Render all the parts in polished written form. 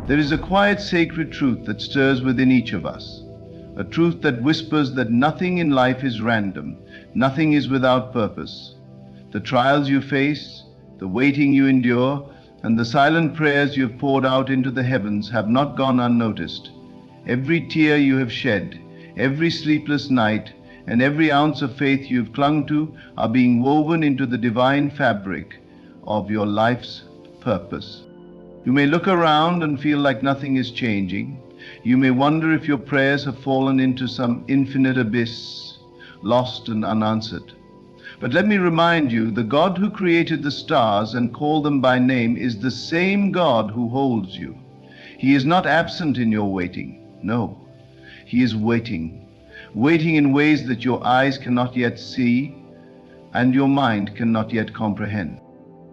There is a quiet sacred truth that stirs within each of us, a truth that whispers that nothing in life is random, nothing is without purpose. The trials you face, the waiting you endure, and the silent prayers you have poured out into the heavens have not gone unnoticed. Every tear you have shed, every sleepless night, and every ounce of faith you have clung to are being woven into the divine fabric of your life's purpose. You may look around and feel like nothing is changing. You may wonder if your prayers have fallen into some infinite abyss, lost and unanswered. But let me remind you, the God who created the stars and called them by name is the same God who holds you. He is not absent in your waiting. No, He is waiting in ways that your eyes cannot yet see and your mind cannot yet comprehend.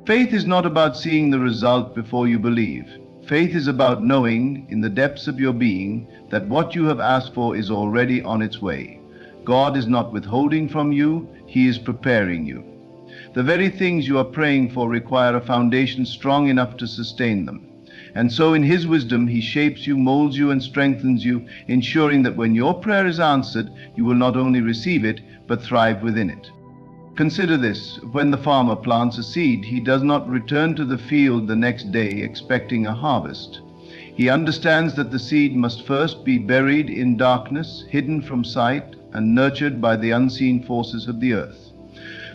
Faith is not about seeing the result before you believe. Faith is about knowing in the depths of your being that what you have asked for is already on its way. God is not withholding from you, He is preparing you. The very things you are praying for require a foundation strong enough to sustain them. And so in His wisdom, He shapes you, molds you, and strengthens you, ensuring that when your prayer is answered, you will not only receive it, but thrive within it. Consider this: when the farmer plants a seed, he does not return to the field the next day expecting a harvest. He understands that the seed must first be buried in darkness, hidden from sight, and nurtured by the unseen forces of the earth.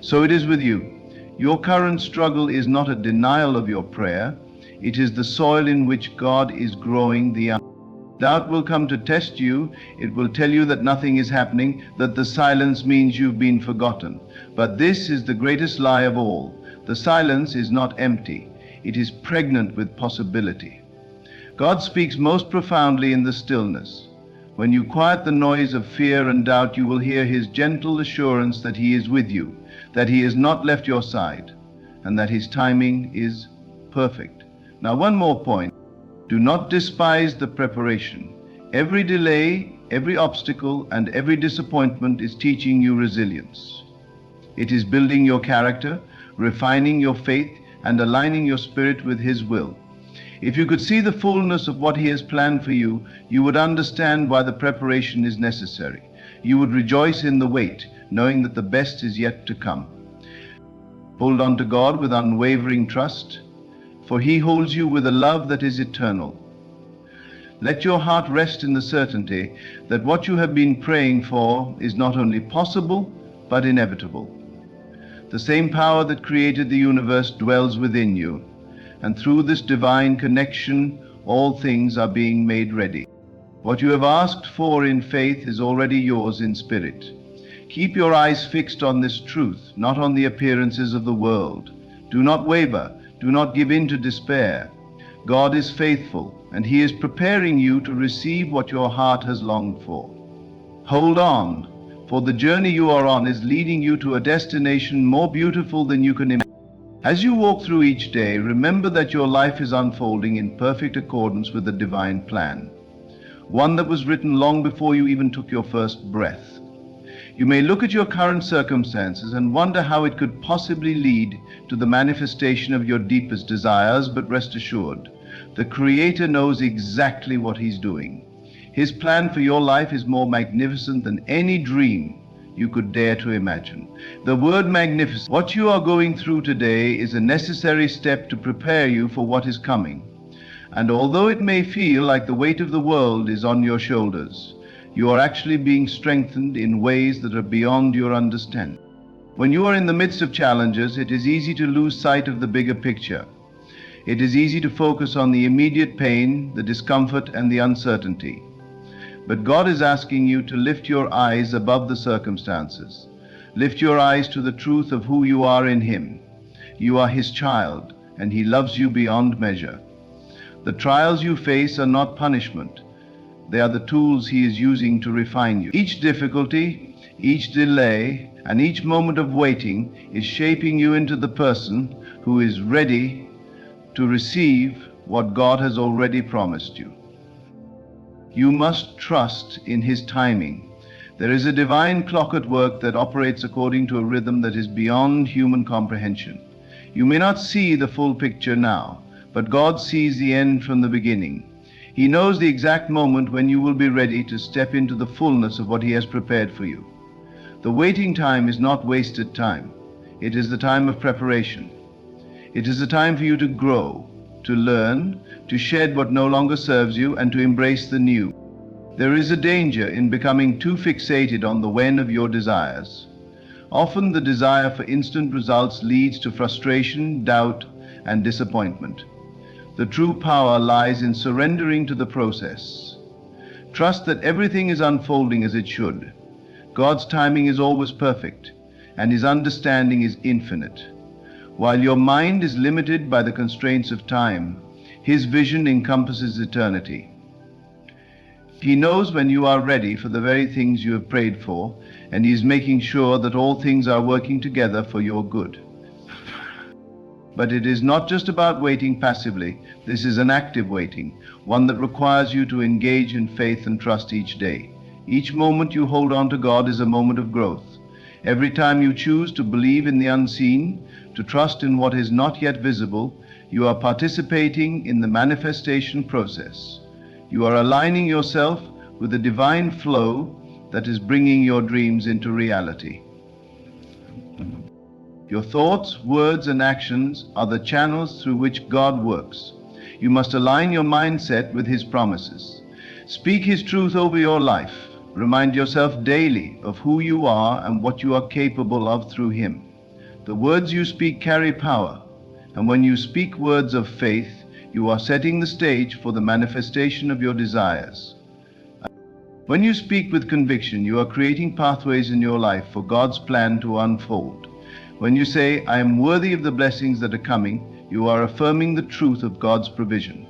So it is with you. Your current struggle is not a denial of your prayer. It is the soil in which God is growing the Doubt will come to test you. It will tell you that nothing is happening, that the silence means you've been forgotten. But this is the greatest lie of all. The silence is not empty. It is pregnant with possibility. God speaks most profoundly in the stillness. When you quiet the noise of fear and doubt, you will hear His gentle assurance that He is with you, that He has not left your side, and that His timing is perfect. Now, one more point. Do not despise the preparation. Every delay, every obstacle, and every disappointment is teaching you resilience. It is building your character, refining your faith, and aligning your spirit with His will. If you could see the fullness of what He has planned for you, you would understand why the preparation is necessary. You would rejoice in the wait, knowing that the best is yet to come. Hold on to God with unwavering trust, for He holds you with a love that is eternal. Let your heart rest in the certainty that what you have been praying for is not only possible, but inevitable. The same power that created the universe dwells within you, and through this divine connection, all things are being made ready. What you have asked for in faith is already yours in spirit. Keep your eyes fixed on this truth, not on the appearances of the world. Do not waver. Do not give in to despair. God is faithful, and He is preparing you to receive what your heart has longed for. Hold on, for the journey you are on is leading you to a destination more beautiful than you can imagine. As you walk through each day, remember that your life is unfolding in perfect accordance with the divine plan, one that was written long before you even took your first breath. You may look at your current circumstances and wonder how it could possibly lead to the manifestation of your deepest desires, but rest assured, the Creator knows exactly what He's doing. His plan for your life is more magnificent than any dream you could dare to imagine. The word magnificent, what you are going through today, is a necessary step to prepare you for what is coming. And although it may feel like the weight of the world is on your shoulders, you are actually being strengthened in ways that are beyond your understanding. When you are in the midst of challenges, it is easy to lose sight of the bigger picture. It is easy to focus on the immediate pain, the discomfort, and the uncertainty. But God is asking you to lift your eyes above the circumstances. Lift your eyes to the truth of who you are in Him. You are His child, and He loves you beyond measure. The trials you face are not punishment. They are the tools He is using to refine you. Each difficulty, each delay, and each moment of waiting is shaping you into the person who is ready to receive what God has already promised you. You must trust in His timing. There is a divine clock at work that operates according to a rhythm that is beyond human comprehension. You may not see the full picture now, but God sees the end from the beginning. He knows the exact moment when you will be ready to step into the fullness of what He has prepared for you. The waiting time is not wasted time. It is the time of preparation. It is the time for you to grow, to learn, to shed what no longer serves you, and to embrace the new. There is a danger in becoming too fixated on the when of your desires. Often the desire for instant results leads to frustration, doubt, and disappointment. The true power lies in surrendering to the process. Trust that everything is unfolding as it should. God's timing is always perfect, and His understanding is infinite. While your mind is limited by the constraints of time, His vision encompasses eternity. He knows when you are ready for the very things you have prayed for, and He is making sure that all things are working together for your good. But it is not just about waiting passively. This is an active waiting, one that requires you to engage in faith and trust each day. Each moment you hold on to God is a moment of growth. Every time you choose to believe in the unseen, to trust in what is not yet visible, you are participating in the manifestation process. You are aligning yourself with the divine flow that is bringing your dreams into reality. Your thoughts, words, and actions are the channels through which God works. You must align your mindset with His promises. Speak His truth over your life. Remind yourself daily of who you are and what you are capable of through Him. The words you speak carry power, and when you speak words of faith, you are setting the stage for the manifestation of your desires. When you speak with conviction, you are creating pathways in your life for God's plan to unfold. When you say, "I am worthy of the blessings that are coming," you are affirming the truth of God's provision.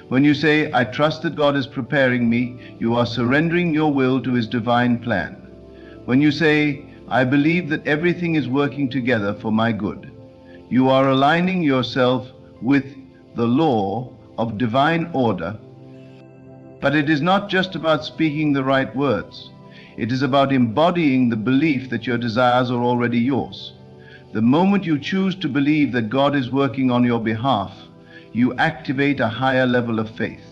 When you say, "I trust that God is preparing me," you are surrendering your will to His divine plan. When you say, "I believe that everything is working together for my good," you are aligning yourself with the law of divine order. But it is not just about speaking the right words. It is about embodying the belief that your desires are already yours. The moment you choose to believe that God is working on your behalf, you activate a higher level of faith.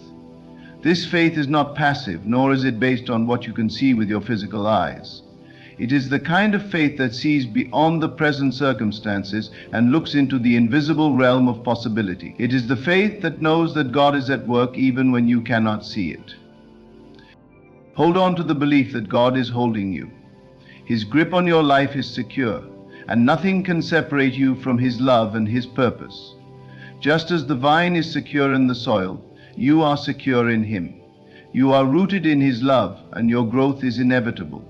This faith is not passive, nor is it based on what you can see with your physical eyes. It is the kind of faith that sees beyond the present circumstances and looks into the invisible realm of possibility. It is the faith that knows that God is at work even when you cannot see it. Hold on to the belief that God is holding you. His grip on your life is secure, and nothing can separate you from His love and His purpose. Just as the vine is secure in the soil, you are secure in Him. You are rooted in His love, and your growth is inevitable.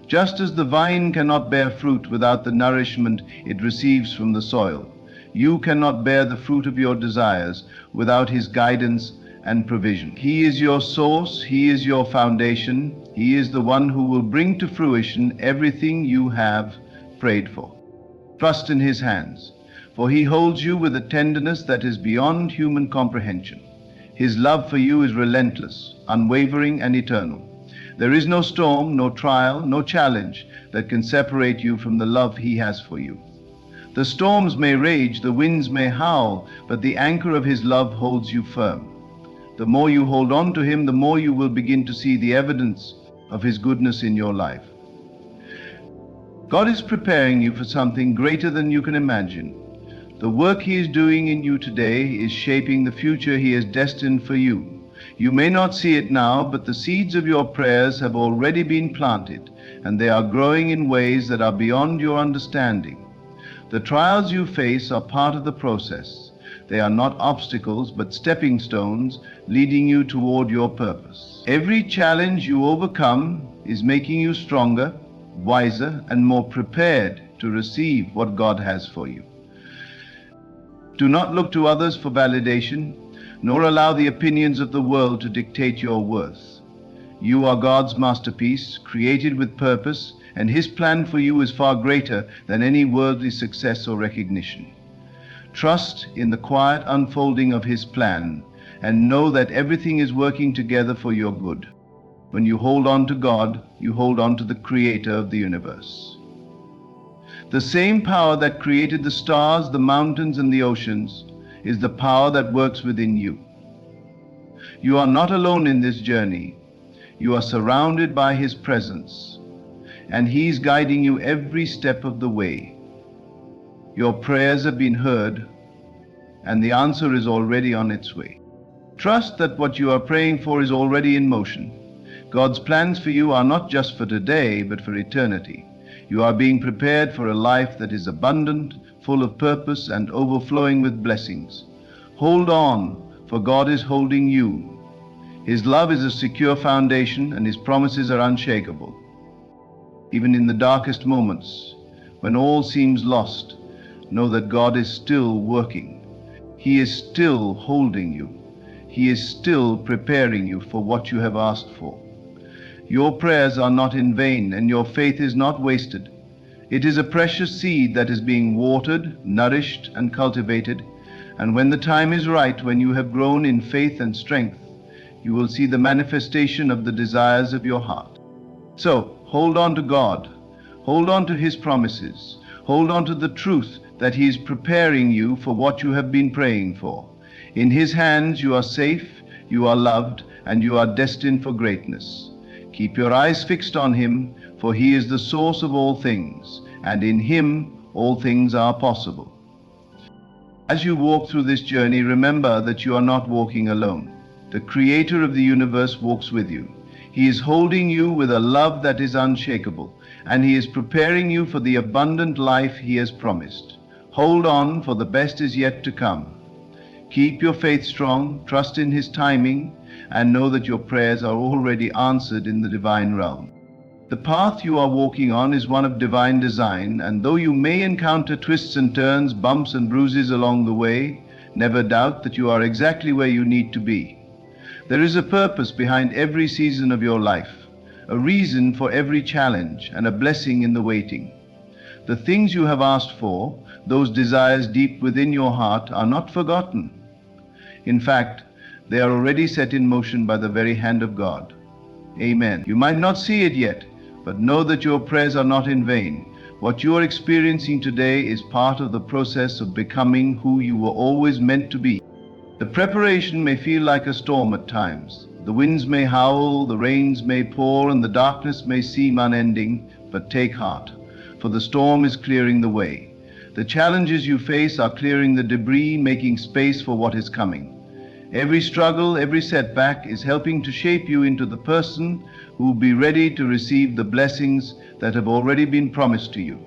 Just as the vine cannot bear fruit without the nourishment it receives from the soil, you cannot bear the fruit of your desires without His guidance and provision. He is your source, He is your foundation, He is the one who will bring to fruition everything you have prayed for. Trust in His hands, for He holds you with a tenderness that is beyond human comprehension. His love for you is relentless, unwavering, and eternal. There is no storm, no trial, no challenge that can separate you from the love He has for you. The storms may rage, the winds may howl, but the anchor of His love holds you firm. The more you hold on to Him, the more you will begin to see the evidence of His goodness in your life. God is preparing you for something greater than you can imagine. The work He is doing in you today is shaping the future He has destined for you. You may not see it now, but the seeds of your prayers have already been planted, and they are growing in ways that are beyond your understanding. The trials you face are part of the process. They are not obstacles, but stepping stones leading you toward your purpose. Every challenge you overcome is making you stronger, wiser, and more prepared to receive what God has for you. Do not look to others for validation, nor allow the opinions of the world to dictate your worth. You are God's masterpiece, created with purpose, and His plan for you is far greater than any worldly success or recognition. Trust in the quiet unfolding of His plan, and know that everything is working together for your good. When you hold on to God, you hold on to the Creator of the universe. The same power that created the stars, the mountains, and the oceans is the power that works within you. You are not alone in this journey. You are surrounded by His presence, and He is guiding you every step of the way. Your prayers have been heard, and the answer is already on its way. Trust that what you are praying for is already in motion. God's plans for you are not just for today, but for eternity. You are being prepared for a life that is abundant, full of purpose, and overflowing with blessings. Hold on, for God is holding you. His love is a secure foundation, and His promises are unshakable. Even in the darkest moments, when all seems lost, know that God is still working. He is still holding you. He is still preparing you for what you have asked for. Your prayers are not in vain, and your faith is not wasted. It is a precious seed that is being watered, nourished, and cultivated, and when the time is right, when you have grown in faith and strength, you will see the manifestation of the desires of your heart. So, hold on to God. Hold on to His promises. Hold on to the truth that He is preparing you for what you have been praying for. In His hands you are safe, you are loved, and you are destined for greatness. Keep your eyes fixed on Him, for He is the source of all things, and in Him all things are possible. As you walk through this journey, remember that you are not walking alone. The Creator of the universe walks with you. He is holding you with a love that is unshakable, and He is preparing you for the abundant life He has promised. Hold on, for the best is yet to come. Keep your faith strong, trust in His timing, and know that your prayers are already answered in the divine realm. The path you are walking on is one of divine design, and though you may encounter twists and turns, bumps and bruises along the way, never doubt that you are exactly where you need to be. There is a purpose behind every season of your life, a reason for every challenge, and a blessing in the waiting. The things you have asked for, those desires deep within your heart, are not forgotten. In fact, they are already set in motion by the very hand of God. Amen. You might not see it yet, but know that your prayers are not in vain. What you are experiencing today is part of the process of becoming who you were always meant to be. The preparation may feel like a storm at times. The winds may howl, the rains may pour, and the darkness may seem unending, but take heart, for the storm is clearing the way. The challenges you face are clearing the debris, making space for what is coming. Every struggle, every setback is helping to shape you into the person who will be ready to receive the blessings that have already been promised to you.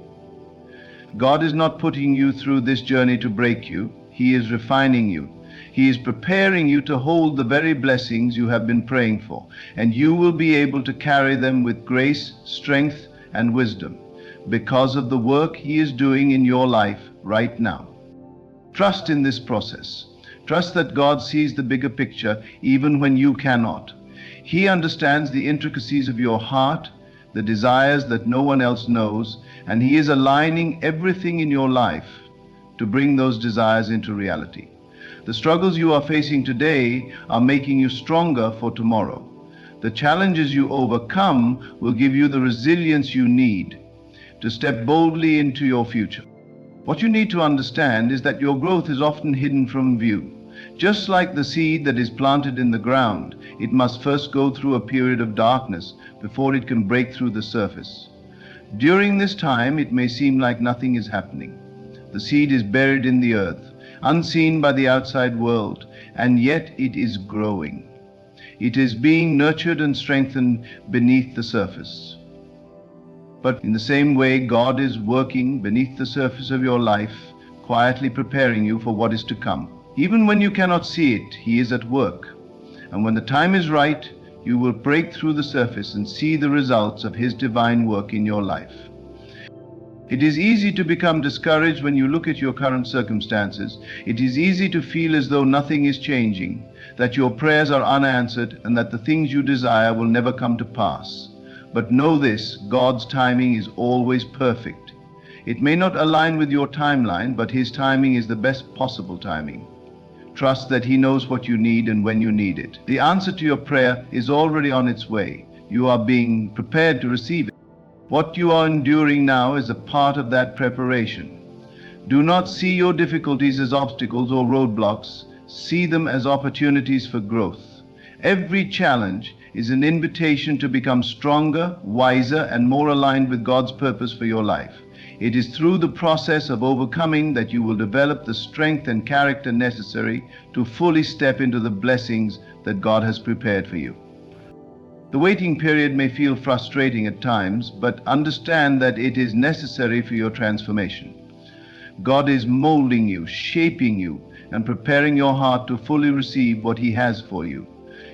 God is not putting you through this journey to break you. He is refining you. He is preparing you to hold the very blessings you have been praying for, and you will be able to carry them with grace, strength, and wisdom because of the work He is doing in your life right now. Trust in this process. Trust that God sees the bigger picture even when you cannot. He understands the intricacies of your heart, the desires that no one else knows, and He is aligning everything in your life to bring those desires into reality. The struggles you are facing today are making you stronger for tomorrow. The challenges you overcome will give you the resilience you need to step boldly into your future. What you need to understand is that your growth is often hidden from view. Just like the seed that is planted in the ground, it must first go through a period of darkness before it can break through the surface. During this time, it may seem like nothing is happening. The seed is buried in the earth, unseen by the outside world, and yet it is growing. It is being nurtured and strengthened beneath the surface. But in the same way, God is working beneath the surface of your life, quietly preparing you for what is to come. Even when you cannot see it, He is at work. And when the time is right, you will break through the surface and see the results of His divine work in your life. It is easy to become discouraged when you look at your current circumstances. It is easy to feel as though nothing is changing, that your prayers are unanswered, and that the things you desire will never come to pass. But know this, God's timing is always perfect. It may not align with your timeline, but His timing is the best possible timing. Trust that He knows what you need and when you need it. The answer to your prayer is already on its way. You are being prepared to receive it. What you are enduring now is a part of that preparation. Do not see your difficulties as obstacles or roadblocks. See them as opportunities for growth. Every challenge is an invitation to become stronger, wiser, and more aligned with God's purpose for your life. It is through the process of overcoming that you will develop the strength and character necessary to fully step into the blessings that God has prepared for you. The waiting period may feel frustrating at times, but understand that it is necessary for your transformation. God is molding you, shaping you, and preparing your heart to fully receive what He has for you.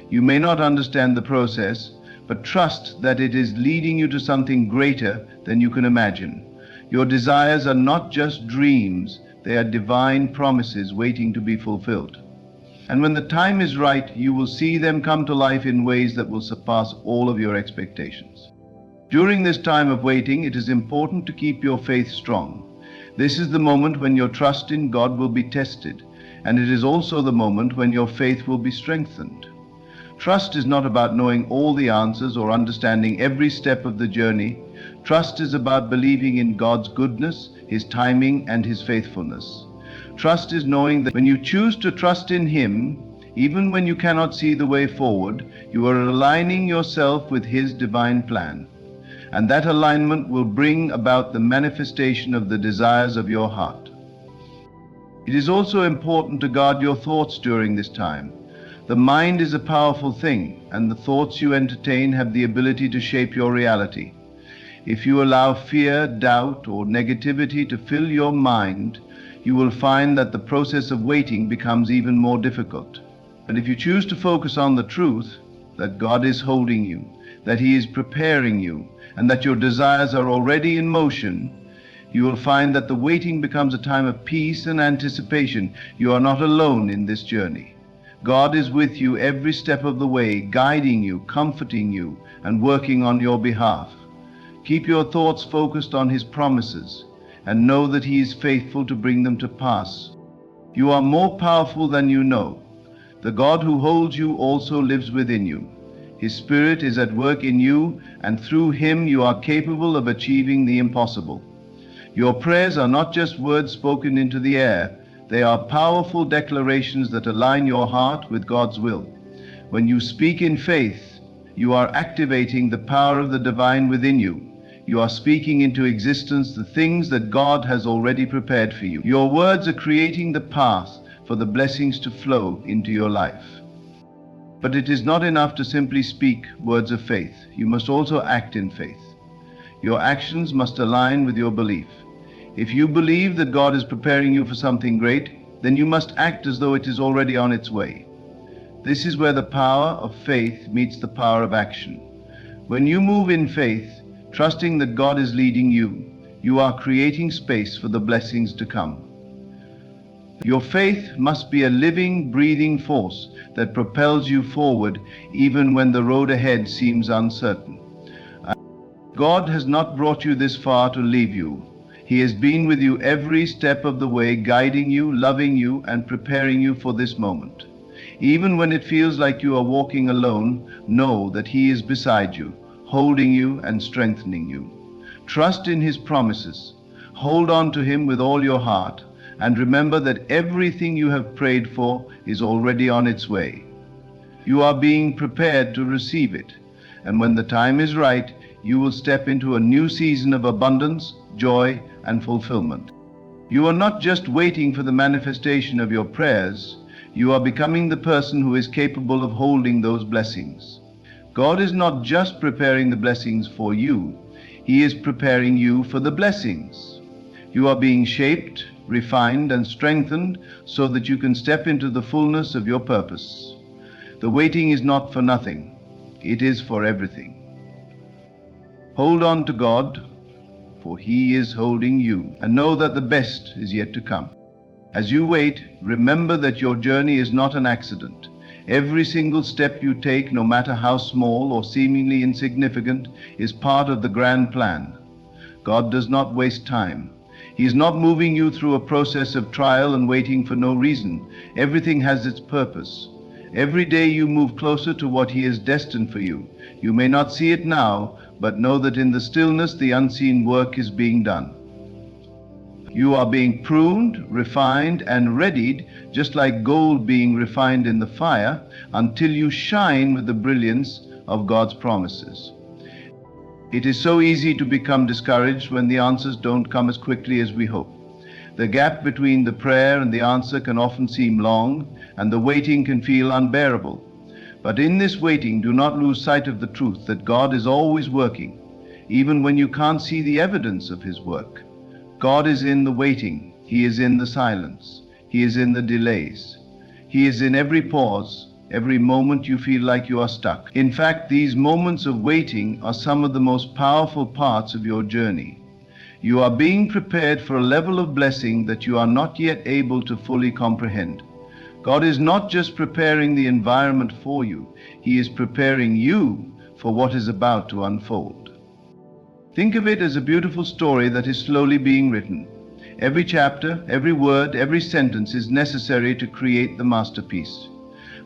You may not understand the process, but trust that it is leading you to something greater than you can imagine. Your desires are not just dreams, they are divine promises waiting to be fulfilled. And when the time is right, you will see them come to life in ways that will surpass all of your expectations. During this time of waiting, it is important to keep your faith strong. This is the moment when your trust in God will be tested, and it is also the moment when your faith will be strengthened. Trust is not about knowing all the answers or understanding every step of the journey. Trust is about believing in God's goodness, His timing, and His faithfulness. Trust is knowing that when you choose to trust in Him, even when you cannot see the way forward, you are aligning yourself with His divine plan. And that alignment will bring about the manifestation of the desires of your heart. It is also important to guard your thoughts during this time. The mind is a powerful thing, and the thoughts you entertain have the ability to shape your reality. If you allow fear, doubt, or negativity to fill your mind, you will find that the process of waiting becomes even more difficult. But if you choose to focus on the truth, that God is holding you, that He is preparing you, and that your desires are already in motion, you will find that the waiting becomes a time of peace and anticipation. You are not alone in this journey. God is with you every step of the way, guiding you, comforting you, and working on your behalf. Keep your thoughts focused on His promises, and know that He is faithful to bring them to pass. You are more powerful than you know. The God who holds you also lives within you. His Spirit is at work in you, and through Him you are capable of achieving the impossible. Your prayers are not just words spoken into the air. They are powerful declarations that align your heart with God's will. When you speak in faith, you are activating the power of the divine within you. You are speaking into existence the things that God has already prepared for you. Your words are creating the path for the blessings to flow into your life. But it is not enough to simply speak words of faith. You must also act in faith. Your actions must align with your belief. If you believe that God is preparing you for something great, then you must act as though it is already on its way. This is where the power of faith meets the power of action. When you move in faith, trusting that God is leading you, you are creating space for the blessings to come. Your faith must be a living, breathing force that propels you forward even when the road ahead seems uncertain. God has not brought you this far to leave you. He has been with you every step of the way, guiding you, loving you, and preparing you for this moment. Even when it feels like you are walking alone, know that He is beside you, holding you and strengthening you. Trust in His promises. Hold on to Him with all your heart, and remember that everything you have prayed for is already on its way. You are being prepared to receive it, and when the time is right, you will step into a new season of abundance, joy, and fulfillment. You are not just waiting for the manifestation of your prayers, you are becoming the person who is capable of holding those blessings. God is not just preparing the blessings for you, He is preparing you for the blessings. You are being shaped, refined, and strengthened so that you can step into the fullness of your purpose. The waiting is not for nothing, it is for everything. Hold on to God, for He is holding you, and know that the best is yet to come. As you wait, remember that your journey is not an accident. Every single step you take, no matter how small or seemingly insignificant, is part of the grand plan. God does not waste time. He is not moving you through a process of trial and waiting for no reason. Everything has its purpose. Every day you move closer to what He has destined for you. You may not see it now, but know that in the stillness the unseen work is being done. You are being pruned, refined, and readied, just like gold being refined in the fire, until you shine with the brilliance of God's promises. It is so easy to become discouraged when the answers don't come as quickly as we hope. The gap between the prayer and the answer can often seem long, and the waiting can feel unbearable. But in this waiting, do not lose sight of the truth that God is always working, even when you can't see the evidence of His work. God is in the waiting. He is in the silence. He is in the delays. He is in every pause, every moment you feel like you are stuck. In fact, these moments of waiting are some of the most powerful parts of your journey. You are being prepared for a level of blessing that you are not yet able to fully comprehend. God is not just preparing the environment for you, He is preparing you for what is about to unfold. Think of it as a beautiful story that is slowly being written. Every chapter, every word, every sentence is necessary to create the masterpiece.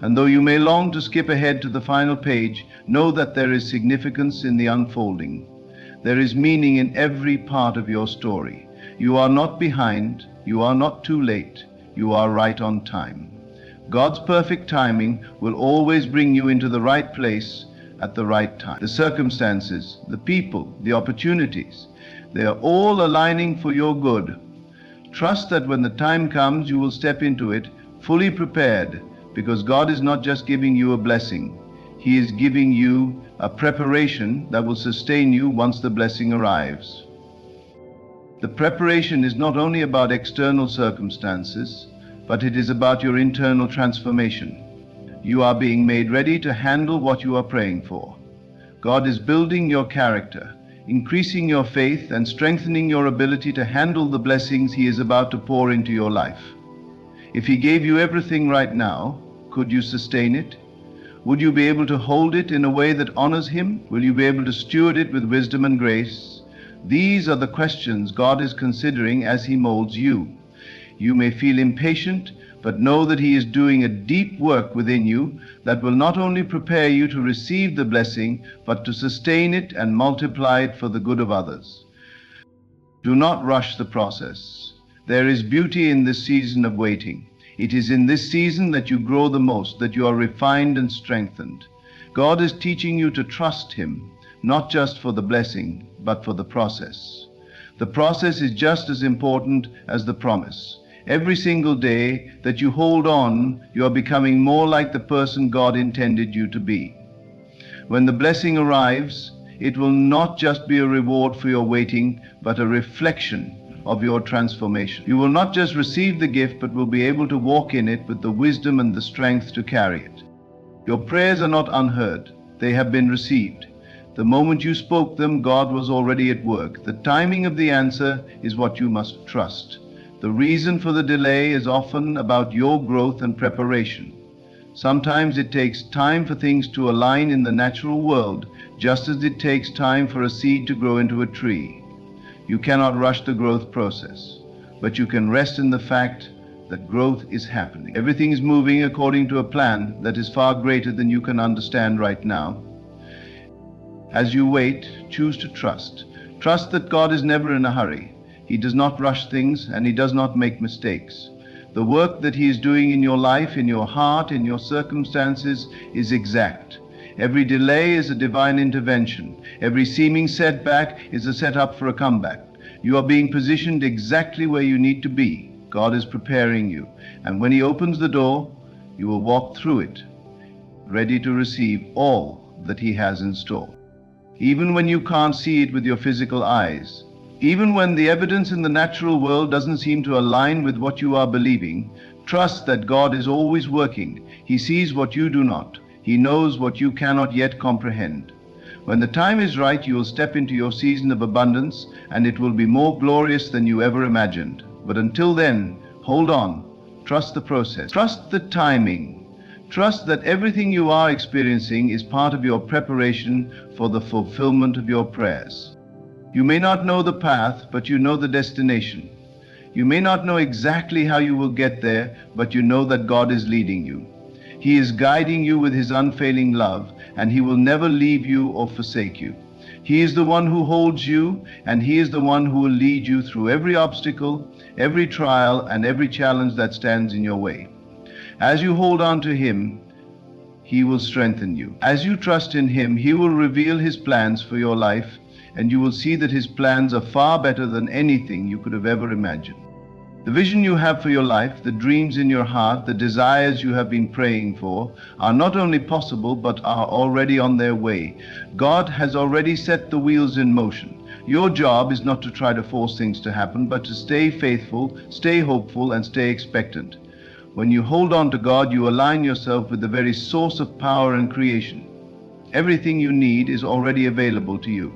And though you may long to skip ahead to the final page, know that there is significance in the unfolding. There is meaning in every part of your story. You are not behind, you are not too late, you are right on time. God's perfect timing will always bring you into the right place at the right time. The circumstances, the people, the opportunities, they are all aligning for your good. Trust that when the time comes, you will step into it fully prepared, because God is not just giving you a blessing. He is giving you a preparation that will sustain you once the blessing arrives. The preparation is not only about external circumstances, but it is about your internal transformation. You are being made ready to handle what you are praying for. God is building your character, increasing your faith, and strengthening your ability to handle the blessings He is about to pour into your life. If He gave you everything right now, could you sustain it? Would you be able to hold it in a way that honors Him? Will you be able to steward it with wisdom and grace? These are the questions God is considering as He molds you. You may feel impatient, but know that He is doing a deep work within you that will not only prepare you to receive the blessing, but to sustain it and multiply it for the good of others. Do not rush the process. There is beauty in this season of waiting. It is in this season that you grow the most, that you are refined and strengthened. God is teaching you to trust Him, not just for the blessing, but for the process. The process is just as important as the promise. Every single day that you hold on, you are becoming more like the person God intended you to be. When the blessing arrives, it will not just be a reward for your waiting, but a reflection of your transformation. You will not just receive the gift, but will be able to walk in it with the wisdom and the strength to carry it. Your prayers are not unheard. They have been received. The moment you spoke them, God was already at work. The timing of the answer is what you must trust. The reason for the delay is often about your growth and preparation. Sometimes it takes time for things to align in the natural world, just as it takes time for a seed to grow into a tree. You cannot rush the growth process, but you can rest in the fact that growth is happening. Everything is moving according to a plan that is far greater than you can understand right now. As you wait, choose to trust. Trust that God is never in a hurry. He does not rush things, and He does not make mistakes. The work that He is doing in your life, in your heart, in your circumstances is exact. Every delay is a divine intervention. Every seeming setback is a setup for a comeback. You are being positioned exactly where you need to be. God is preparing you, and when He opens the door, you will walk through it, ready to receive all that He has in store. Even when you can't see it with your physical eyes, even when the evidence in the natural world doesn't seem to align with what you are believing, trust that God is always working. He sees what you do not. He knows what you cannot yet comprehend. When the time is right, you will step into your season of abundance, and it will be more glorious than you ever imagined. But until then, hold on. Trust the process. Trust the timing. Trust that everything you are experiencing is part of your preparation for the fulfillment of your prayers. You may not know the path, but you know the destination. You may not know exactly how you will get there, but you know that God is leading you. He is guiding you with His unfailing love, and He will never leave you or forsake you. He is the one who holds you, and He is the one who will lead you through every obstacle, every trial, and every challenge that stands in your way. As you hold on to Him, He will strengthen you. As you trust in Him, He will reveal His plans for your life, and you will see that His plans are far better than anything you could have ever imagined. The vision you have for your life, the dreams in your heart, the desires you have been praying for, are not only possible but are already on their way. God has already set the wheels in motion. Your job is not to try to force things to happen, but to stay faithful, stay hopeful, and stay expectant. When you hold on to God, you align yourself with the very source of power and creation. Everything you need is already available to you.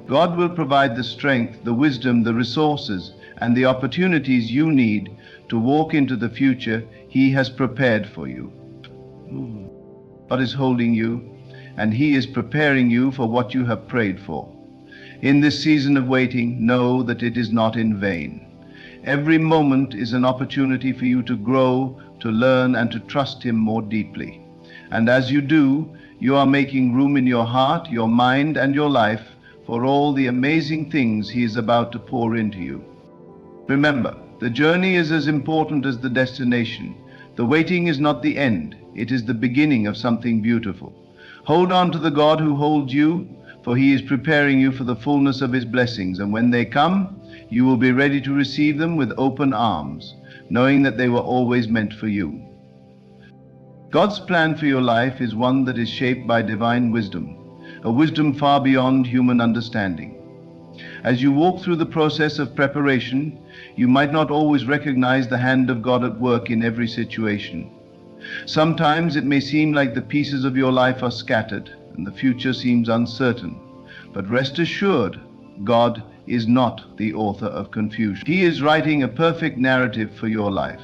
God will provide the strength, the wisdom, the resources, and the opportunities you need to walk into the future He has prepared for you. God is holding you, and He is preparing you for what you have prayed for. In this season of waiting, know that it is not in vain. Every moment is an opportunity for you to grow, to learn, and to trust Him more deeply. And as you do, you are making room in your heart, your mind, and your life for all the amazing things He is about to pour into you. Remember, the journey is as important as the destination. The waiting is not the end, it is the beginning of something beautiful. Hold on to the God who holds you, for He is preparing you for the fullness of His blessings, and when they come, you will be ready to receive them with open arms, knowing that they were always meant for you. God's plan for your life is one that is shaped by divine wisdom, a wisdom far beyond human understanding. As you walk through the process of preparation, you might not always recognize the hand of God at work in every situation. Sometimes it may seem like the pieces of your life are scattered and the future seems uncertain. But rest assured, God is not the author of confusion. He is writing a perfect narrative for your life.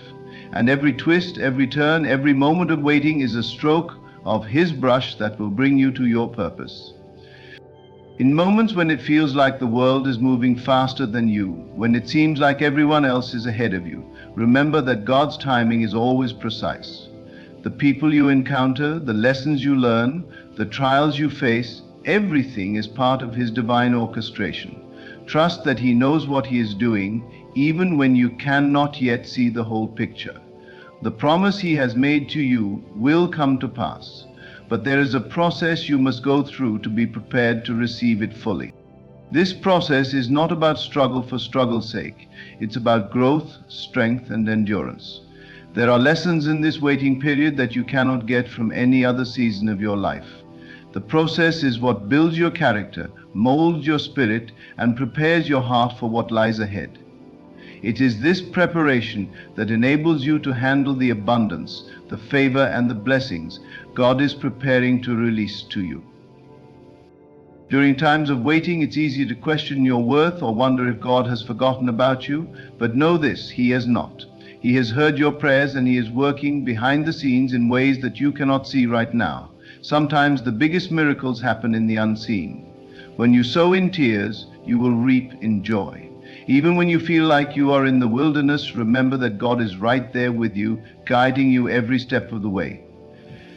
And every twist, every turn, every moment of waiting is a stroke of His brush that will bring you to your purpose. In moments when it feels like the world is moving faster than you, when it seems like everyone else is ahead of you, remember that God's timing is always precise. The people you encounter, the lessons you learn, the trials you face, everything is part of His divine orchestration. Trust that He knows what He is doing, even when you cannot yet see the whole picture. The promise He has made to you will come to pass. But there is a process you must go through to be prepared to receive it fully. This process is not about struggle for struggle's sake. It's about growth, strength, and endurance. There are lessons in this waiting period that you cannot get from any other season of your life. The process is what builds your character, molds your spirit, and prepares your heart for what lies ahead. It is this preparation that enables you to handle the abundance, the favor, and the blessings God is preparing to release to you. During times of waiting, it's easy to question your worth or wonder if God has forgotten about you, but know this, He has not. He has heard your prayers, and He is working behind the scenes in ways that you cannot see right now. Sometimes the biggest miracles happen in the unseen. When you sow in tears, you will reap in joy. Even when you feel like you are in the wilderness, remember that God is right there with you, guiding you every step of the way.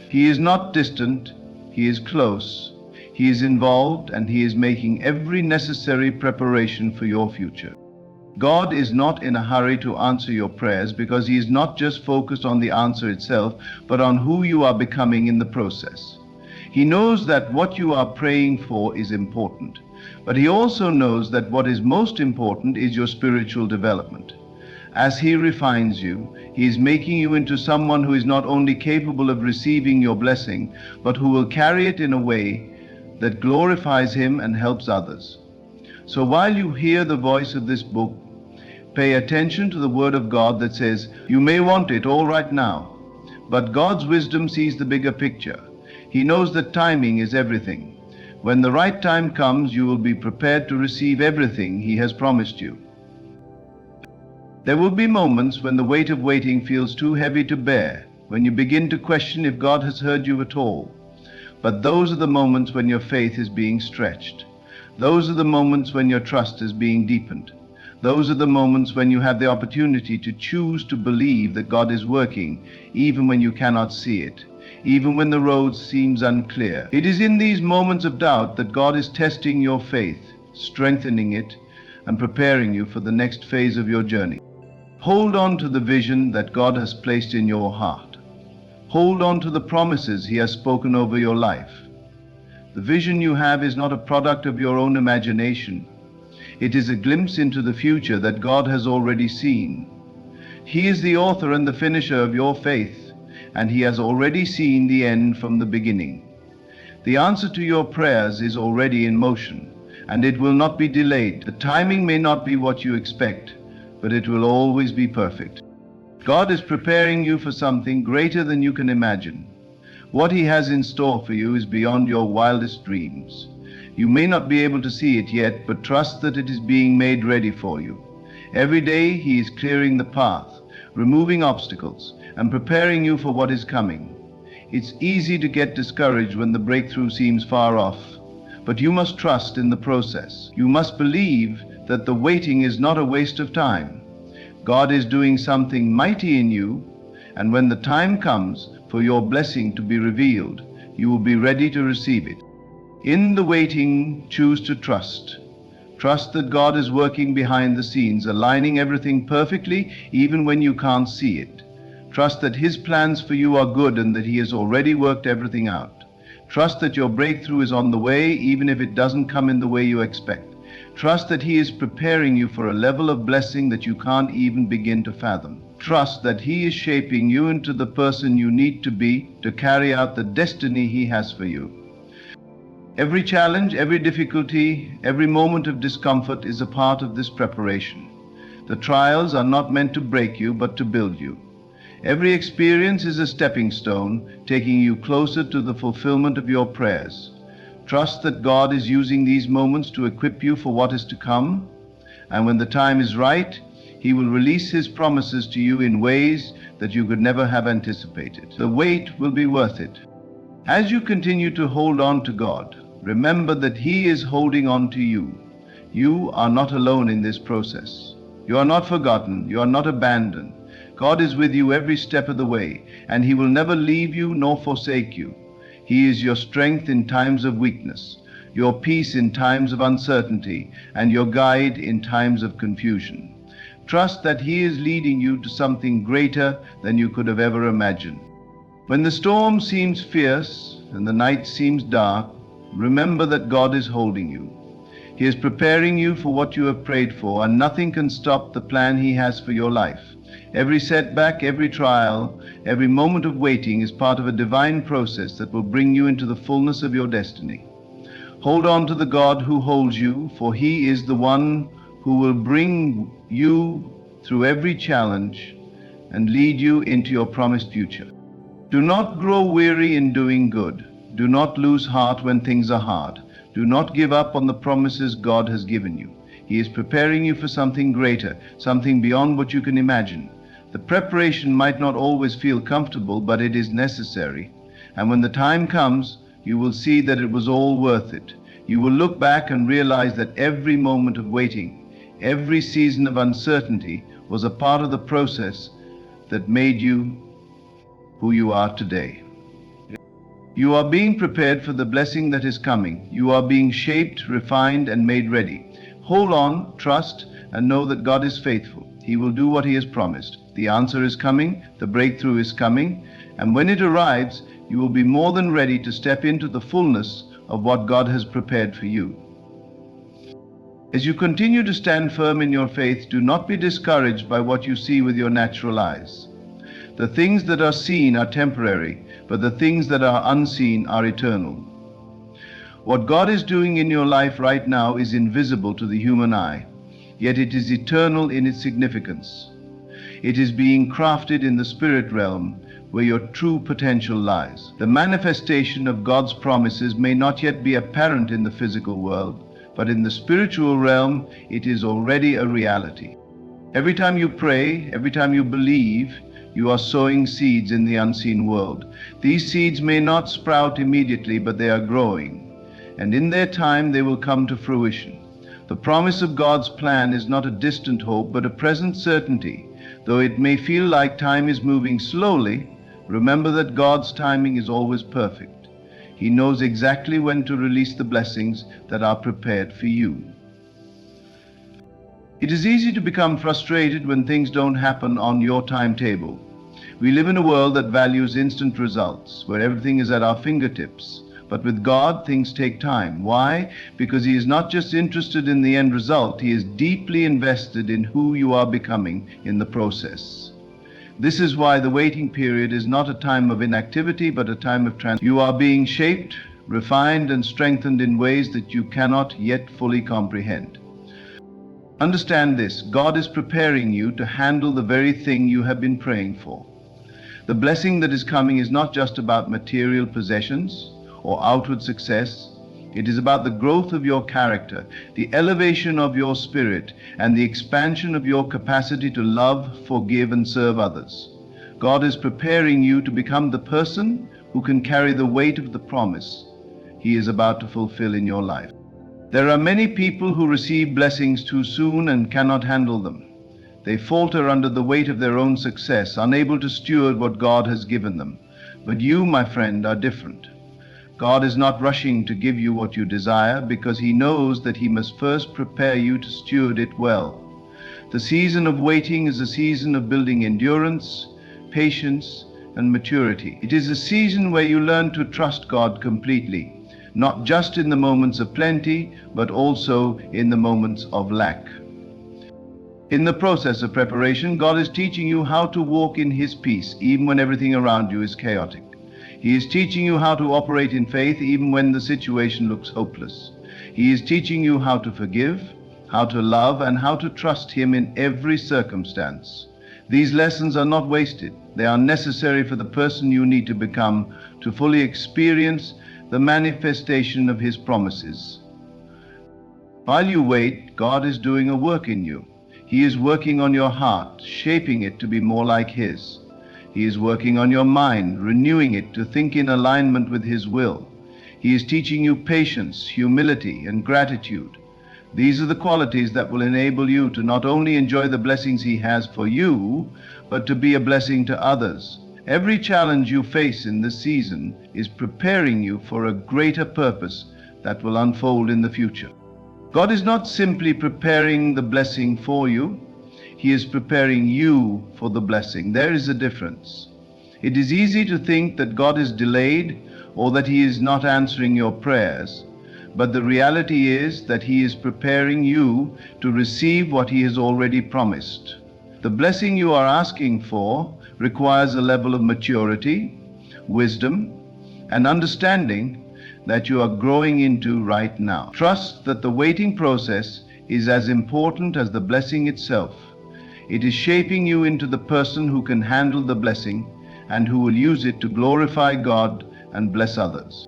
He is not distant, He is close, He is involved, and He is making every necessary preparation for your future. God is not in a hurry to answer your prayers because He is not just focused on the answer itself, but on who you are becoming in the process. He knows that what you are praying for is important. But He also knows that what is most important is your spiritual development. As He refines you, He is making you into someone who is not only capable of receiving your blessing, but who will carry it in a way that glorifies Him and helps others. So while you hear the voice of this book, pay attention to the Word of God that says, you may want it all right now, but God's wisdom sees the bigger picture. He knows that timing is everything. When the right time comes, you will be prepared to receive everything He has promised you. There will be moments when the weight of waiting feels too heavy to bear, when you begin to question if God has heard you at all. But those are the moments when your faith is being stretched. Those are the moments when your trust is being deepened. Those are the moments when you have the opportunity to choose to believe that God is working, even when you cannot see it. even when the road seems unclear. It is in these moments of doubt that God is testing your faith, strengthening it, and preparing you for the next phase of your journey. Hold on to the vision that God has placed in your heart. Hold on to the promises He has spoken over your life. The vision you have is not a product of your own imagination. It is a glimpse into the future that God has already seen. He is the author and the finisher of your faith, and He has already seen the end from the beginning. The answer to your prayers is already in motion, and it will not be delayed. The timing may not be what you expect, but it will always be perfect. God is preparing you for something greater than you can imagine. What He has in store for you is beyond your wildest dreams. You may not be able to see it yet, but trust that it is being made ready for you. Every day He is clearing the path, removing obstacles, and preparing you for what is coming. It's easy to get discouraged when the breakthrough seems far off, but you must trust in the process. You must believe that the waiting is not a waste of time. God is doing something mighty in you, and when the time comes for your blessing to be revealed, you will be ready to receive it. In the waiting, choose to trust. Trust that God is working behind the scenes, aligning everything perfectly, even when you can't see it. Trust that His plans for you are good and that He has already worked everything out. Trust that your breakthrough is on the way, even if it doesn't come in the way you expect. Trust that He is preparing you for a level of blessing that you can't even begin to fathom. Trust that He is shaping you into the person you need to be to carry out the destiny He has for you. Every challenge, every difficulty, every moment of discomfort is a part of this preparation. The trials are not meant to break you, but to build you. Every experience is a stepping stone, taking you closer to the fulfillment of your prayers. Trust that God is using these moments to equip you for what is to come, and when the time is right, He will release His promises to you in ways that you could never have anticipated. The wait will be worth it. As you continue to hold on to God, remember that He is holding on to you. You are not alone in this process. You are not forgotten. You are not abandoned. God is with you every step of the way, and He will never leave you nor forsake you. He is your strength in times of weakness, your peace in times of uncertainty, and your guide in times of confusion. Trust that He is leading you to something greater than you could have ever imagined. When the storm seems fierce and the night seems dark, remember that God is holding you. He is preparing you for what you have prayed for, and nothing can stop the plan He has for your life. Every setback, every trial, every moment of waiting is part of a divine process that will bring you into the fullness of your destiny. Hold on to the God who holds you, for He is the one who will bring you through every challenge and lead you into your promised future. Do not grow weary in doing good. Do not lose heart when things are hard. Do not give up on the promises God has given you. He is preparing you for something greater, something beyond what you can imagine. The preparation might not always feel comfortable, but it is necessary. And when the time comes, you will see that it was all worth it. You will look back and realize that every moment of waiting, every season of uncertainty was a part of the process that made you who you are today. You are being prepared for the blessing that is coming. You are being shaped, refined, and made ready. Hold on, trust, and know that God is faithful. He will do what He has promised. The answer is coming, the breakthrough is coming, and when it arrives, you will be more than ready to step into the fullness of what God has prepared for you. As you continue to stand firm in your faith, do not be discouraged by what you see with your natural eyes. The things that are seen are temporary, but the things that are unseen are eternal. What God is doing in your life right now is invisible to the human eye, yet it is eternal in its significance. It is being crafted in the spirit realm, where your true potential lies. The manifestation of God's promises may not yet be apparent in the physical world, but in the spiritual realm, it is already a reality. Every time you pray, every time you believe, you are sowing seeds in the unseen world. These seeds may not sprout immediately, but they are growing, and in their time they will come to fruition. The promise of God's plan is not a distant hope, but a present certainty. Though it may feel like time is moving slowly, Remember that God's timing is always perfect. He knows exactly when to release the blessings that are prepared for you. It is easy to become frustrated when things don't happen on your timetable. We live in a world that values instant results, where everything is at our fingertips. But with God, things take time. Why? Because He is not just interested in the end result, He is deeply invested in who you are becoming in the process. This is why the waiting period is not a time of inactivity, but a time of transformation. You are being shaped, refined, and strengthened in ways that you cannot yet fully comprehend. Understand this: God is preparing you to handle the very thing you have been praying for. The blessing that is coming is not just about material possessions or outward success. It is about the growth of your character, the elevation of your spirit, and the expansion of your capacity to love, forgive, and serve others. God is preparing you to become the person who can carry the weight of the promise He is about to fulfill in your life. There are many people who receive blessings too soon and cannot handle them. They falter under the weight of their own success, unable to steward what God has given them. But you, my friend, are different. God is not rushing to give you what you desire, because He knows that He must first prepare you to steward it well. The season of waiting is a season of building endurance, patience, and maturity. It is a season where you learn to trust God completely, not just in the moments of plenty, but also in the moments of lack. In the process of preparation, God is teaching you how to walk in His peace, even when everything around you is chaotic. He is teaching you how to operate in faith, even when the situation looks hopeless. He is teaching you how to forgive, how to love, and how to trust Him in every circumstance. These lessons are not wasted. They are necessary for the person you need to become to fully experience the manifestation of His promises. While you wait, God is doing a work in you. He is working on your heart, shaping it to be more like His. He is working on your mind, renewing it to think in alignment with His will. He is teaching you patience, humility, and gratitude. These are the qualities that will enable you to not only enjoy the blessings He has for you, but to be a blessing to others. Every challenge you face in this season is preparing you for a greater purpose that will unfold in the future. God is not simply preparing the blessing for you. He is preparing you for the blessing. There is a difference. It is easy to think that God is delayed or that He is not answering your prayers, but the reality is that He is preparing you to receive what He has already promised. The blessing you are asking for requires a level of maturity, wisdom, and understanding that you are growing into right now. Trust that the waiting process is as important as the blessing itself. It is shaping you into the person who can handle the blessing and who will use it to glorify God and bless others.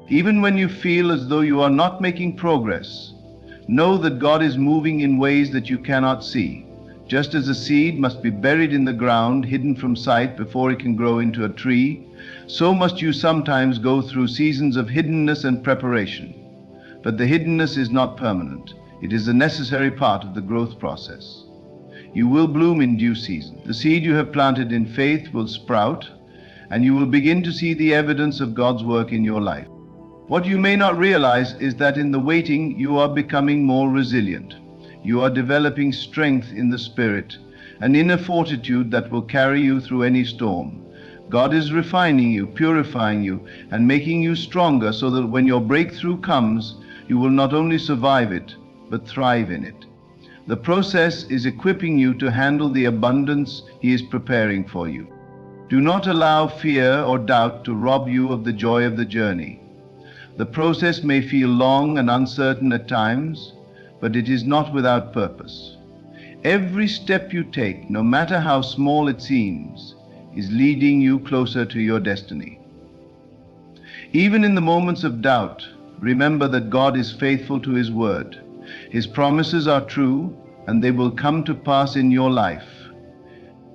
Even when you feel as though you are not making progress, know that God is moving in ways that you cannot see. Just as a seed must be buried in the ground, hidden from sight before it can grow into a tree, so must you sometimes go through seasons of hiddenness and preparation. But the hiddenness is not permanent. It is a necessary part of the growth process. You will bloom in due season. The seed you have planted in faith will sprout, and you will begin to see the evidence of God's work in your life. What you may not realize is that in the waiting, you are becoming more resilient. You are developing strength in the spirit, an inner fortitude that will carry you through any storm. God is refining you, purifying you, and making you stronger so that when your breakthrough comes, you will not only survive it, but thrive in it. The process is equipping you to handle the abundance He is preparing for you. Do not allow fear or doubt to rob you of the joy of the journey. The process may feel long and uncertain at times, but it is not without purpose. Every step you take, no matter how small it seems, is leading you closer to your destiny. Even in the moments of doubt, remember that God is faithful to His word. His promises are true, and they will come to pass in your life.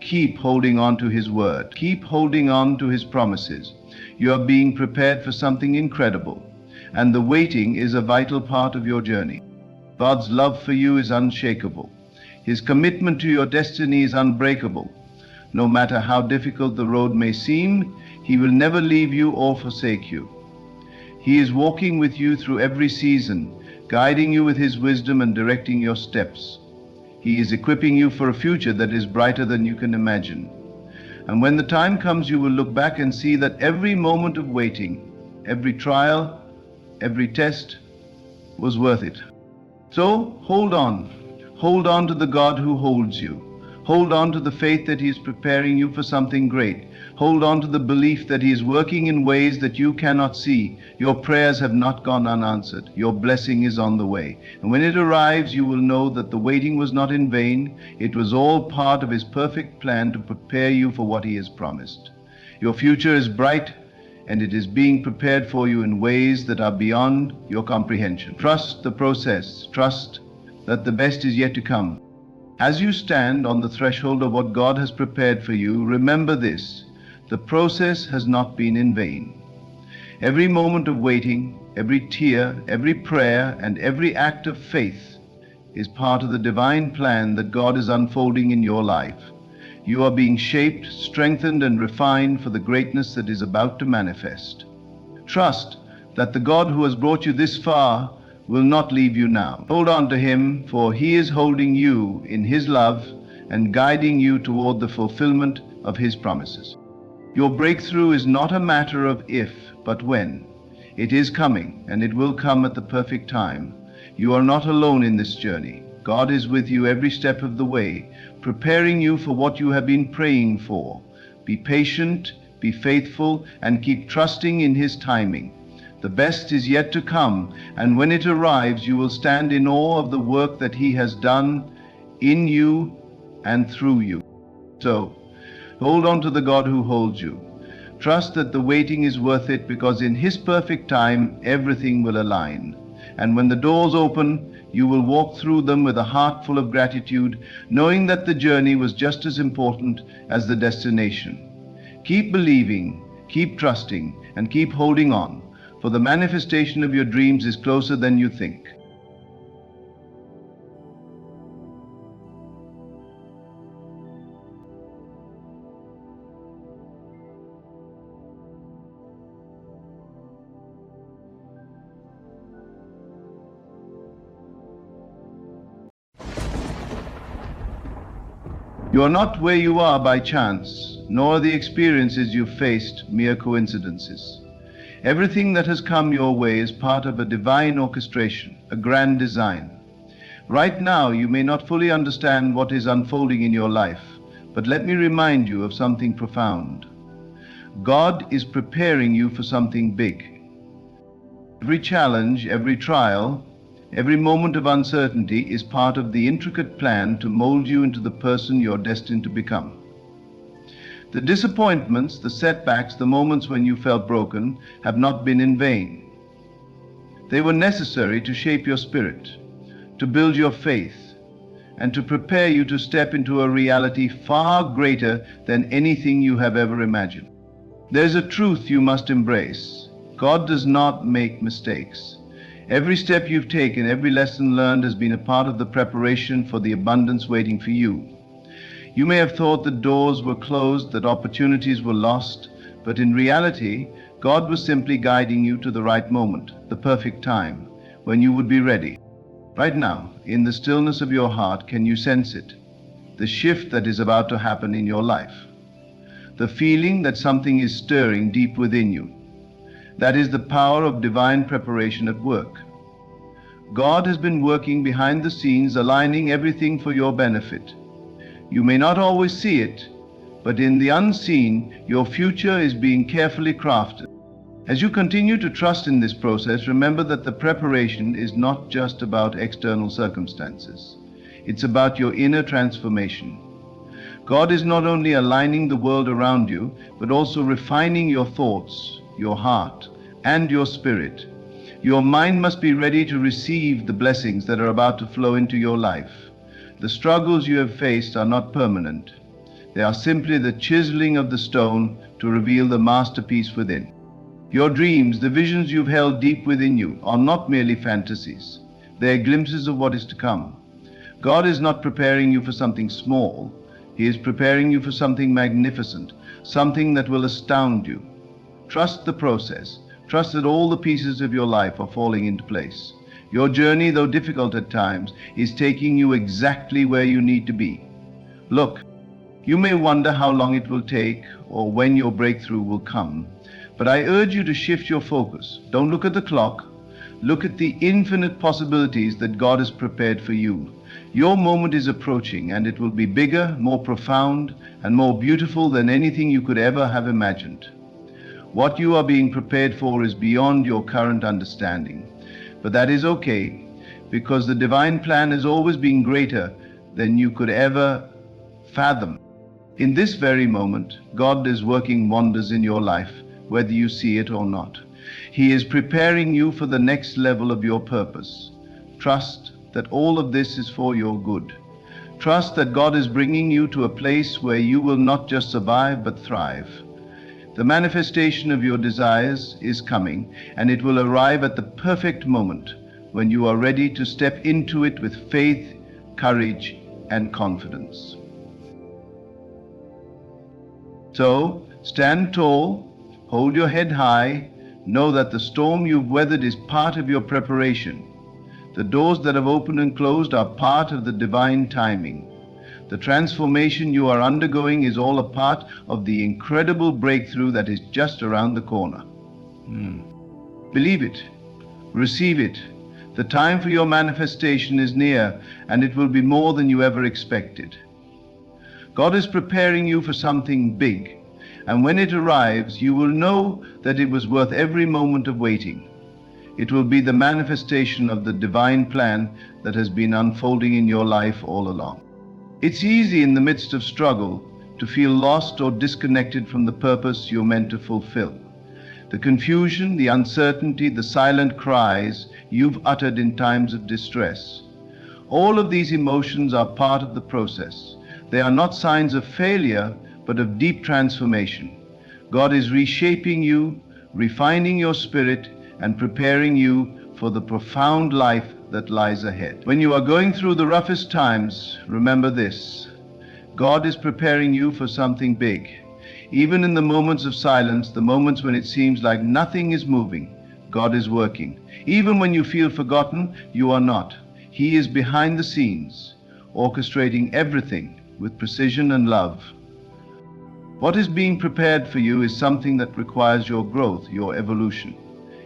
Keep holding on to His word. Keep holding on to His promises. You are being prepared for something incredible, and the waiting is a vital part of your journey. God's love for you is unshakable. His commitment to your destiny is unbreakable. No matter how difficult the road may seem, He will never leave you or forsake you. He is walking with you through every season, guiding you with His wisdom and directing your steps. He is equipping you for a future that is brighter than you can imagine. And when the time comes, you will look back and see that every moment of waiting, every trial, every test was worth it. So hold on. Hold on to the God who holds you. Hold on to the faith that He is preparing you for something great. Hold on to the belief that He is working in ways that you cannot see. Your prayers have not gone unanswered. Your blessing is on the way. And when it arrives, you will know that the waiting was not in vain. It was all part of His perfect plan to prepare you for what He has promised. Your future is bright, and it is being prepared for you in ways that are beyond your comprehension. Trust the process. Trust that the best is yet to come. As you stand on the threshold of what God has prepared for you, remember this: the process has not been in vain. Every moment of waiting, every tear, every prayer, and every act of faith is part of the divine plan that God is unfolding in your life. You are being shaped, strengthened, and refined for the greatness that is about to manifest. Trust that the God who has brought you this far will not leave you now. Hold on to Him, for He is holding you in His love and guiding you toward the fulfillment of His promises. Your breakthrough is not a matter of if, but when. It is coming, and it will come at the perfect time. You are not alone in this journey. God is with you every step of the way, preparing you for what you have been praying for. Be patient, be faithful, and keep trusting in His timing. The best is yet to come, and when it arrives, you will stand in awe of the work that He has done in you and through you. So, hold on to the God who holds you. Trust that the waiting is worth it, because in His perfect time, everything will align. And when the doors open, you will walk through them with a heart full of gratitude, knowing that the journey was just as important as the destination. Keep believing, keep trusting, and keep holding on, for the manifestation of your dreams is closer than you think. You are not where you are by chance, nor are the experiences you've faced mere coincidences. Everything that has come your way is part of a divine orchestration, a grand design. Right now, you may not fully understand what is unfolding in your life, but let me remind you of something profound. God is preparing you for something big. Every challenge, every trial, every moment of uncertainty is part of the intricate plan to mold you into the person you're destined to become. The disappointments, the setbacks, the moments when you felt broken have not been in vain. They were necessary to shape your spirit, to build your faith, and to prepare you to step into a reality far greater than anything you have ever imagined. There's a truth you must embrace. God does not make mistakes. Every step you've taken, every lesson learned has been a part of the preparation for the abundance waiting for you. You may have thought that doors were closed, that opportunities were lost, but in reality, God was simply guiding you to the right moment, the perfect time, when you would be ready. Right now, in the stillness of your heart, can you sense it? The shift that is about to happen in your life. The feeling that something is stirring deep within you. That is the power of divine preparation at work. God has been working behind the scenes, aligning everything for your benefit. You may not always see it, but in the unseen, your future is being carefully crafted. As you continue to trust in this process, remember that the preparation is not just about external circumstances. It's about your inner transformation. God is not only aligning the world around you, but also refining your thoughts, your heart, and your spirit. Your mind must be ready to receive the blessings that are about to flow into your life. The struggles you have faced are not permanent. They are simply the chiseling of the stone to reveal the masterpiece within. Your dreams, the visions you've held deep within you, are not merely fantasies. They are glimpses of what is to come. God is not preparing you for something small. He is preparing you for something magnificent, something that will astound you. Trust the process. Trust that all the pieces of your life are falling into place. Your journey, though difficult at times, is taking you exactly where you need to be. Look, you may wonder how long it will take or when your breakthrough will come, but I urge you to shift your focus. Don't look at the clock. Look at the infinite possibilities that God has prepared for you. Your moment is approaching, and it will be bigger, more profound, and more beautiful than anything you could ever have imagined. What you are being prepared for is beyond your current understanding. But that is okay, because the divine plan has always been greater than you could ever fathom. In this very moment, God is working wonders in your life, whether you see it or not. He is preparing you for the next level of your purpose. Trust that all of this is for your good. Trust that God is bringing you to a place where you will not just survive but thrive. The manifestation of your desires is coming, and it will arrive at the perfect moment when you are ready to step into it with faith, courage, and confidence. So, stand tall, hold your head high, know that the storm you've weathered is part of your preparation. The doors that have opened and closed are part of the divine timing. The transformation you are undergoing is all a part of the incredible breakthrough that is just around the corner. Believe it. Receive it. The time for your manifestation is near, and it will be more than you ever expected. God is preparing you for something big, and when it arrives, you will know that it was worth every moment of waiting. It will be the manifestation of the divine plan that has been unfolding in your life all along. It's easy in the midst of struggle to feel lost or disconnected from the purpose you're meant to fulfill. The confusion, the uncertainty, the silent cries you've uttered in times of distress. All of these emotions are part of the process. They are not signs of failure, but of deep transformation. God is reshaping you, refining your spirit, and preparing you for the profound life that lies ahead. When you are going through the roughest times, remember this: God is preparing you for something big. Even in the moments of silence, the moments when it seems like nothing is moving, God is working. Even when you feel forgotten, you are not. He is behind the scenes, orchestrating everything with precision and love. What is being prepared for you is something that requires your growth, your evolution.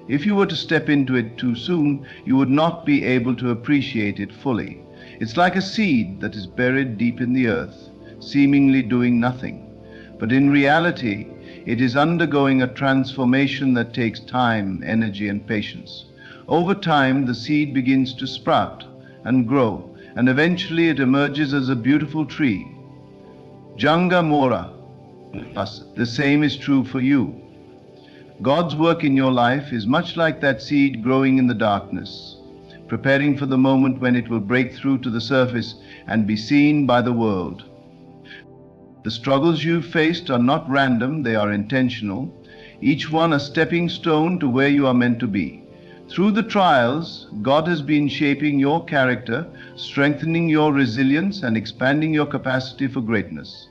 If you were to step into it too soon, you would not be able to appreciate it fully. It's like a seed that is buried deep in the earth, seemingly doing nothing. But in reality, it is undergoing a transformation that takes time, energy, and patience. Over time, the seed begins to sprout and grow, and eventually it emerges as a beautiful tree. Janga Mora. The same is true for you. God's work in your life is much like that seed growing in the darkness, preparing for the moment when it will break through to the surface and be seen by the world. The struggles you've faced are not random, they are intentional, each one a stepping stone to where you are meant to be. Through the trials, God has been shaping your character, strengthening your resilience, and expanding your capacity for greatness.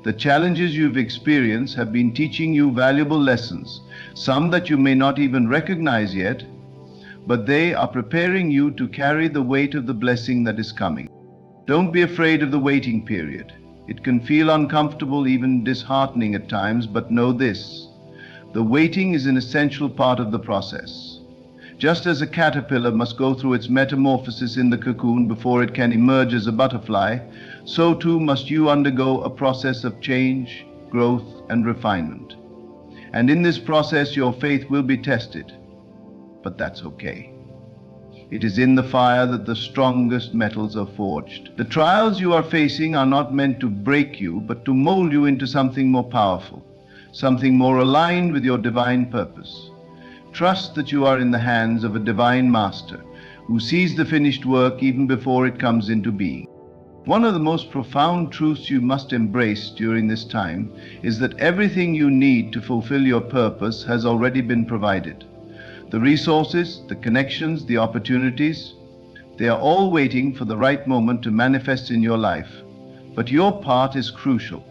The challenges you've experienced have been teaching you valuable lessons, some that you may not even recognize yet, but they are preparing you to carry the weight of the blessing that is coming. Don't be afraid of the waiting period. It can feel uncomfortable, even disheartening at times, but know this: the waiting is an essential part of the process. Just as a caterpillar must go through its metamorphosis in the cocoon before it can emerge as a butterfly, so too must you undergo a process of change, growth, and refinement. And in this process, your faith will be tested. But that's okay. It is in the fire that the strongest metals are forged. The trials you are facing are not meant to break you, but to mold you into something more powerful, something more aligned with your divine purpose. Trust that you are in the hands of a divine master who sees the finished work even before it comes into being. One of the most profound truths you must embrace during this time is that everything you need to fulfill your purpose has already been provided. The resources, the connections, the opportunities, they are all waiting for the right moment to manifest in your life. But your part is crucial.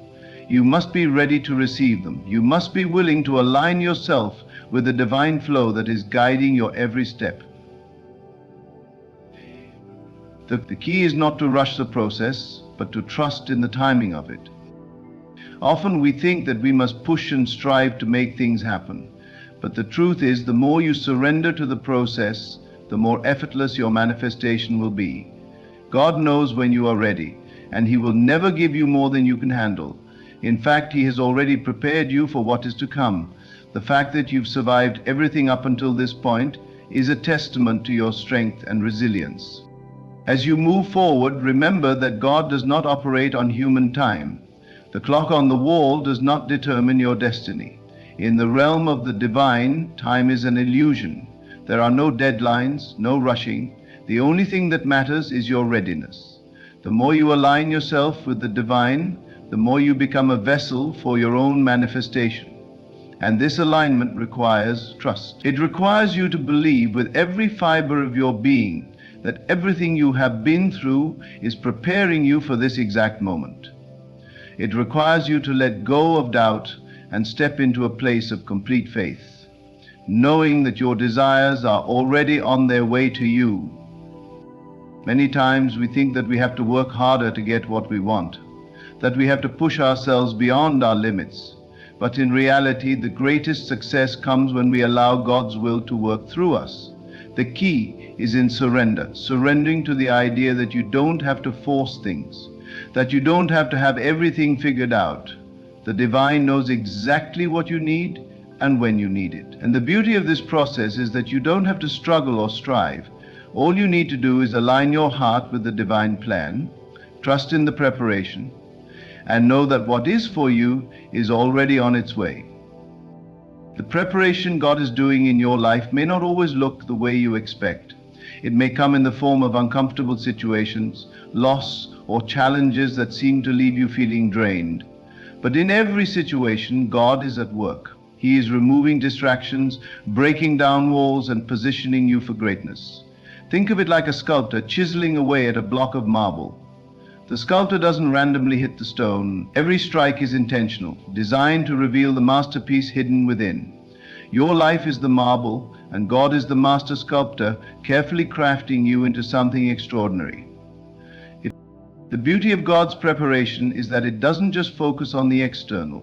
You must be ready to receive them. You must be willing to align yourself with the divine flow that is guiding your every step. The key is not to rush the process, but to trust in the timing of it. Often we think that we must push and strive to make things happen. But the truth is, the more you surrender to the process, the more effortless your manifestation will be. God knows when you are ready, and He will never give you more than you can handle. In fact, He has already prepared you for what is to come. The fact that you've survived everything up until this point is a testament to your strength and resilience. As you move forward, remember that God does not operate on human time. The clock on the wall does not determine your destiny. In the realm of the divine, time is an illusion. There are no deadlines, no rushing. The only thing that matters is your readiness. The more you align yourself with the divine, the more you become a vessel for your own manifestation. And this alignment requires trust. It requires you to believe with every fiber of your being that everything you have been through is preparing you for this exact moment. It requires you to let go of doubt and step into a place of complete faith, knowing that your desires are already on their way to you. Many times we think that we have to work harder to get what we want, that we have to push ourselves beyond our limits. But in reality, the greatest success comes when we allow God's will to work through us. The key is in surrender, surrendering to the idea that you don't have to force things, that you don't have to have everything figured out. The divine knows exactly what you need and when you need it. And the beauty of this process is that you don't have to struggle or strive. All you need to do is align your heart with the divine plan, trust in the preparation, and know that what is for you is already on its way. The preparation God is doing in your life may not always look the way you expect. It may come in the form of uncomfortable situations, loss, or challenges that seem to leave you feeling drained. But in every situation, God is at work. He is removing distractions, breaking down walls, and positioning you for greatness. Think of it like a sculptor chiseling away at a block of marble. The sculptor doesn't randomly hit the stone. Every strike is intentional, designed to reveal the masterpiece hidden within. Your life is the marble, and God is the master sculptor, carefully crafting you into something extraordinary. The beauty of God's preparation is that it doesn't just focus on the external.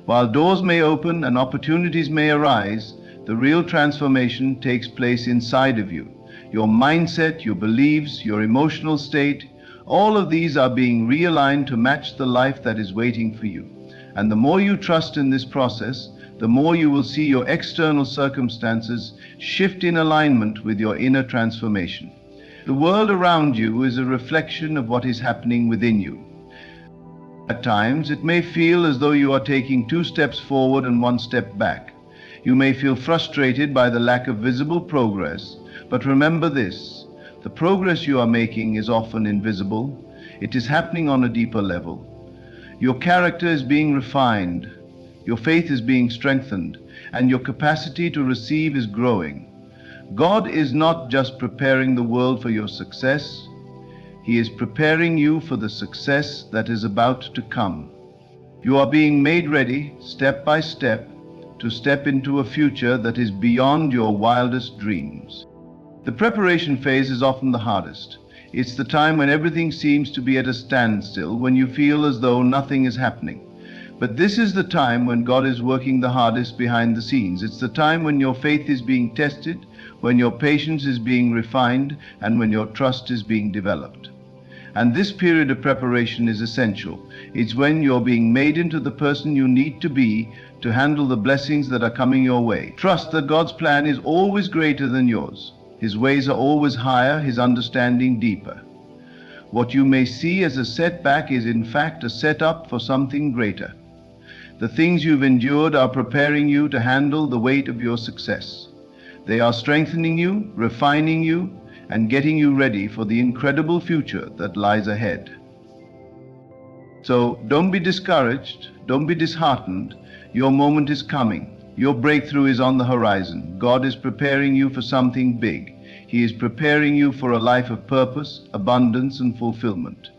While doors may open and opportunities may arise, the real transformation takes place inside of you. Your mindset, your beliefs, your emotional state, all of these are being realigned to match the life that is waiting for you. And the more you trust in this process, the more you will see your external circumstances shift in alignment with your inner transformation. The world around you is a reflection of what is happening within you. At times, it may feel as though you are taking 2 steps forward and 1 step back. You may feel frustrated by the lack of visible progress, but remember this. The progress you are making is often invisible. It is happening on a deeper level. Your character is being refined, your faith is being strengthened, and your capacity to receive is growing. God is not just preparing the world for your success, He is preparing you for the success that is about to come. You are being made ready, step by step, to step into a future that is beyond your wildest dreams. The preparation phase is often the hardest. It's the time when everything seems to be at a standstill, when you feel as though nothing is happening. But this is the time when God is working the hardest behind the scenes. It's the time when your faith is being tested, when your patience is being refined, and when your trust is being developed. And this period of preparation is essential. It's when you're being made into the person you need to be to handle the blessings that are coming your way. Trust that God's plan is always greater than yours. His ways are always higher, His understanding deeper. What you may see as a setback is in fact a setup for something greater. The things you've endured are preparing you to handle the weight of your success. They are strengthening you, refining you, and getting you ready for the incredible future that lies ahead. So don't be discouraged, don't be disheartened. Your moment is coming. Your breakthrough is on the horizon. God is preparing you for something big. He is preparing you for a life of purpose, abundance, and fulfillment.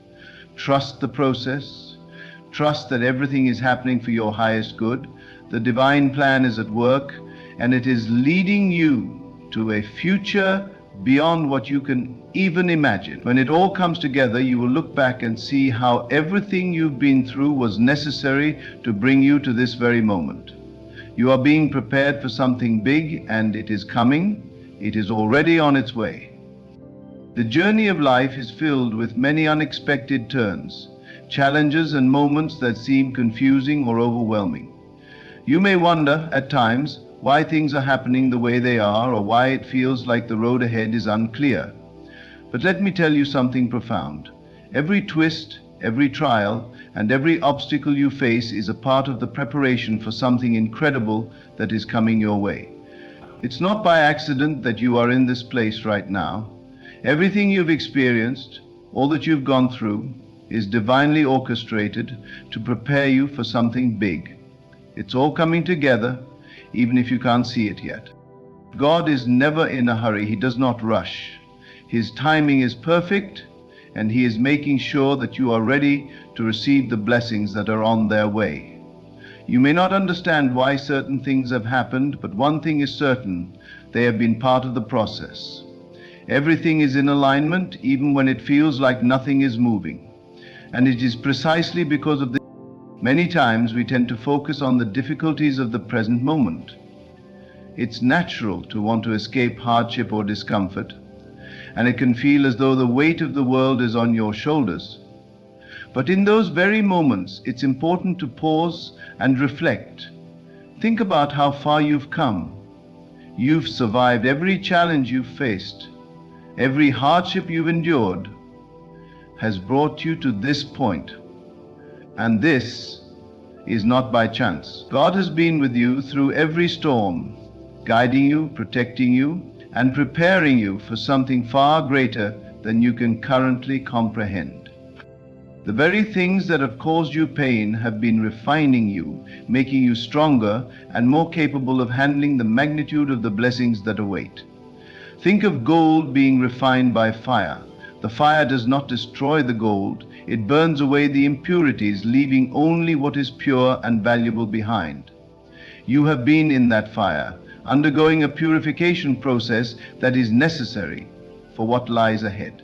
Trust the process. Trust that everything is happening for your highest good. The divine plan is at work, and it is leading you to a future beyond what you can even imagine. When it all comes together, you will look back and see how everything you've been through was necessary to bring you to this very moment. You are being prepared for something big, and it is coming. It is already on its way. The journey of life is filled with many unexpected turns, challenges and moments that seem confusing or overwhelming. You may wonder at times why things are happening the way they are, or why it feels like the road ahead is unclear. But let me tell you something profound. Every twist, every trial, and every obstacle you face is a part of the preparation for something incredible that is coming your way. It's not by accident that you are in this place right now. Everything you've experienced, all that you've gone through, is divinely orchestrated to prepare you for something big. It's all coming together, even if you can't see it yet. God is never in a hurry. He does not rush. His timing is perfect, and He is making sure that you are ready to receive the blessings that are on their way. You may not understand why certain things have happened, but one thing is certain: they have been part of the process. Everything is in alignment, even when it feels like nothing is moving. And it is precisely because of this. Many times we tend to focus on the difficulties of the present moment. It's natural to want to escape hardship or discomfort, and it can feel as though the weight of the world is on your shoulders. But in those very moments, it's important to pause and reflect. Think about how far you've come. You've survived every challenge you've faced. Every hardship you've endured has brought you to this point. And this is not by chance. God has been with you through every storm, guiding you, protecting you, and preparing you for something far greater than you can currently comprehend. The very things that have caused you pain have been refining you, making you stronger and more capable of handling the magnitude of the blessings that await. Think of gold being refined by fire. The fire does not destroy the gold. It burns away the impurities, leaving only what is pure and valuable behind. You have been in that fire, undergoing a purification process that is necessary for what lies ahead.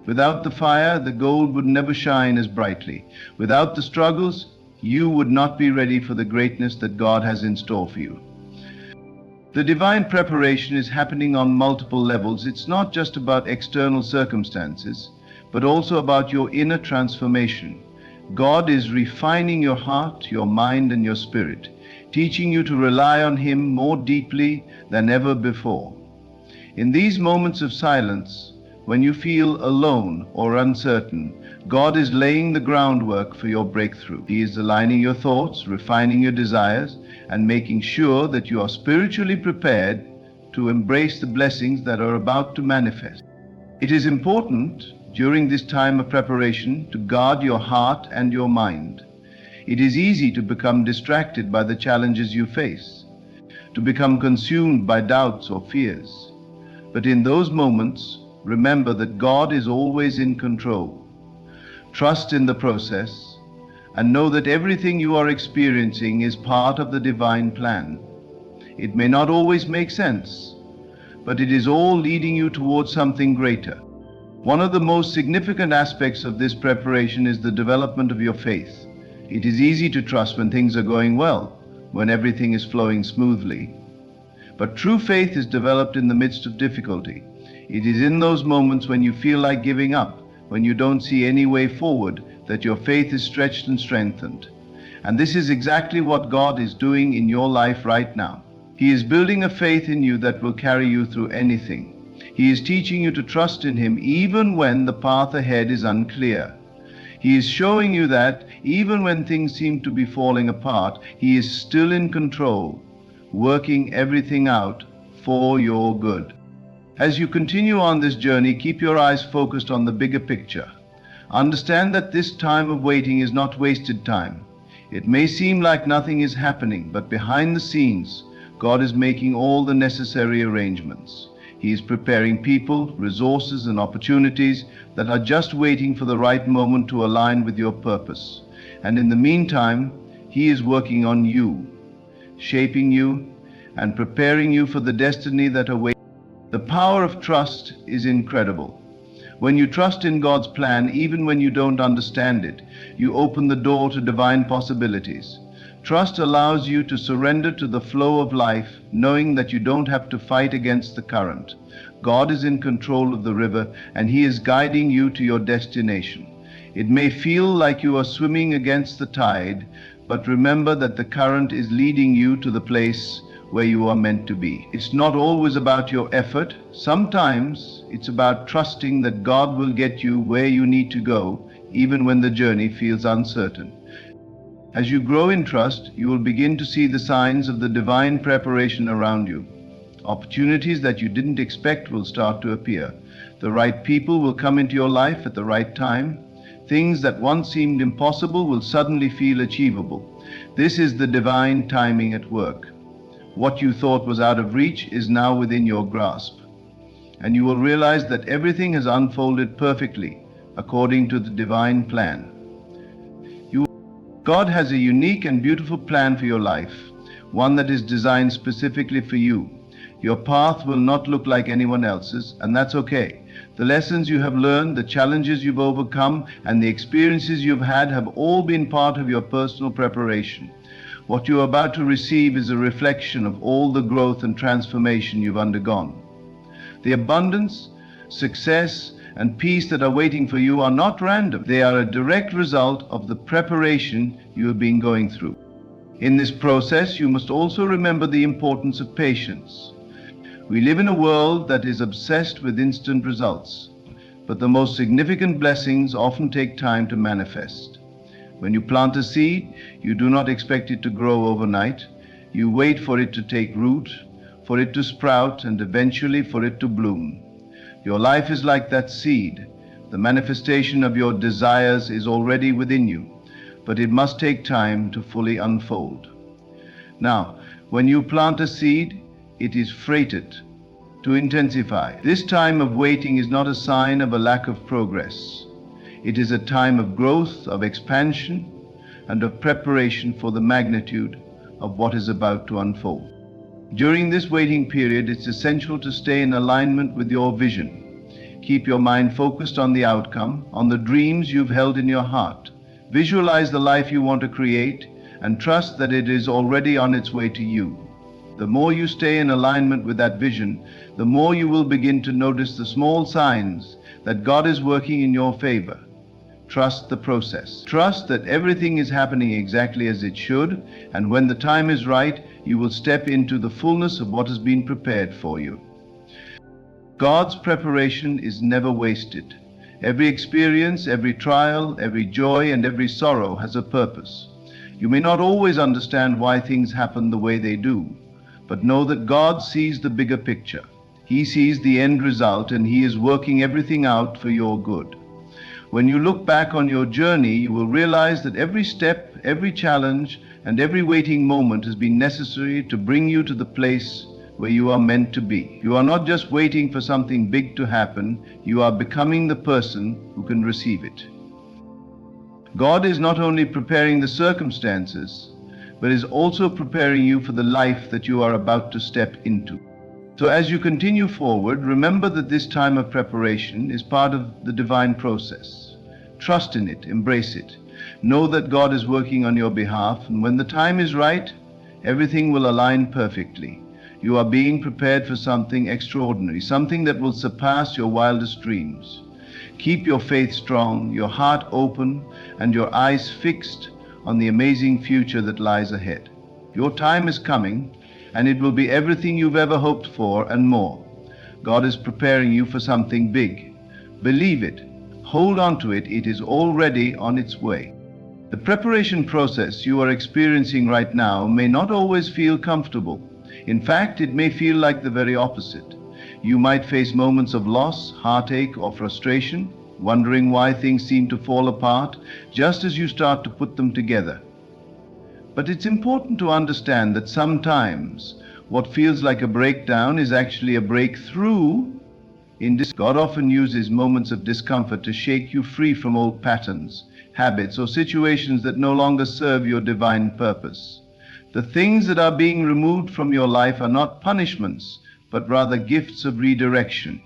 Without the fire, the gold would never shine as brightly. Without the struggles, you would not be ready for the greatness that God has in store for you. The divine preparation is happening on multiple levels. It's not just about external circumstances, but also about your inner transformation. God is refining your heart, your mind, and your spirit, teaching you to rely on Him more deeply than ever before. In these moments of silence, when you feel alone or uncertain, God is laying the groundwork for your breakthrough. He is aligning your thoughts, refining your desires, and making sure that you are spiritually prepared to embrace the blessings that are about to manifest. It is important during this time of preparation to guard your heart and your mind. It is easy to become distracted by the challenges you face, to become consumed by doubts or fears. But in those moments, remember that God is always in control. Trust in the process, and know that everything you are experiencing is part of the divine plan. It may not always make sense, but it is all leading you towards something greater. One of the most significant aspects of this preparation is the development of your faith. It is easy to trust when things are going well, when everything is flowing smoothly. But true faith is developed in the midst of difficulty. It is in those moments when you feel like giving up, when you don't see any way forward, that your faith is stretched and strengthened. And this is exactly what God is doing in your life right now. He is building a faith in you that will carry you through anything. He is teaching you to trust in Him even when the path ahead is unclear. He is showing you that even when things seem to be falling apart, He is still in control, working everything out for your good. As you continue on this journey, keep your eyes focused on the bigger picture. Understand that this time of waiting is not wasted time. It may seem like nothing is happening, but behind the scenes, God is making all the necessary arrangements. He is preparing people, resources, and opportunities that are just waiting for the right moment to align with your purpose. And in the meantime, He is working on you, shaping you, and preparing you for the destiny that awaits. The power of trust is incredible. When you trust in God's plan, even when you don't understand it, you open the door to divine possibilities. Trust allows you to surrender to the flow of life, knowing that you don't have to fight against the current. God is in control of the river, and He is guiding you to your destination. It may feel like you are swimming against the tide, but remember that the current is leading you to the place where you are meant to be. It's not always about your effort. Sometimes it's about trusting that God will get you where you need to go, even when the journey feels uncertain. As you grow in trust, you will begin to see the signs of the divine preparation around you. Opportunities that you didn't expect will start to appear. The right people will come into your life at the right time. Things that once seemed impossible will suddenly feel achievable. This is the divine timing at work. What you thought was out of reach is now within your grasp. And you will realize that everything has unfolded perfectly according to the divine plan. God has a unique and beautiful plan for your life, one that is designed specifically for you. Your path will not look like anyone else's, and that's okay. The lessons you have learned, the challenges you've overcome, and the experiences you've had have all been part of your personal preparation. What you are about to receive is a reflection of all the growth and transformation you've undergone. The abundance, success, and peace that are waiting for you are not random. They are a direct result of the preparation you have been going through. In this process, you must also remember the importance of patience. We live in a world that is obsessed with instant results, but the most significant blessings often take time to manifest. When you plant a seed, you do not expect it to grow overnight. You wait for it to take root, for it to sprout, and eventually for it to bloom. Your life is like that seed. The manifestation of your desires is already within you, but it must take time to fully unfold. Now, when you plant a seed, it is freighted to intensify. This time of waiting is not a sign of a lack of progress. It is a time of growth, of expansion, and of preparation for the magnitude of what is about to unfold. During this waiting period, it's essential to stay in alignment with your vision. Keep your mind focused on the outcome, on the dreams you've held in your heart. Visualize the life you want to create, and trust that it is already on its way to you. The more you stay in alignment with that vision, the more you will begin to notice the small signs that God is working in your favor. Trust the process. Trust that everything is happening exactly as it should, and when the time is right, you will step into the fullness of what has been prepared for you. God's preparation is never wasted. Every experience, every trial, every joy, and every sorrow has a purpose. You may not always understand why things happen the way they do, but know that God sees the bigger picture. He sees the end result, and He is working everything out for your good. When you look back on your journey, you will realize that every step, every challenge, and every waiting moment has been necessary to bring you to the place where you are meant to be. You are not just waiting for something big to happen, you are becoming the person who can receive it. God is not only preparing the circumstances, but is also preparing you for the life that you are about to step into. So as you continue forward, remember that this time of preparation is part of the divine process. Trust in it, embrace it. Know that God is working on your behalf, and when the time is right, everything will align perfectly. You are being prepared for something extraordinary, something that will surpass your wildest dreams. Keep your faith strong, your heart open, and your eyes fixed on the amazing future that lies ahead. Your time is coming, and it will be everything you've ever hoped for and more. God is preparing you for something big. Believe it. Hold on to it. It is already on its way. The preparation process you are experiencing right now may not always feel comfortable. In fact, it may feel like the very opposite. You might face moments of loss, heartache, or frustration, wondering why things seem to fall apart just as you start to put them together. But it's important to understand that sometimes What feels like a breakdown is actually a breakthrough. God often uses moments of discomfort to shake you free from old patterns, habits, or situations that no longer serve your divine purpose. The things that are being removed from your life are not punishments, but rather gifts of redirection,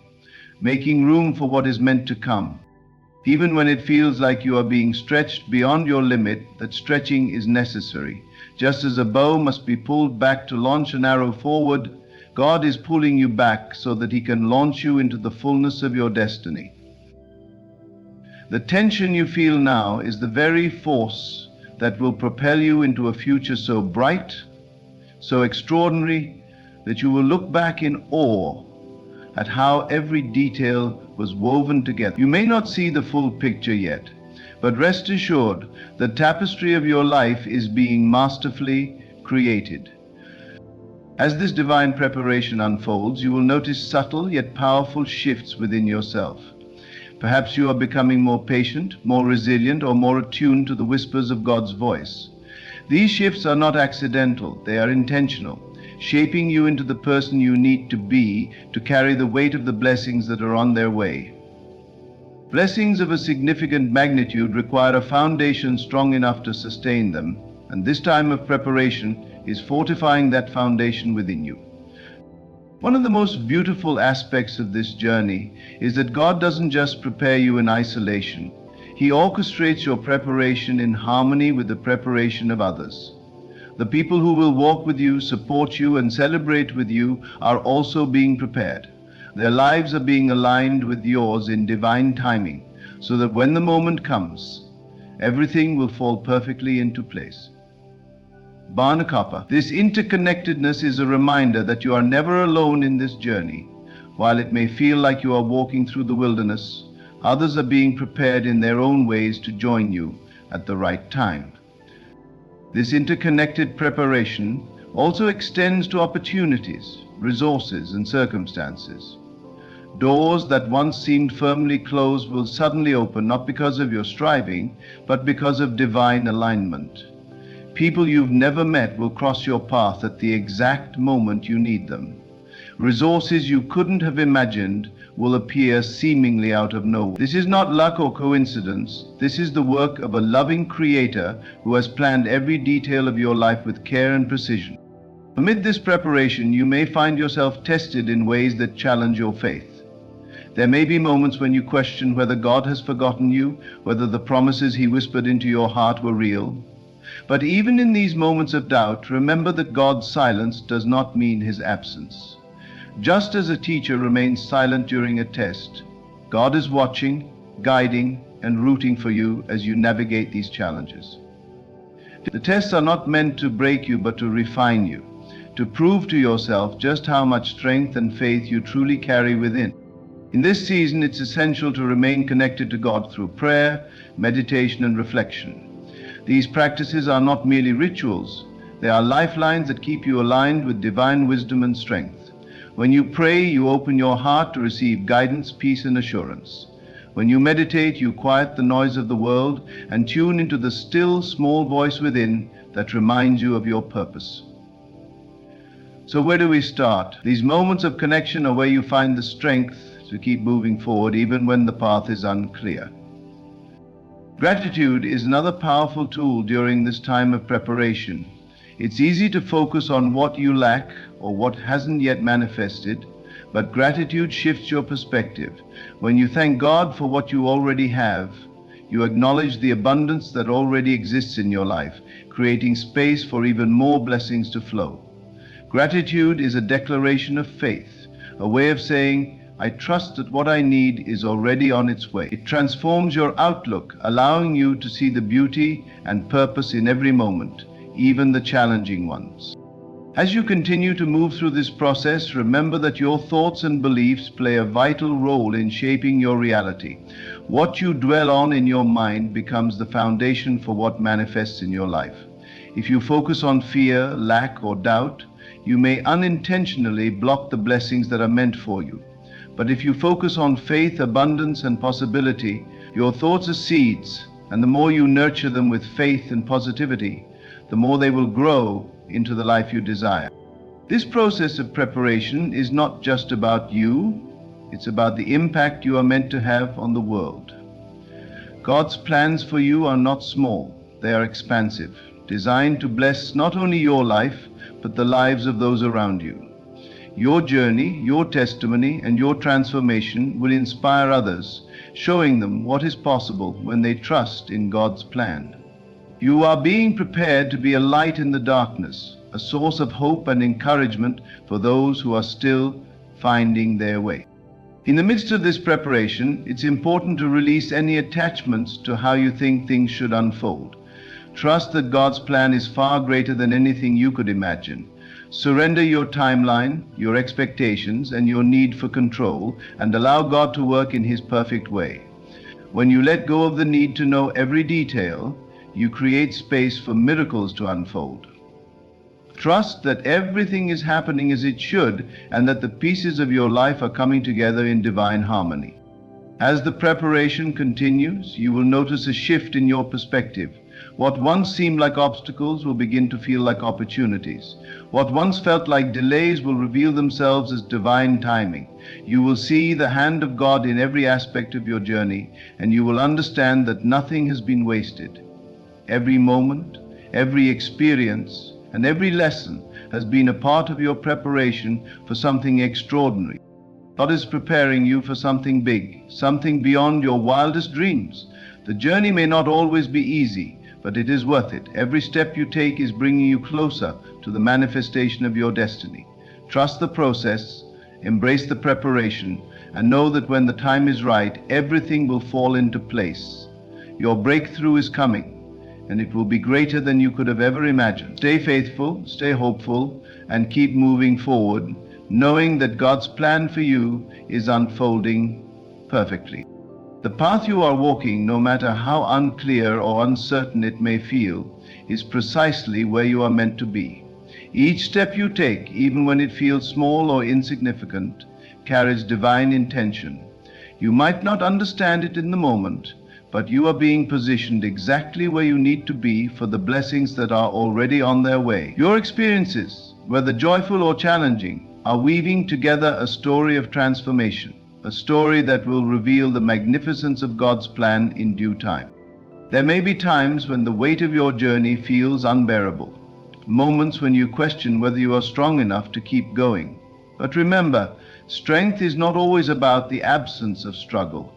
making room for what is meant to come. Even when it feels like you are being stretched beyond your limit, that stretching is necessary. Just as a bow must be pulled back to launch an arrow forward, God is pulling you back so that He can launch you into the fullness of your destiny. The tension you feel now is the very force that will propel you into a future so bright, so extraordinary, that you will look back in awe at how every detail was woven together. You may not see the full picture yet, but rest assured the tapestry of your life is being masterfully created. As this divine preparation unfolds, you will notice subtle yet powerful shifts within yourself. Perhaps you are becoming more patient, more resilient, or more attuned to the whispers of God's voice. These shifts are not accidental, they are intentional, shaping you into the person you need to be to carry the weight of the blessings that are on their way. Blessings of a significant magnitude require a foundation strong enough to sustain them, and this time of preparation is fortifying that foundation within you. One of the most beautiful aspects of this journey is that God doesn't just prepare you in isolation. He orchestrates your preparation in harmony with the preparation of others. The people who will walk with you, support you, and celebrate with you are also being prepared. Their lives are being aligned with yours in divine timing, so that when the moment comes, everything will fall perfectly into place. Barnakapa, this interconnectedness is a reminder that you are never alone in this journey. While it may feel like you are walking through the wilderness, others are being prepared in their own ways to join you at the right time. This interconnected preparation also extends to opportunities, resources, and circumstances. Doors that once seemed firmly closed will suddenly open, not because of your striving, but because of divine alignment. People you've never met will cross your path at the exact moment you need them. Resources you couldn't have imagined will appear seemingly out of nowhere. This is not luck or coincidence. This is the work of a loving Creator who has planned every detail of your life with care and precision. Amid this preparation, you may find yourself tested in ways that challenge your faith. There may be moments when you question whether God has forgotten you, whether the promises He whispered into your heart were real. But even in these moments of doubt, remember that God's silence does not mean His absence. Just as a teacher remains silent during a test, God is watching, guiding, and rooting for you as you navigate these challenges. The tests are not meant to break you, but to refine you, to prove to yourself just how much strength and faith you truly carry within. In this season, it's essential to remain connected to God through prayer, meditation, and reflection. These practices are not merely rituals. They are lifelines that keep you aligned with divine wisdom and strength. When you pray, you open your heart to receive guidance, peace, and assurance. When you meditate, you quiet the noise of the world and tune into the still, small voice within that reminds you of your purpose. So where do we start? These moments of connection are where you find the strength to keep moving forward even when the path is unclear. Gratitude is another powerful tool during this time of preparation. It's easy to focus on what you lack or what hasn't yet manifested, but gratitude shifts your perspective. When you thank God for what you already have, you acknowledge the abundance that already exists in your life, creating space for even more blessings to flow. Gratitude is a declaration of faith, a way of saying, I trust that what I need is already on its way. It transforms your outlook, allowing you to see the beauty and purpose in every moment, even the challenging ones. As you continue to move through this process, remember that your thoughts and beliefs play a vital role in shaping your reality. What you dwell on in your mind becomes the foundation for what manifests in your life. If you focus on fear, lack, or doubt, you may unintentionally block the blessings that are meant for you. But if you focus on faith, abundance, and possibility, your thoughts are seeds, and the more you nurture them with faith and positivity, the more they will grow into the life you desire. This process of preparation is not just about you, it's about the impact you are meant to have on the world. God's plans for you are not small, they are expansive, designed to bless not only your life, but the lives of those around you. Your journey, your testimony, and your transformation will inspire others, showing them what is possible when they trust in God's plan. You are being prepared to be a light in the darkness, a source of hope and encouragement for those who are still finding their way. In the midst of this preparation, it's important to release any attachments to how you think things should unfold. Trust that God's plan is far greater than anything you could imagine. Surrender your timeline, your expectations, and your need for control, and allow God to work in His perfect way. When you let go of the need to know every detail, you create space for miracles to unfold. Trust that everything is happening as it should, and that the pieces of your life are coming together in divine harmony. As the preparation continues, you will notice a shift in your perspective. What once seemed like obstacles will begin to feel like opportunities. What once felt like delays will reveal themselves as divine timing. You will see the hand of God in every aspect of your journey, and you will understand that nothing has been wasted. Every moment, every experience, and every lesson has been a part of your preparation for something extraordinary. God is preparing you for something big, something beyond your wildest dreams. The journey may not always be easy, but it is worth it. Every step you take is bringing you closer to the manifestation of your destiny. Trust the process, embrace the preparation, and know that when the time is right, everything will fall into place. Your breakthrough is coming, and it will be greater than you could have ever imagined. Stay faithful, stay hopeful, and keep moving forward, knowing that God's plan for you is unfolding perfectly. The path you are walking, no matter how unclear or uncertain it may feel, is precisely where you are meant to be. Each step you take, even when it feels small or insignificant, carries divine intention. You might not understand it in the moment, but you are being positioned exactly where you need to be for the blessings that are already on their way. Your experiences, whether joyful or challenging, are weaving together a story of transformation, a story that will reveal the magnificence of God's plan in due time. There may be times when the weight of your journey feels unbearable, moments when you question whether you are strong enough to keep going. But remember, strength is not always about the absence of struggle.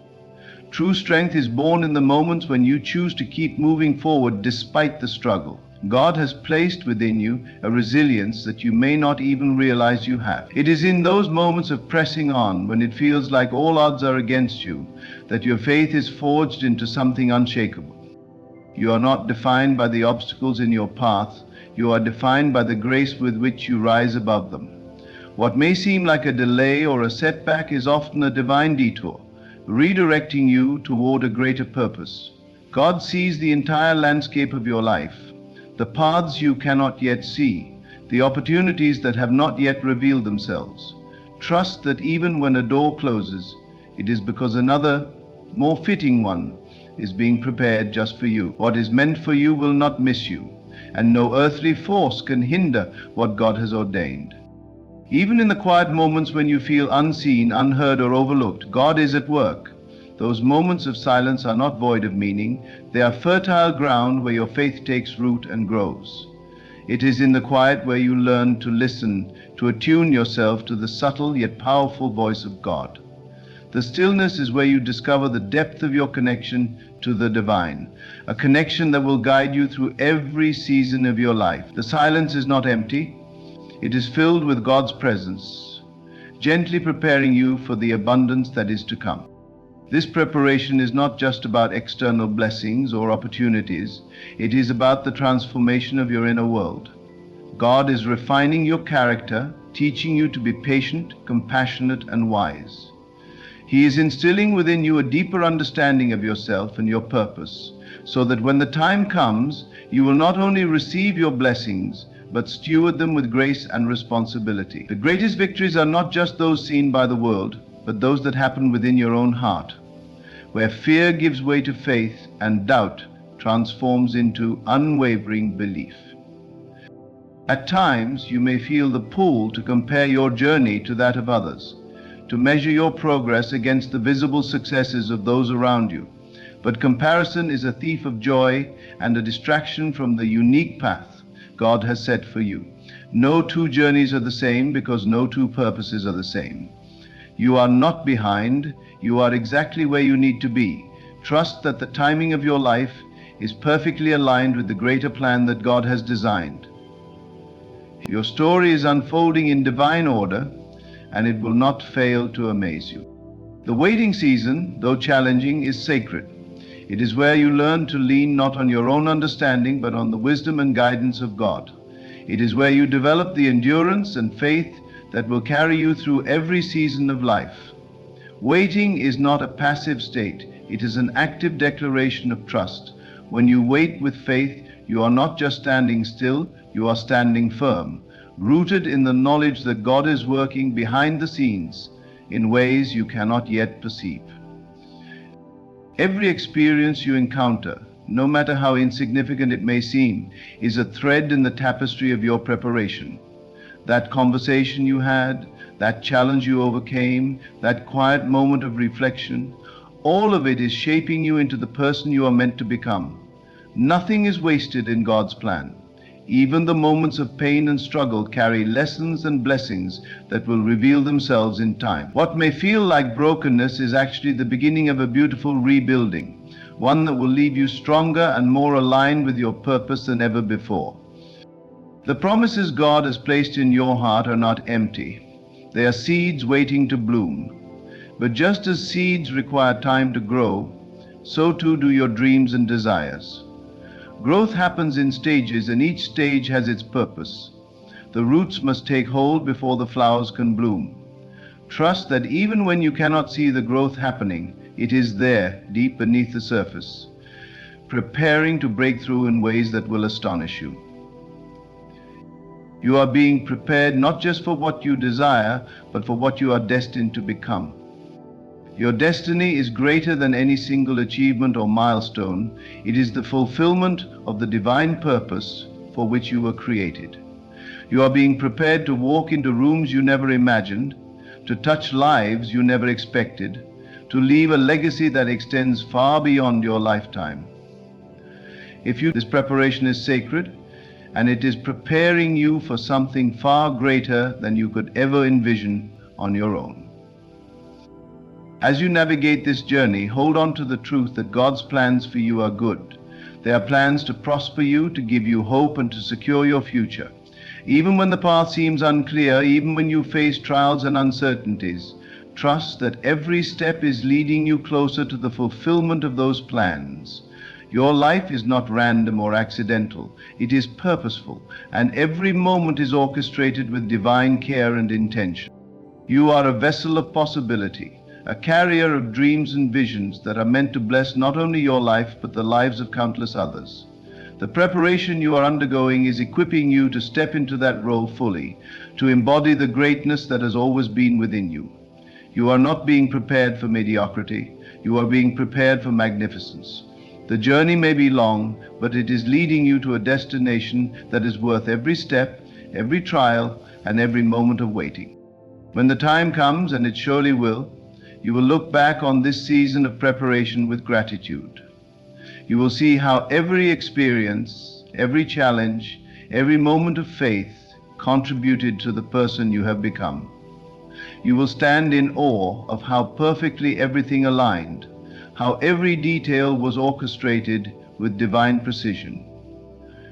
True strength is born in the moments when you choose to keep moving forward despite the struggle. God has placed within you a resilience that you may not even realize you have. It is in those moments of pressing on, when it feels like all odds are against you, that your faith is forged into something unshakable. You are not defined by the obstacles in your path, you are defined by the grace with which you rise above them. What may seem like a delay or a setback is often a divine detour, redirecting you toward a greater purpose. God sees the entire landscape of your life, the paths you cannot yet see, the opportunities that have not yet revealed themselves. Trust that even when a door closes, it is because another, more fitting one, is being prepared just for you. What is meant for you will not miss you, and no earthly force can hinder what God has ordained. Even in the quiet moments when you feel unseen, unheard, or overlooked, God is at work. Those moments of silence are not void of meaning. They are fertile ground where your faith takes root and grows. It is in the quiet where you learn to listen, to attune yourself to the subtle yet powerful voice of God. The stillness is where you discover the depth of your connection to the divine, a connection that will guide you through every season of your life. The silence is not empty. It is filled with God's presence, gently preparing you for the abundance that is to come. This preparation is not just about external blessings or opportunities. It is about the transformation of your inner world. God is refining your character, teaching you to be patient, compassionate, and wise. He is instilling within you a deeper understanding of yourself and your purpose, so that when the time comes, you will not only receive your blessings, but steward them with grace and responsibility. The greatest victories are not just those seen by the world, but those that happen within your own heart, where fear gives way to faith and doubt transforms into unwavering belief. At times, you may feel the pull to compare your journey to that of others, to measure your progress against the visible successes of those around you. But comparison is a thief of joy and a distraction from the unique path God has set for you. No two journeys are the same because no two purposes are the same. You are not behind, you are exactly where you need to be. Trust that the timing of your life is perfectly aligned with the greater plan that God has designed. Your story is unfolding in divine order, and it will not fail to amaze you. The waiting season, though challenging, is sacred. It is where you learn to lean not on your own understanding, but on the wisdom and guidance of God. It is where you develop the endurance and faith that will carry you through every season of life. Waiting is not a passive state, it is an active declaration of trust. When you wait with faith, you are not just standing still, you are standing firm, rooted in the knowledge that God is working behind the scenes in ways you cannot yet perceive. Every experience you encounter, no matter how insignificant it may seem, is a thread in the tapestry of your preparation. That conversation you had, that challenge you overcame, that quiet moment of reflection, all of it is shaping you into the person you are meant to become. Nothing is wasted in God's plan. Even the moments of pain and struggle carry lessons and blessings that will reveal themselves in time. What may feel like brokenness is actually the beginning of a beautiful rebuilding, one that will leave you stronger and more aligned with your purpose than ever before. The promises God has placed in your heart are not empty. They are seeds waiting to bloom. But just as seeds require time to grow, so too do your dreams and desires. Growth happens in stages, and each stage has its purpose. The roots must take hold before the flowers can bloom. Trust that even when you cannot see the growth happening, it is there, deep beneath the surface, preparing to break through in ways that will astonish you. You are being prepared not just for what you desire, but for what you are destined to become. Your destiny is greater than any single achievement or milestone. It is the fulfillment of the divine purpose for which you were created. You are being prepared to walk into rooms you never imagined, to touch lives you never expected, to leave a legacy that extends far beyond your lifetime. This preparation is sacred, and it is preparing you for something far greater than you could ever envision on your own. As you navigate this journey, hold on to the truth that God's plans for you are good. They are plans to prosper you, to give you hope, and to secure your future. Even when the path seems unclear, even when you face trials and uncertainties, trust that every step is leading you closer to the fulfillment of those plans. Your life is not random or accidental. It is purposeful, and every moment is orchestrated with divine care and intention. You are a vessel of possibility, a carrier of dreams and visions that are meant to bless not only your life, but the lives of countless others. The preparation you are undergoing is equipping you to step into that role fully, to embody the greatness that has always been within you. You are not being prepared for mediocrity, you are being prepared for magnificence. The journey may be long, but it is leading you to a destination that is worth every step, every trial, and every moment of waiting. When the time comes, and it surely will, you will look back on this season of preparation with gratitude. You will see how every experience, every challenge, every moment of faith contributed to the person you have become. You will stand in awe of how perfectly everything aligned, how every detail was orchestrated with divine precision.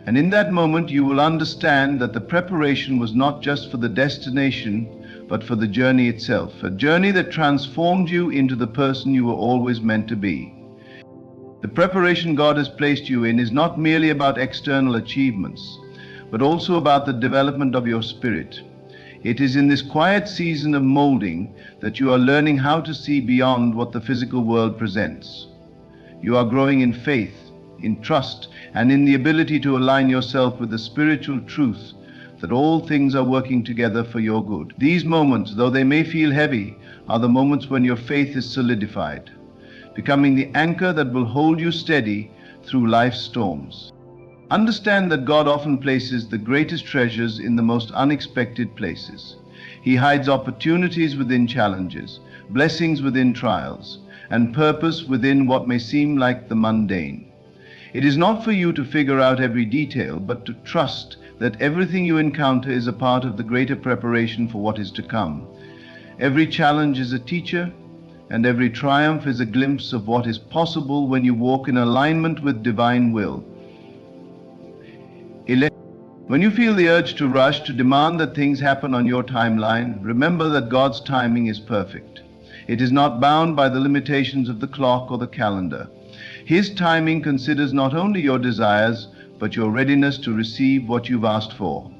And in that moment, you will understand that the preparation was not just for the destination, but for the journey itself, a journey that transformed you into the person you were always meant to be. The preparation God has placed you in is not merely about external achievements, but also about the development of your spirit. It is in this quiet season of molding that you are learning how to see beyond what the physical world presents. You are growing in faith, in trust, and in the ability to align yourself with the spiritual truth that all things are working together for your good. These moments, though they may feel heavy, are the moments when your faith is solidified, becoming the anchor that will hold you steady through life's storms. Understand that God often places the greatest treasures in the most unexpected places. He hides opportunities within challenges, blessings within trials, and purpose within what may seem like the mundane. It is not for you to figure out every detail, but to trust that everything you encounter is a part of the greater preparation for what is to come. Every challenge is a teacher, and every triumph is a glimpse of what is possible when you walk in alignment with divine will. When you feel the urge to rush, to demand that things happen on your timeline, remember that God's timing is perfect. It is not bound by the limitations of the clock or the calendar. His timing considers not only your desires, but your readiness to receive what you've asked for.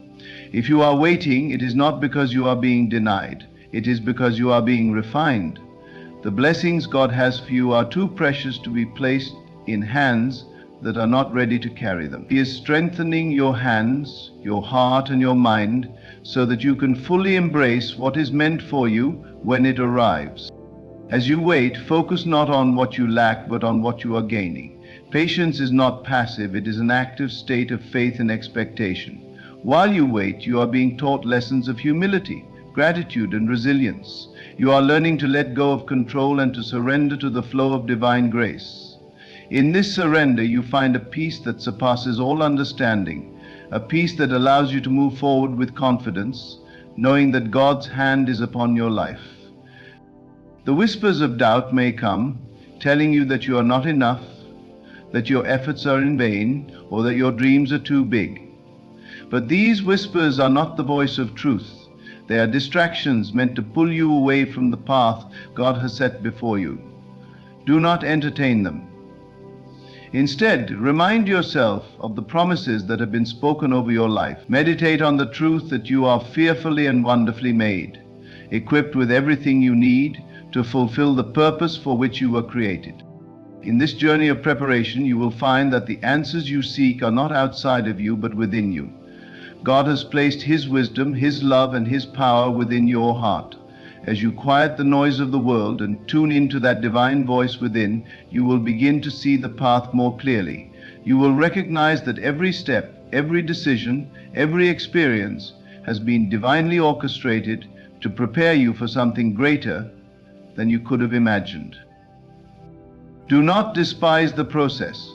If you are waiting, it is not because you are being denied. It is because you are being refined. The blessings God has for you are too precious to be placed in hands that are not ready to carry them. He is strengthening your hands, your heart, and your mind so that you can fully embrace what is meant for you when it arrives. As you wait, focus not on what you lack, but on what you are gaining. Patience is not passive, it is an active state of faith and expectation. While you wait, you are being taught lessons of humility, gratitude, and resilience. You are learning to let go of control and to surrender to the flow of divine grace. In this surrender, you find a peace that surpasses all understanding, a peace that allows you to move forward with confidence, knowing that God's hand is upon your life. The whispers of doubt may come, telling you that you are not enough, that your efforts are in vain, or that your dreams are too big. But these whispers are not the voice of truth. They are distractions meant to pull you away from the path God has set before you. Do not entertain them. Instead, remind yourself of the promises that have been spoken over your life. Meditate on the truth that you are fearfully and wonderfully made, equipped with everything you need to fulfill the purpose for which you were created. In this journey of preparation, you will find that the answers you seek are not outside of you, but within you. God has placed His wisdom, His love, and His power within your heart. As you quiet the noise of the world and tune into that divine voice within, you will begin to see the path more clearly. You will recognize that every step, every decision, every experience has been divinely orchestrated to prepare you for something greater than you could have imagined. Do not despise the process.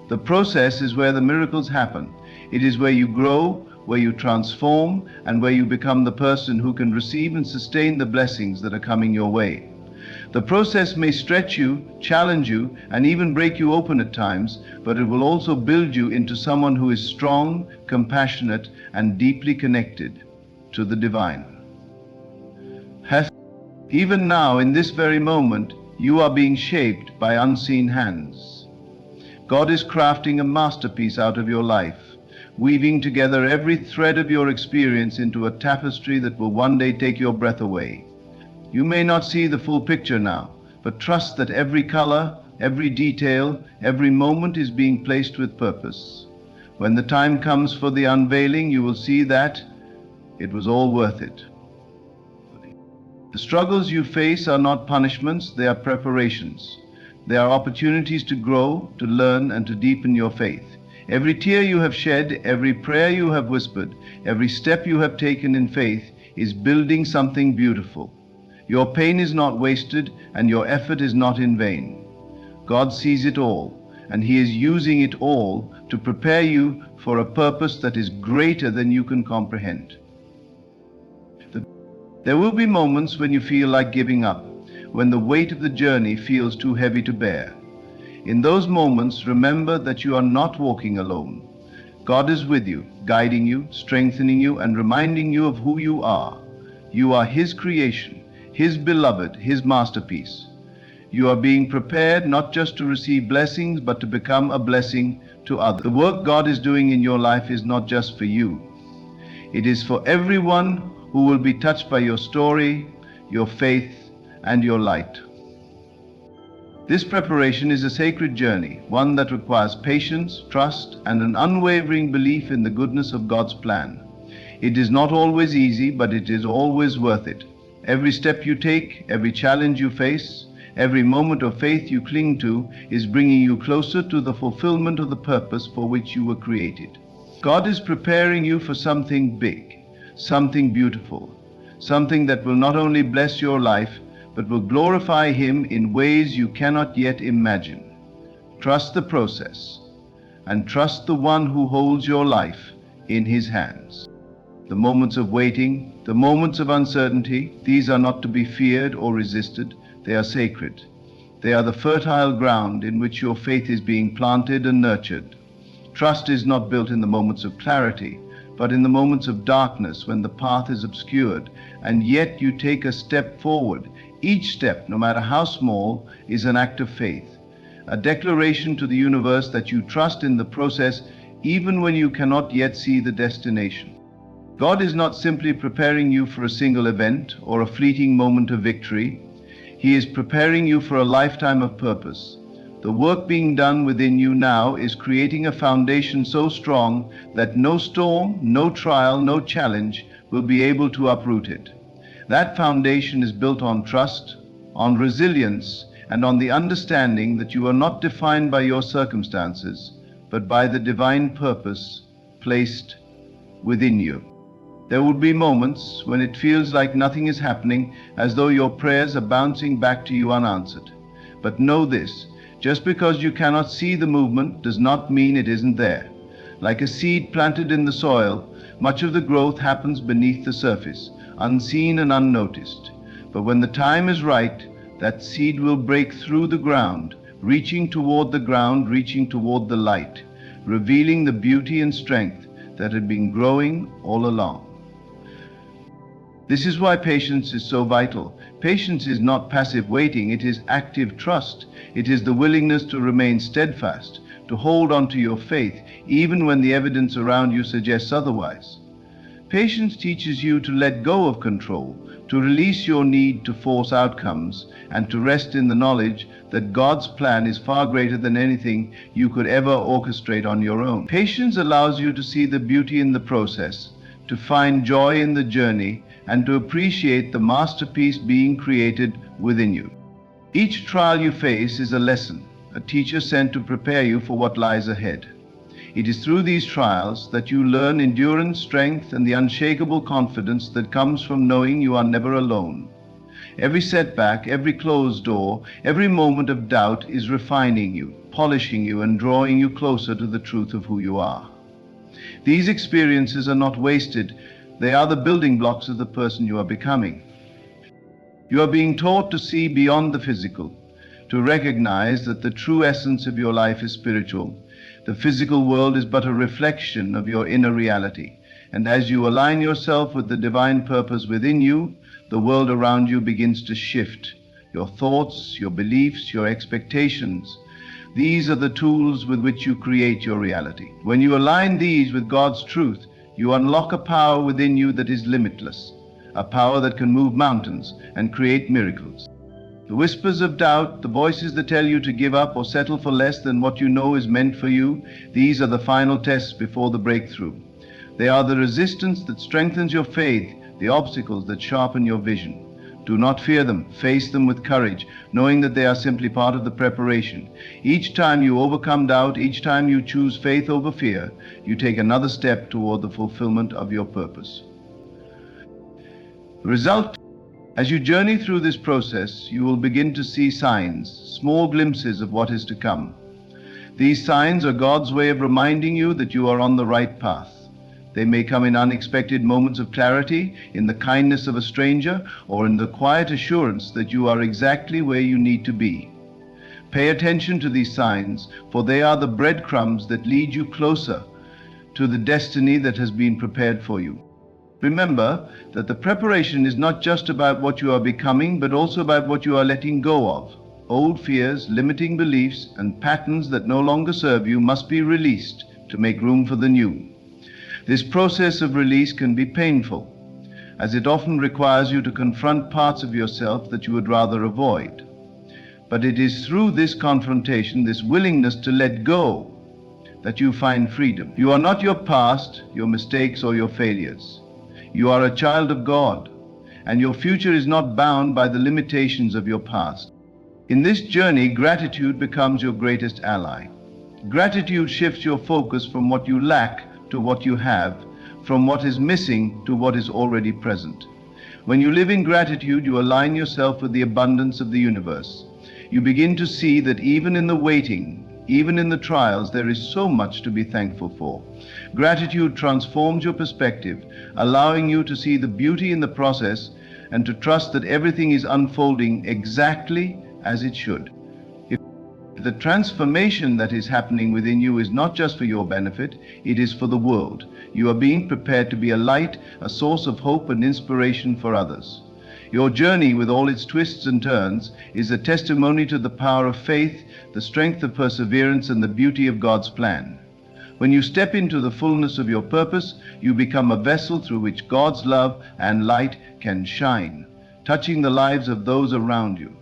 The process is where the miracles happen. It is where you grow, where you transform, and where you become the person who can receive and sustain the blessings that are coming your way. The process may stretch you, challenge you, and even break you open at times, but it will also build you into someone who is strong, compassionate, and deeply connected to the divine. Even now, in this very moment, you are being shaped by unseen hands. God is crafting a masterpiece out of your life, weaving together every thread of your experience into a tapestry that will one day take your breath away. You may not see the full picture now, but trust that every color, every detail, every moment is being placed with purpose. When the time comes for the unveiling, you will see that it was all worth it. The struggles you face are not punishments, they are preparations. They are opportunities to grow, to learn, and to deepen your faith. Every tear you have shed, every prayer you have whispered, every step you have taken in faith is building something beautiful. Your pain is not wasted, and your effort is not in vain. God sees it all, and He is using it all to prepare you for a purpose that is greater than you can comprehend. There will be moments when you feel like giving up, when the weight of the journey feels too heavy to bear. In those moments, remember that you are not walking alone. God is with you, guiding you, strengthening you, and reminding you of who you are. You are His creation, His beloved, His masterpiece. You are being prepared not just to receive blessings, but to become a blessing to others. The work God is doing in your life is not just for you. It is for everyone who will be touched by your story, your faith, and your light. This preparation is a sacred journey, one that requires patience, trust, and an unwavering belief in the goodness of God's plan. It is not always easy, but it is always worth it. Every step you take, every challenge you face, Every moment of faith you cling to is bringing you closer to the fulfillment of the purpose for which you were created. God is preparing you for something big, something beautiful, something that will not only bless your life, but will glorify Him in ways you cannot yet imagine. Trust the process, and trust the one who holds your life in His hands. The moments of waiting, the moments of uncertainty, these are not to be feared or resisted. They are sacred. They are the fertile ground in which your faith is being planted and nurtured. Trust is not built in the moments of clarity, but in the moments of darkness when the path is obscured, and yet you take a step forward. Each step, no matter how small, is an act of faith, a declaration to the universe that you trust in the process even when you cannot yet see the destination. God is not simply preparing you for a single event or a fleeting moment of victory. He is preparing you for a lifetime of purpose. The work being done within you now is creating a foundation so strong that no storm, no trial, no challenge will be able to uproot it. That foundation is built on trust, on resilience, and on the understanding that you are not defined by your circumstances, but by the divine purpose placed within you. There will be moments when it feels like nothing is happening, as though your prayers are bouncing back to you unanswered. But know this, just because you cannot see the movement does not mean it isn't there. Like a seed planted in the soil, much of the growth happens beneath the surface, unseen and unnoticed. But when the time is right, that seed will break through the ground, reaching toward the light, revealing the beauty and strength that had been growing all along. This is why patience is so vital. Patience is not passive waiting, it is active trust. It is the willingness to remain steadfast, to hold on to your faith, even when the evidence around you suggests otherwise. Patience teaches you to let go of control, to release your need to force outcomes, and to rest in the knowledge that God's plan is far greater than anything you could ever orchestrate on your own. Patience allows you to see the beauty in the process, to find joy in the journey, and to appreciate the masterpiece being created within you. Each trial you face is a lesson, a teacher sent to prepare you for what lies ahead. It is through these trials that you learn endurance, strength, and the unshakable confidence that comes from knowing you are never alone. Every setback, every closed door, every moment of doubt is refining you, polishing you, and drawing you closer to the truth of who you are. These experiences are not wasted. They are the building blocks of the person you are becoming. You are being taught to see beyond the physical, to recognize that the true essence of your life is spiritual. The physical world is but a reflection of your inner reality. And as you align yourself with the divine purpose within you, the world around you begins to shift. Your thoughts, your beliefs, your expectations. These are the tools with which you create your reality. When you align these with God's truth, you unlock a power within you that is limitless, a power that can move mountains and create miracles. The whispers of doubt, the voices that tell you to give up or settle for less than what you know is meant for you, these are the final tests before the breakthrough. They are the resistance that strengthens your faith, the obstacles that sharpen your vision. Do not fear them. Face them with courage, knowing that they are simply part of the preparation. Each time you overcome doubt, each time you choose faith over fear, you take another step toward the fulfillment of your purpose. The result, as you journey through this process, you will begin to see signs, small glimpses of what is to come. These signs are God's way of reminding you that you are on the right path. They may come in unexpected moments of clarity, in the kindness of a stranger, or in the quiet assurance that you are exactly where you need to be. Pay attention to these signs, for they are the breadcrumbs that lead you closer to the destiny that has been prepared for you. Remember that the preparation is not just about what you are becoming, but also about what you are letting go of. Old fears, limiting beliefs, and patterns that no longer serve you must be released to make room for the new. This process of release can be painful, as it often requires you to confront parts of yourself that you would rather avoid. But it is through this confrontation, this willingness to let go, that you find freedom. You are not your past, your mistakes, or your failures. You are a child of God, and your future is not bound by the limitations of your past. In this journey, gratitude becomes your greatest ally. Gratitude shifts your focus from what you lack to what you have, from what is missing to what is already present. When you live in gratitude, you align yourself with the abundance of the universe. You begin to see that even in the waiting, even in the trials, there is so much to be thankful for. Gratitude transforms your perspective, allowing you to see the beauty in the process and to trust that everything is unfolding exactly as it should. If the transformation that is happening within you is not just for your benefit, it is for the world. You are being prepared to be a light, a source of hope and inspiration for others. Your journey, with all its twists and turns, is a testimony to the power of faith, the strength of perseverance, and the beauty of God's plan. When you step into the fullness of your purpose, you become a vessel through which God's love and light can shine, touching the lives of those around you.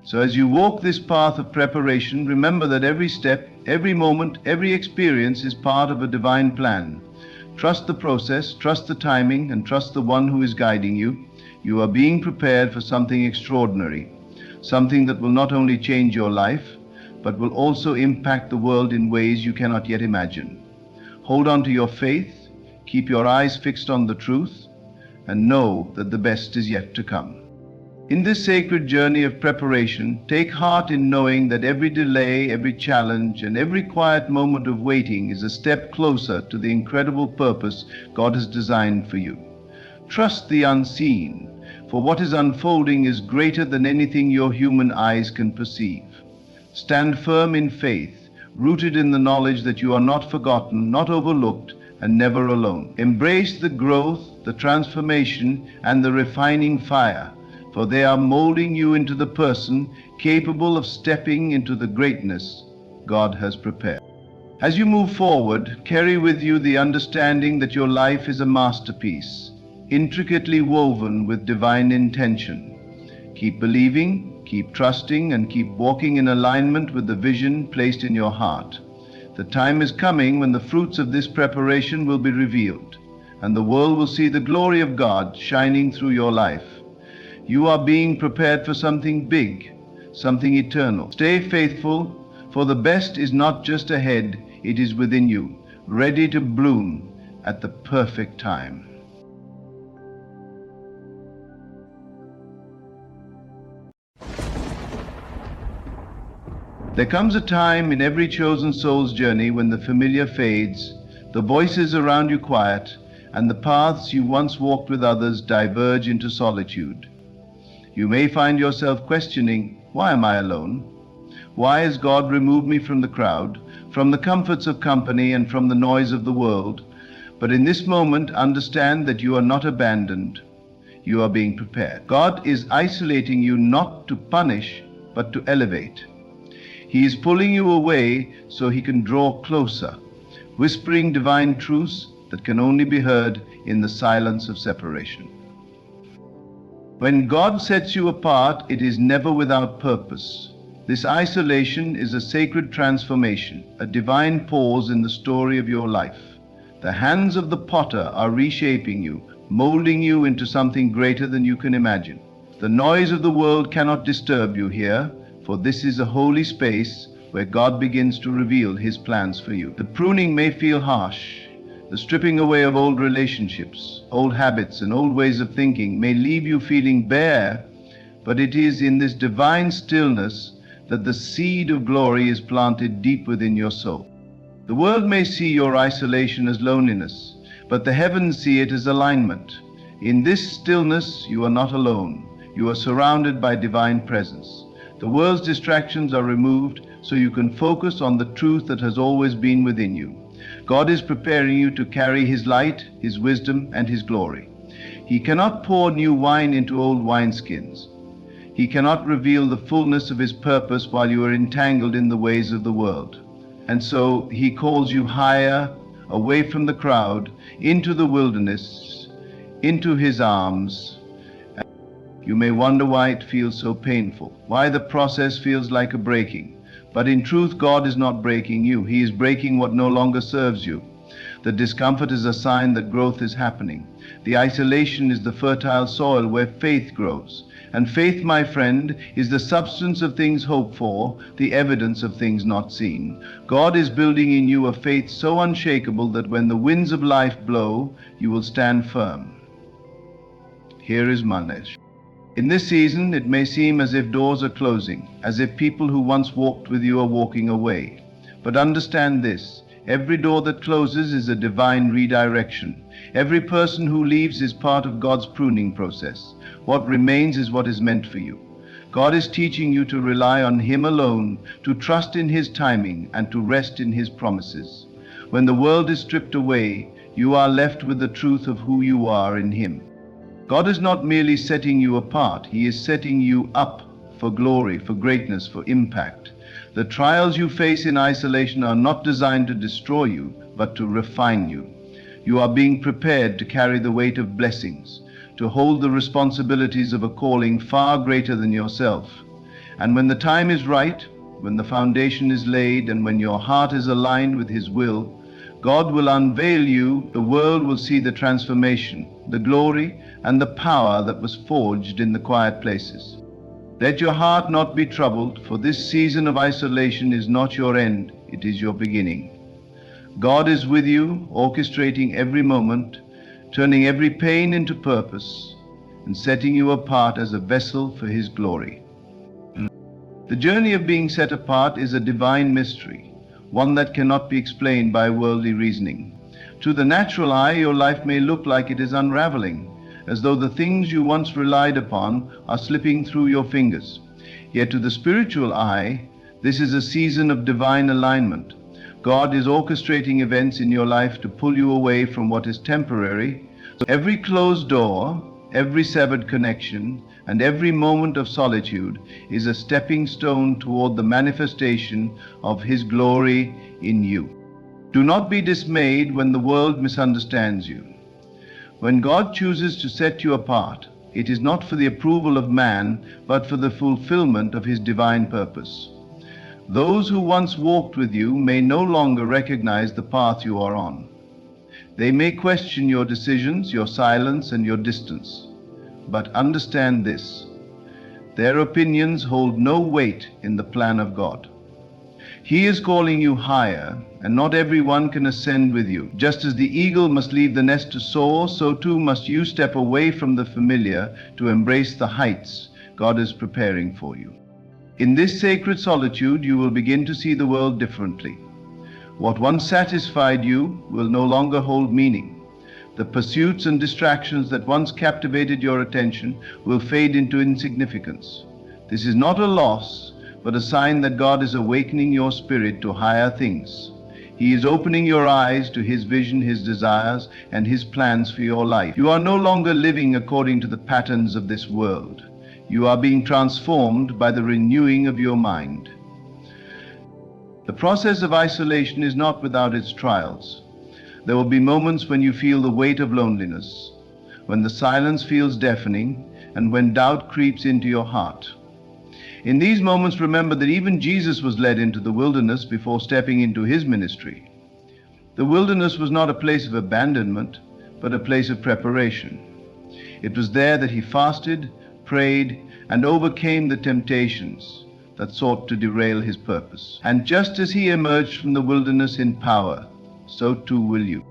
So as you walk this path of preparation, remember that every step, every moment, every experience is part of a divine plan. Trust the process, trust the timing, and trust the one who is guiding you. You are being prepared for something extraordinary, something that will not only change your life, but will also impact the world in ways you cannot yet imagine. Hold on to your faith, keep your eyes fixed on the truth, and know that the best is yet to come. In this sacred journey of preparation, take heart in knowing that every delay, every challenge, and every quiet moment of waiting is a step closer to the incredible purpose God has designed for you. Trust the unseen, for what is unfolding is greater than anything your human eyes can perceive. Stand firm in faith, rooted in the knowledge that you are not forgotten, not overlooked, and never alone. Embrace the growth, the transformation, and the refining fire, for they are molding you into the person capable of stepping into the greatness God has prepared. As you move forward, carry with you the understanding that your life is a masterpiece, intricately woven with divine intention. Keep believing, keep trusting, and keep walking in alignment with the vision placed in your heart. The time is coming when the fruits of this preparation will be revealed, and the world will see the glory of God shining through your life. You are being prepared for something big, something eternal. Stay faithful, for the best is not just ahead, it is within you, ready to bloom at the perfect time. There comes a time in every chosen soul's journey when the familiar fades, the voices around you quiet, and the paths you once walked with others diverge into solitude. You may find yourself questioning, why am I alone? Why has God removed me from the crowd, from the comforts of company, and from the noise of the world? But in this moment, understand that you are not abandoned. You are being prepared. God is isolating you not to punish, but to elevate. He is pulling you away so he can draw closer, whispering divine truths that can only be heard in the silence of separation. When God sets you apart, it is never without purpose. This isolation is a sacred transformation, a divine pause in the story of your life. The hands of the potter are reshaping you, molding you into something greater than you can imagine. The noise of the world cannot disturb you here, for this is a holy space where God begins to reveal his plans for you. The pruning may feel harsh. The stripping away of old relationships, old habits, and old ways of thinking may leave you feeling bare, but it is in this divine stillness that the seed of glory is planted deep within your soul. The world may see your isolation as loneliness, but the heavens see it as alignment. In this stillness, you are not alone. You are surrounded by divine presence. The world's distractions are removed so you can focus on the truth that has always been within you. God is preparing you to carry his light, his wisdom, and his glory. He cannot pour new wine into old wineskins. He cannot reveal the fullness of his purpose while you are entangled in the ways of the world. And so he calls you higher, away from the crowd, into the wilderness, into his arms. You may wonder why it feels so painful, why the process feels like a breaking. But in truth, God is not breaking you. He is breaking what no longer serves you. The discomfort is a sign that growth is happening. The isolation is the fertile soil where faith grows. And faith, my friend, is the substance of things hoped for, the evidence of things not seen. God is building in you a faith so unshakable that when the winds of life blow, you will stand firm. Here is Manesh. In this season, it may seem as if doors are closing, as if people who once walked with you are walking away. But understand this: every door that closes is a divine redirection. Every person who leaves is part of God's pruning process. What remains is what is meant for you. God is teaching you to rely on Him alone, to trust in His timing, and to rest in His promises. When the world is stripped away, you are left with the truth of who you are in Him. God is not merely setting you apart, He is setting you up for glory, for greatness, for impact. The trials you face in isolation are not designed to destroy you, but to refine you. You are being prepared to carry the weight of blessings, to hold the responsibilities of a calling far greater than yourself. And when the time is right, when the foundation is laid, and when your heart is aligned with His will, God will unveil you. The world will see the transformation, the glory, and the power that was forged in the quiet places. Let your heart not be troubled, for this season of isolation is not your end, it is your beginning. God is with you, orchestrating every moment, turning every pain into purpose, and setting you apart as a vessel for His glory. The journey of being set apart is a divine mystery, one that cannot be explained by worldly reasoning. To the natural eye, your life may look like it is unraveling, as though the things you once relied upon are slipping through your fingers. Yet to the spiritual eye, this is a season of divine alignment. God is orchestrating events in your life to pull you away from what is temporary. So every closed door, every severed connection, and every moment of solitude is a stepping stone toward the manifestation of His glory in you. Do not be dismayed when the world misunderstands you. When God chooses to set you apart, it is not for the approval of man, but for the fulfillment of His divine purpose. Those who once walked with you may no longer recognize the path you are on. They may question your decisions, your silence, and your distance. But understand this: their opinions hold no weight in the plan of God. He is calling you higher, and not everyone can ascend with you. Just as the eagle must leave the nest to soar, so too must you step away from the familiar to embrace the heights God is preparing for you. In this sacred solitude, you will begin to see the world differently. What once satisfied you will no longer hold meaning. The pursuits and distractions that once captivated your attention will fade into insignificance. This is not a loss, but a sign that God is awakening your spirit to higher things. He is opening your eyes to His vision, His desires, and His plans for your life. You are no longer living according to the patterns of this world. You are being transformed by the renewing of your mind. The process of isolation is not without its trials. There will be moments when you feel the weight of loneliness, when the silence feels deafening, and when doubt creeps into your heart. In these moments, remember that even Jesus was led into the wilderness before stepping into His ministry. The wilderness was not a place of abandonment, but a place of preparation. It was there that He fasted, prayed, and overcame the temptations that sought to derail His purpose. And just as He emerged from the wilderness in power, so too will you.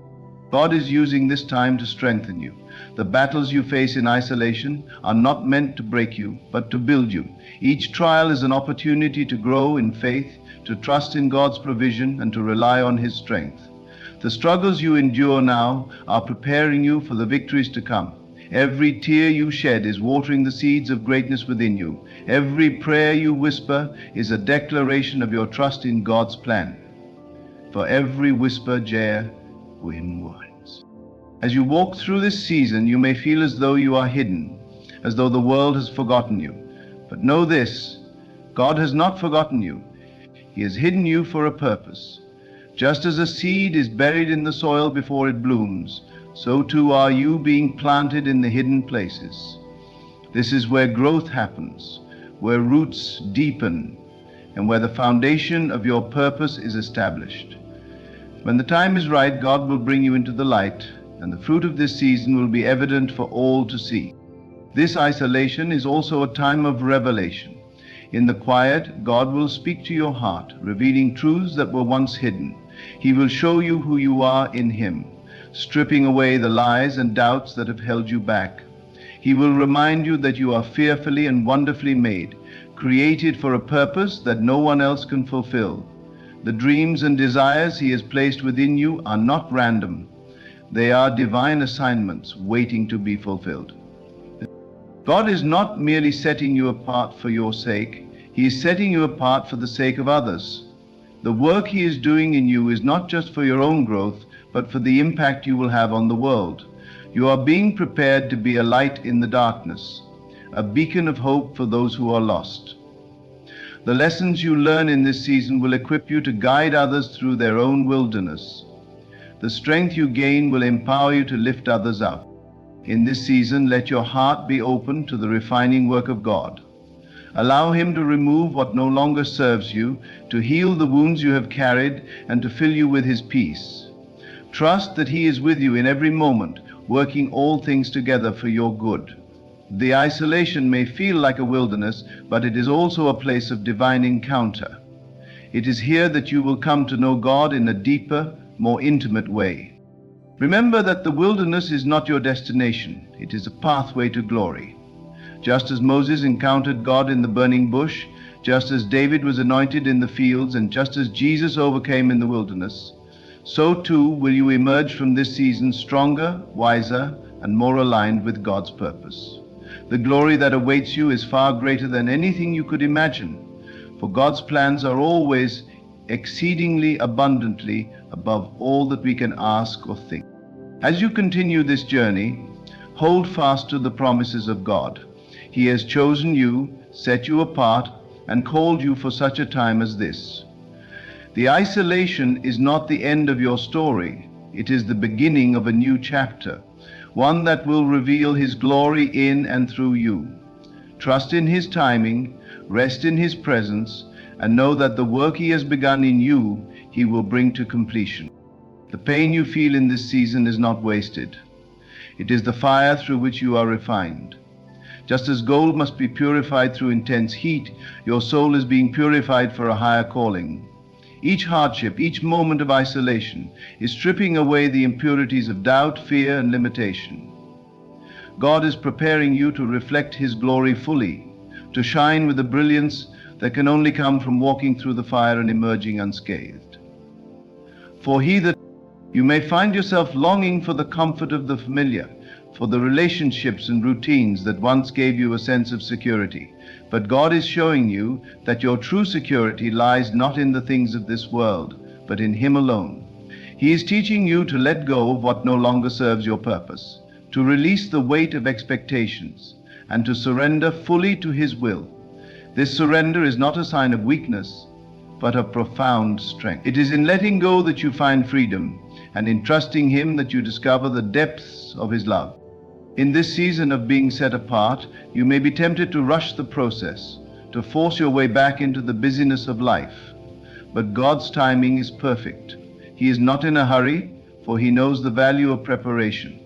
God is using this time to strengthen you. The battles you face in isolation are not meant to break you, but to build you. Each trial is an opportunity to grow in faith, to trust in God's provision, and to rely on His strength. The struggles you endure now are preparing you for the victories to come. Every tear you shed is watering the seeds of greatness within you. Every prayer you whisper is a declaration of your trust in God's plan. For every whisper, win words. As you walk through this season, you may feel as though you are hidden, as though the world has forgotten you. But know this: God has not forgotten you. He has hidden you for a purpose. Just as a seed is buried in the soil before it blooms, so too are you being planted in the hidden places. This is where growth happens, where roots deepen, and where the foundation of your purpose is established. When the time is right, God will bring you into the light, and the fruit of this season will be evident for all to see. This isolation is also a time of revelation. In the quiet, God will speak to your heart, revealing truths that were once hidden. He will show you who you are in Him, stripping away the lies and doubts that have held you back. He will remind you that you are fearfully and wonderfully made, created for a purpose that no one else can fulfill. The dreams and desires He has placed within you are not random. They are divine assignments waiting to be fulfilled. God is not merely setting you apart for your sake, He is setting you apart for the sake of others. The work He is doing in you is not just for your own growth, but for the impact you will have on the world. You are being prepared to be a light in the darkness, a beacon of hope for those who are lost. The lessons you learn in this season will equip you to guide others through their own wilderness. The strength you gain will empower you to lift others up. In this season, let your heart be open to the refining work of God. Allow Him to remove what no longer serves you, to heal the wounds you have carried, and to fill you with His peace. Trust that He is with you in every moment, working all things together for your good. The isolation may feel like a wilderness, but it is also a place of divine encounter. It is here that you will come to know God in a deeper, more intimate way. Remember that the wilderness is not your destination, it is a pathway to glory. Just as Moses encountered God in the burning bush, just as David was anointed in the fields, and just as Jesus overcame in the wilderness, so too will you emerge from this season stronger, wiser, and more aligned with God's purpose. The glory that awaits you is far greater than anything you could imagine, for God's plans are always exceedingly abundantly above all that we can ask or think. As you continue this journey, hold fast to the promises of God. He has chosen you, set you apart, and called you for such a time as this. The isolation is not the end of your story. It is the beginning of a new chapter, one that will reveal His glory in and through you. Trust in His timing, rest in His presence, and know that the work He has begun in you, He will bring to completion. The pain you feel in this season is not wasted. It is the fire through which you are refined. Just as gold must be purified through intense heat, your soul is being purified for a higher calling. Each hardship, each moment of isolation is stripping away the impurities of doubt, fear, and limitation. God is preparing you to reflect His glory fully, to shine with a brilliance that can only come from walking through the fire and emerging unscathed. You may find yourself longing for the comfort of the familiar, for the relationships and routines that once gave you a sense of security. But God is showing you that your true security lies not in the things of this world, but in Him alone. He is teaching you to let go of what no longer serves your purpose, to release the weight of expectations, and to surrender fully to His will. This surrender is not a sign of weakness, but of profound strength. It is in letting go that you find freedom, and in trusting Him that you discover the depths of His love. In this season of being set apart, you may be tempted to rush the process, to force your way back into the busyness of life. But God's timing is perfect. He is not in a hurry, for He knows the value of preparation.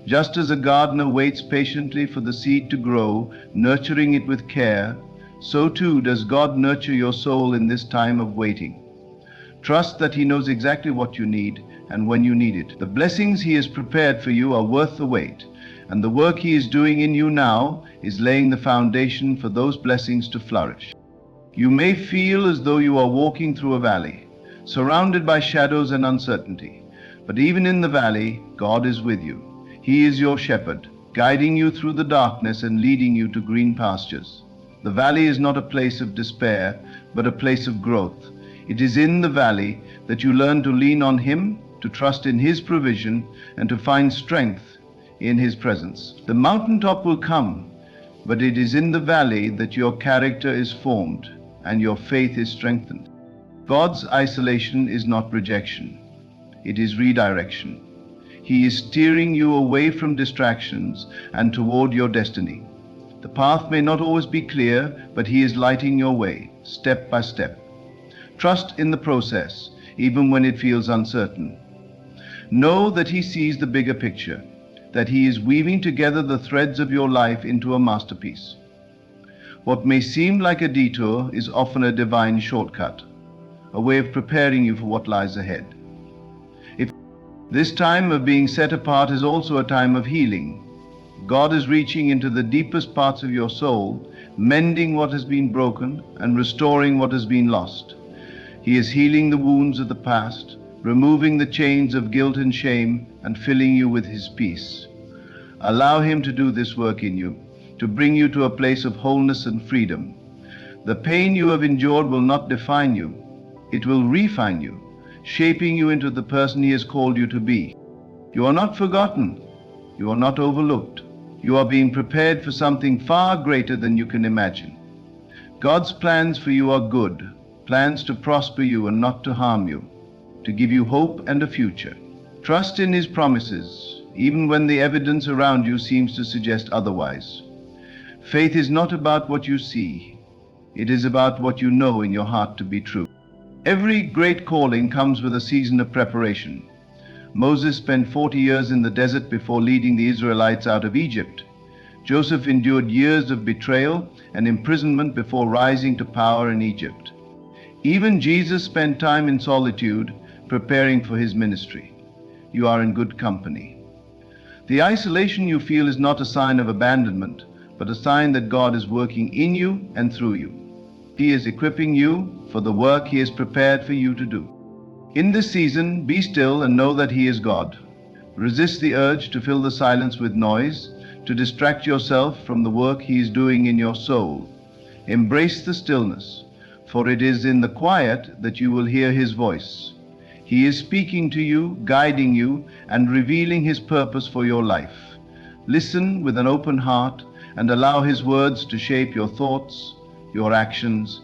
Just as a gardener waits patiently for the seed to grow, nurturing it with care, so too does God nurture your soul in this time of waiting. Trust that He knows exactly what you need and when you need it. The blessings He has prepared for you are worth the wait, and the work He is doing in you now is laying the foundation for those blessings to flourish. You may feel as though you are walking through a valley, surrounded by shadows and uncertainty, but even in the valley, God is with you. He is your shepherd, guiding you through the darkness and leading you to green pastures. The valley is not a place of despair, but a place of growth. It is in the valley that you learn to lean on Him, to trust in His provision, and to find strength in His presence. The mountaintop will come, but it is in the valley that your character is formed and your faith is strengthened. God's isolation is not rejection. It is redirection. He is steering you away from distractions and toward your destiny. The path may not always be clear, but He is lighting your way, step by step. Trust in the process. even when it feels uncertain. Know that He sees the bigger picture, that He is weaving together the threads of your life into a masterpiece. What may seem like a detour is often a divine shortcut, a way of preparing you for what lies ahead. If this time of being set apart is also a time of healing, God is reaching into the deepest parts of your soul, mending what has been broken and restoring what has been lost. He is healing the wounds of the past, removing the chains of guilt and shame, and filling you with His peace. Allow Him to do this work in you, to bring you to a place of wholeness and freedom. The pain you have endured will not define you. It will refine you, shaping you into the person He has called you to be. You are not forgotten. You are not overlooked. You are being prepared for something far greater than you can imagine. God's plans for you are good, plans to prosper you and not to harm you, to give you hope and a future. Trust in His promises, even when the evidence around you seems to suggest otherwise. Faith is not about what you see. It is about what you know in your heart to be true. Every great calling comes with a season of preparation. Moses spent 40 years in the desert before leading the Israelites out of Egypt. Joseph endured years of betrayal and imprisonment before rising to power in Egypt. Even Jesus spent time in solitude, preparing for His ministry. You are in good company. The isolation you feel is not a sign of abandonment, but a sign that God is working in you and through you. He is equipping you for the work He has prepared for you to do. In this season, be still and know that He is God. Resist the urge to fill the silence with noise, to distract yourself from the work He is doing in your soul. Embrace the stillness, for it is in the quiet that you will hear His voice. He is speaking to you, guiding you, and revealing His purpose for your life. Listen with an open heart and allow His words to shape your thoughts, your actions,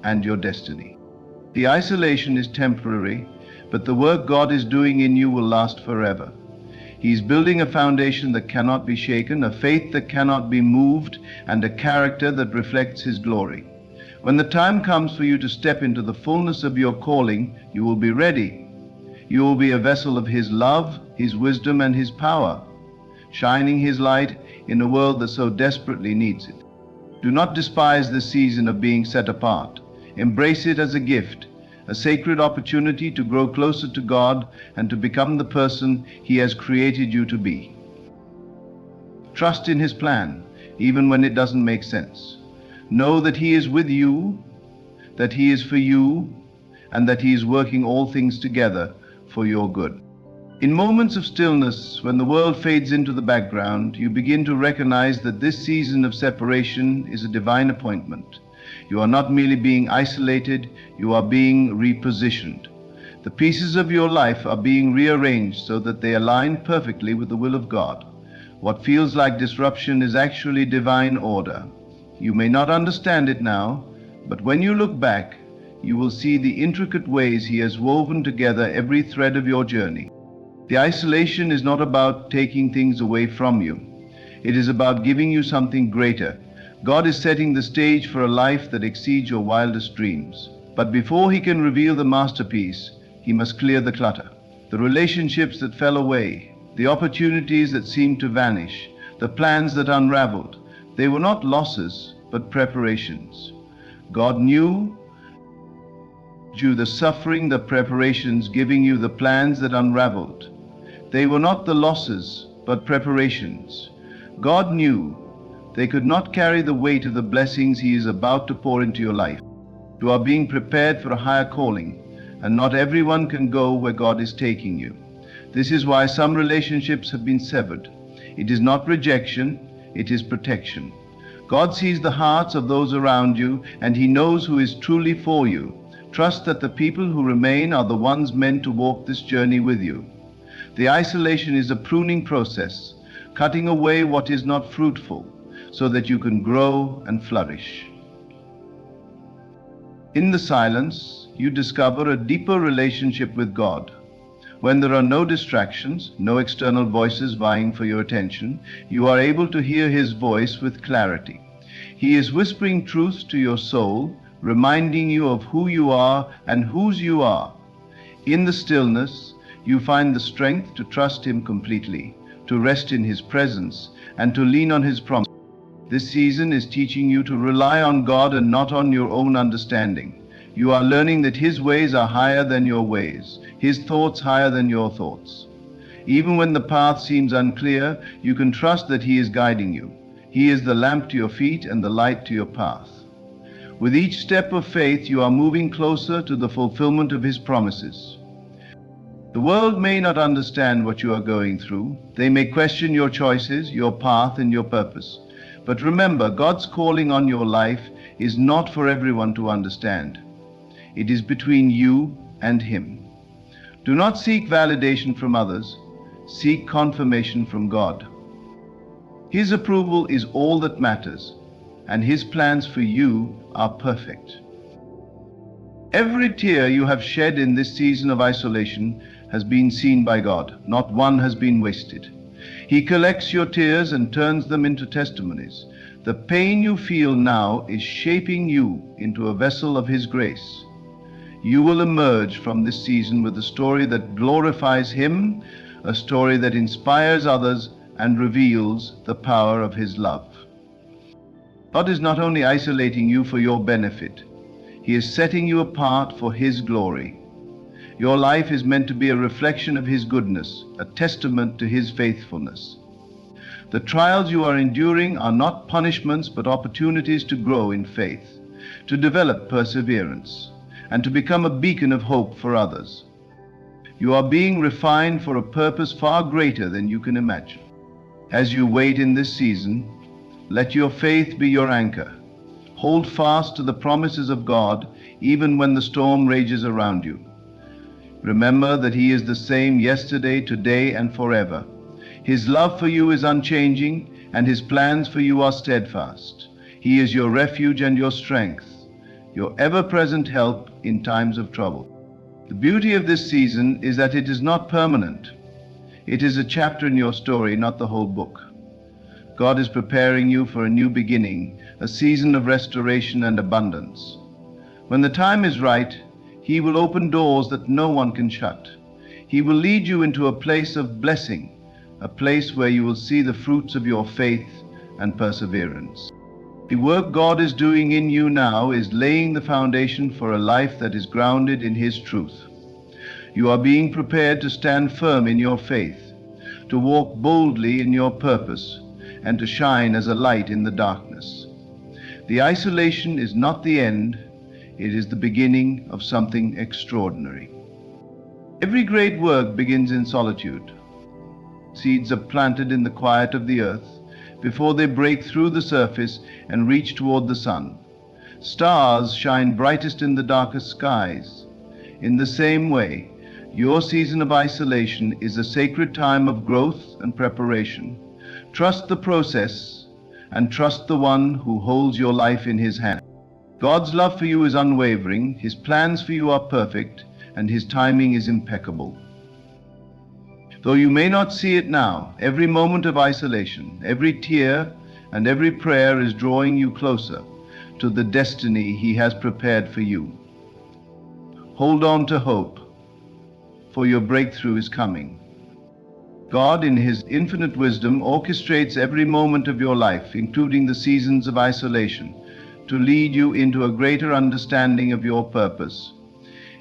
and your destiny. The isolation is temporary, but the work God is doing in you will last forever. He is building a foundation that cannot be shaken, a faith that cannot be moved, and a character that reflects His glory. When the time comes for you to step into the fullness of your calling, you will be ready. You will be a vessel of His love, His wisdom, and His power, shining His light in a world that so desperately needs it. Do not despise this season of being set apart. Embrace it as a gift, a sacred opportunity to grow closer to God and to become the person He has created you to be. Trust in His plan, even when it doesn't make sense. Know that He is with you, that He is for you, and that He is working all things together for your good. In moments of stillness, when the world fades into the background, you begin to recognize that this season of separation is a divine appointment. You are not merely being isolated, you are being repositioned. The pieces of your life are being rearranged so that they align perfectly with the will of God. What feels like disruption is actually divine order. You may not understand it now, but when you look back, you will see the intricate ways He has woven together every thread of your journey. The isolation is not about taking things away from you. It is about giving you something greater. God is setting the stage for a life that exceeds your wildest dreams. But before He can reveal the masterpiece, He must clear the clutter. The relationships that fell away, the opportunities that seemed to vanish, the plans that unraveled, they were not losses, but preparations. God knew you the suffering, the preparations, giving you the plans that unraveled. They were not the losses, but preparations. God knew they could not carry the weight of the blessings He is about to pour into your life. You are being prepared for a higher calling, and not everyone can go where God is taking you. This is why some relationships have been severed. It is not rejection, it is protection. God sees the hearts of those around you, and He knows who is truly for you. Trust that the people who remain are the ones meant to walk this journey with you. The isolation is a pruning process, cutting away what is not fruitful, so that you can grow and flourish. In the silence, you discover a deeper relationship with God. When there are no distractions, no external voices vying for your attention, you are able to hear His voice with clarity. He is whispering truth to your soul, reminding you of who you are and whose you are. In the stillness, you find the strength to trust Him completely, to rest in His presence, and to lean on His promise. This season is teaching you to rely on God and not on your own understanding. You are learning that His ways are higher than your ways, His thoughts higher than your thoughts. Even when the path seems unclear, you can trust that He is guiding you. He is the lamp to your feet and the light to your path. With each step of faith, you are moving closer to the fulfillment of His promises. The world may not understand what you are going through. They may question your choices, your path, and your purpose. But remember, God's calling on your life is not for everyone to understand. It is between you and Him. Do not seek validation from others. Seek confirmation from God. His approval is all that matters, and His plans for you are perfect. Every tear you have shed in this season of isolation has been seen by God. Not one has been wasted. He collects your tears and turns them into testimonies. The pain you feel now is shaping you into a vessel of His grace. You will emerge from this season with a story that glorifies Him, a story that inspires others and reveals the power of His love. God is not only isolating you for your benefit, He is setting you apart for His glory. Your life is meant to be a reflection of His goodness, a testament to His faithfulness. The trials you are enduring are not punishments but opportunities to grow in faith, to develop perseverance, and to become a beacon of hope for others. You are being refined for a purpose far greater than you can imagine. As you wait in this season, let your faith be your anchor. Hold fast to the promises of God even when the storm rages around you. Remember that He is the same yesterday, today, and forever. His love for you is unchanging, and His plans for you are steadfast. He is your refuge and your strength, your ever-present help in times of trouble. The beauty of this season is that it is not permanent. It is a chapter in your story, not the whole book. God is preparing you for a new beginning, a season of restoration and abundance. When the time is right, He will open doors that no one can shut. He will lead you into a place of blessing, a place where you will see the fruits of your faith and perseverance. The work God is doing in you now is laying the foundation for a life that is grounded in His truth. You are being prepared to stand firm in your faith, to walk boldly in your purpose, and to shine as a light in the darkness. The isolation is not the end, it is the beginning of something extraordinary. Every great work begins in solitude. Seeds are planted in the quiet of the earth before they break through the surface and reach toward the sun. Stars shine brightest in the darkest skies. In the same way, your season of isolation is a sacred time of growth and preparation. Trust the process and trust the One who holds your life in His hand. God's love for you is unwavering, His plans for you are perfect, and His timing is impeccable. Though you may not see it now, every moment of isolation, every tear, and every prayer is drawing you closer to the destiny He has prepared for you. Hold on to hope, for your breakthrough is coming. God, in His infinite wisdom, orchestrates every moment of your life, including the seasons of isolation, to lead you into a greater understanding of your purpose.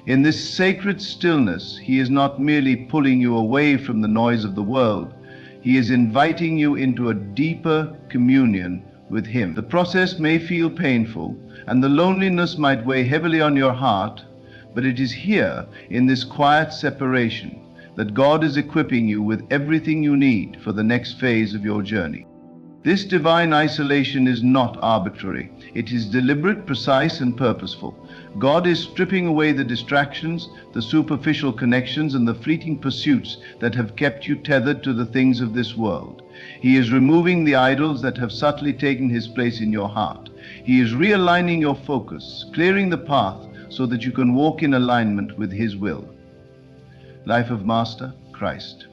In this sacred stillness, He is not merely pulling you away from the noise of the world, He is inviting you into a deeper communion with Him. The process may feel painful, and the loneliness might weigh heavily on your heart, but it is here, in this quiet separation, that God is equipping you with everything you need for the next phase of your journey. This divine isolation is not arbitrary. It is deliberate, precise, and purposeful. God is stripping away the distractions, the superficial connections, and the fleeting pursuits that have kept you tethered to the things of this world. He is removing the idols that have subtly taken His place in your heart. He is realigning your focus, clearing the path so that you can walk in alignment with His will. Life of Master, Christ.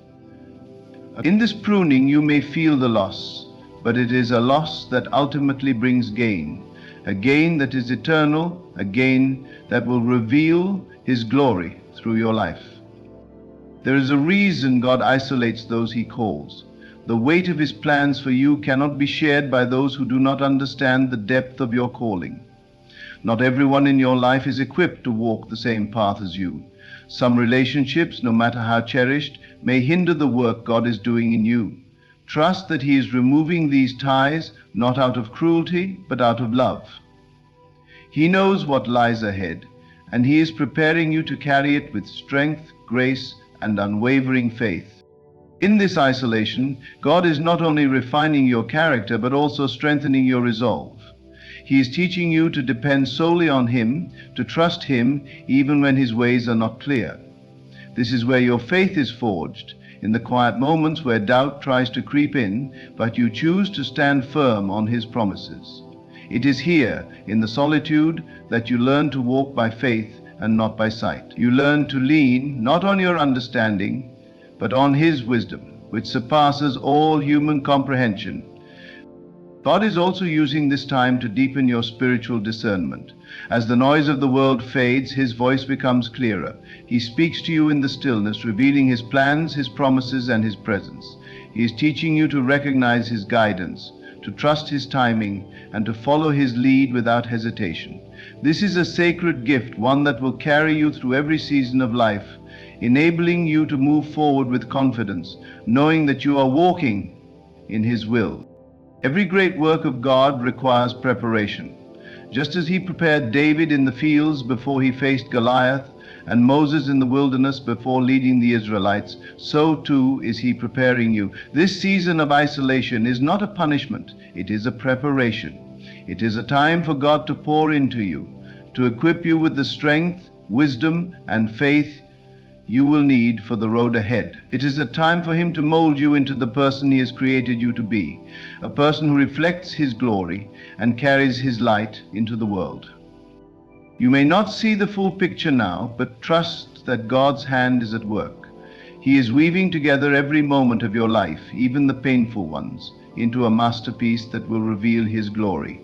In this pruning you may feel the loss, but it is a loss that ultimately brings gain, a gain that is eternal, a gain that will reveal His glory through your life. There is a reason God isolates those he calls. The weight of his plans for you cannot be shared by those who do not understand the depth of your calling. Not everyone in your life is equipped to walk the same path as you. Some relationships, no matter how cherished, may hinder the work God is doing in you. Trust that he is removing these ties not out of cruelty, but out of love. He knows what lies ahead, and he is preparing you to carry it with strength, grace, and unwavering faith. In this isolation, God is not only refining your character, but also strengthening your resolve. He is teaching you to depend solely on him, to trust him even when his ways are not clear. This is where your faith is forged, in the quiet moments where doubt tries to creep in, but you choose to stand firm on his promises. It is here, in the solitude, that you learn to walk by faith and not by sight. You learn to lean not on your understanding, but on his wisdom, which surpasses all human comprehension. God is also using this time to deepen your spiritual discernment. As the noise of the world fades, his voice becomes clearer. He speaks to you in the stillness, revealing his plans, his promises, and his presence. He is teaching you to recognize his guidance, to trust his timing, and to follow his lead without hesitation. This is a sacred gift, one that will carry you through every season of life, enabling you to move forward with confidence, knowing that you are walking in his will. Every great work of God requires preparation. Just as he prepared David in the fields before he faced Goliath, and Moses in the wilderness before leading the Israelites, so too is he preparing you. This season of isolation is not a punishment, it is a preparation. It is a time for God to pour into you, to equip you with the strength, wisdom, and faith you will need for the road ahead. It is a time for him to mold you into the person he has created you to be, a person who reflects his glory and carries his light into the world. You may not see the full picture now, but trust that God's hand is at work. He is weaving together every moment of your life, even the painful ones, into a masterpiece that will reveal his glory.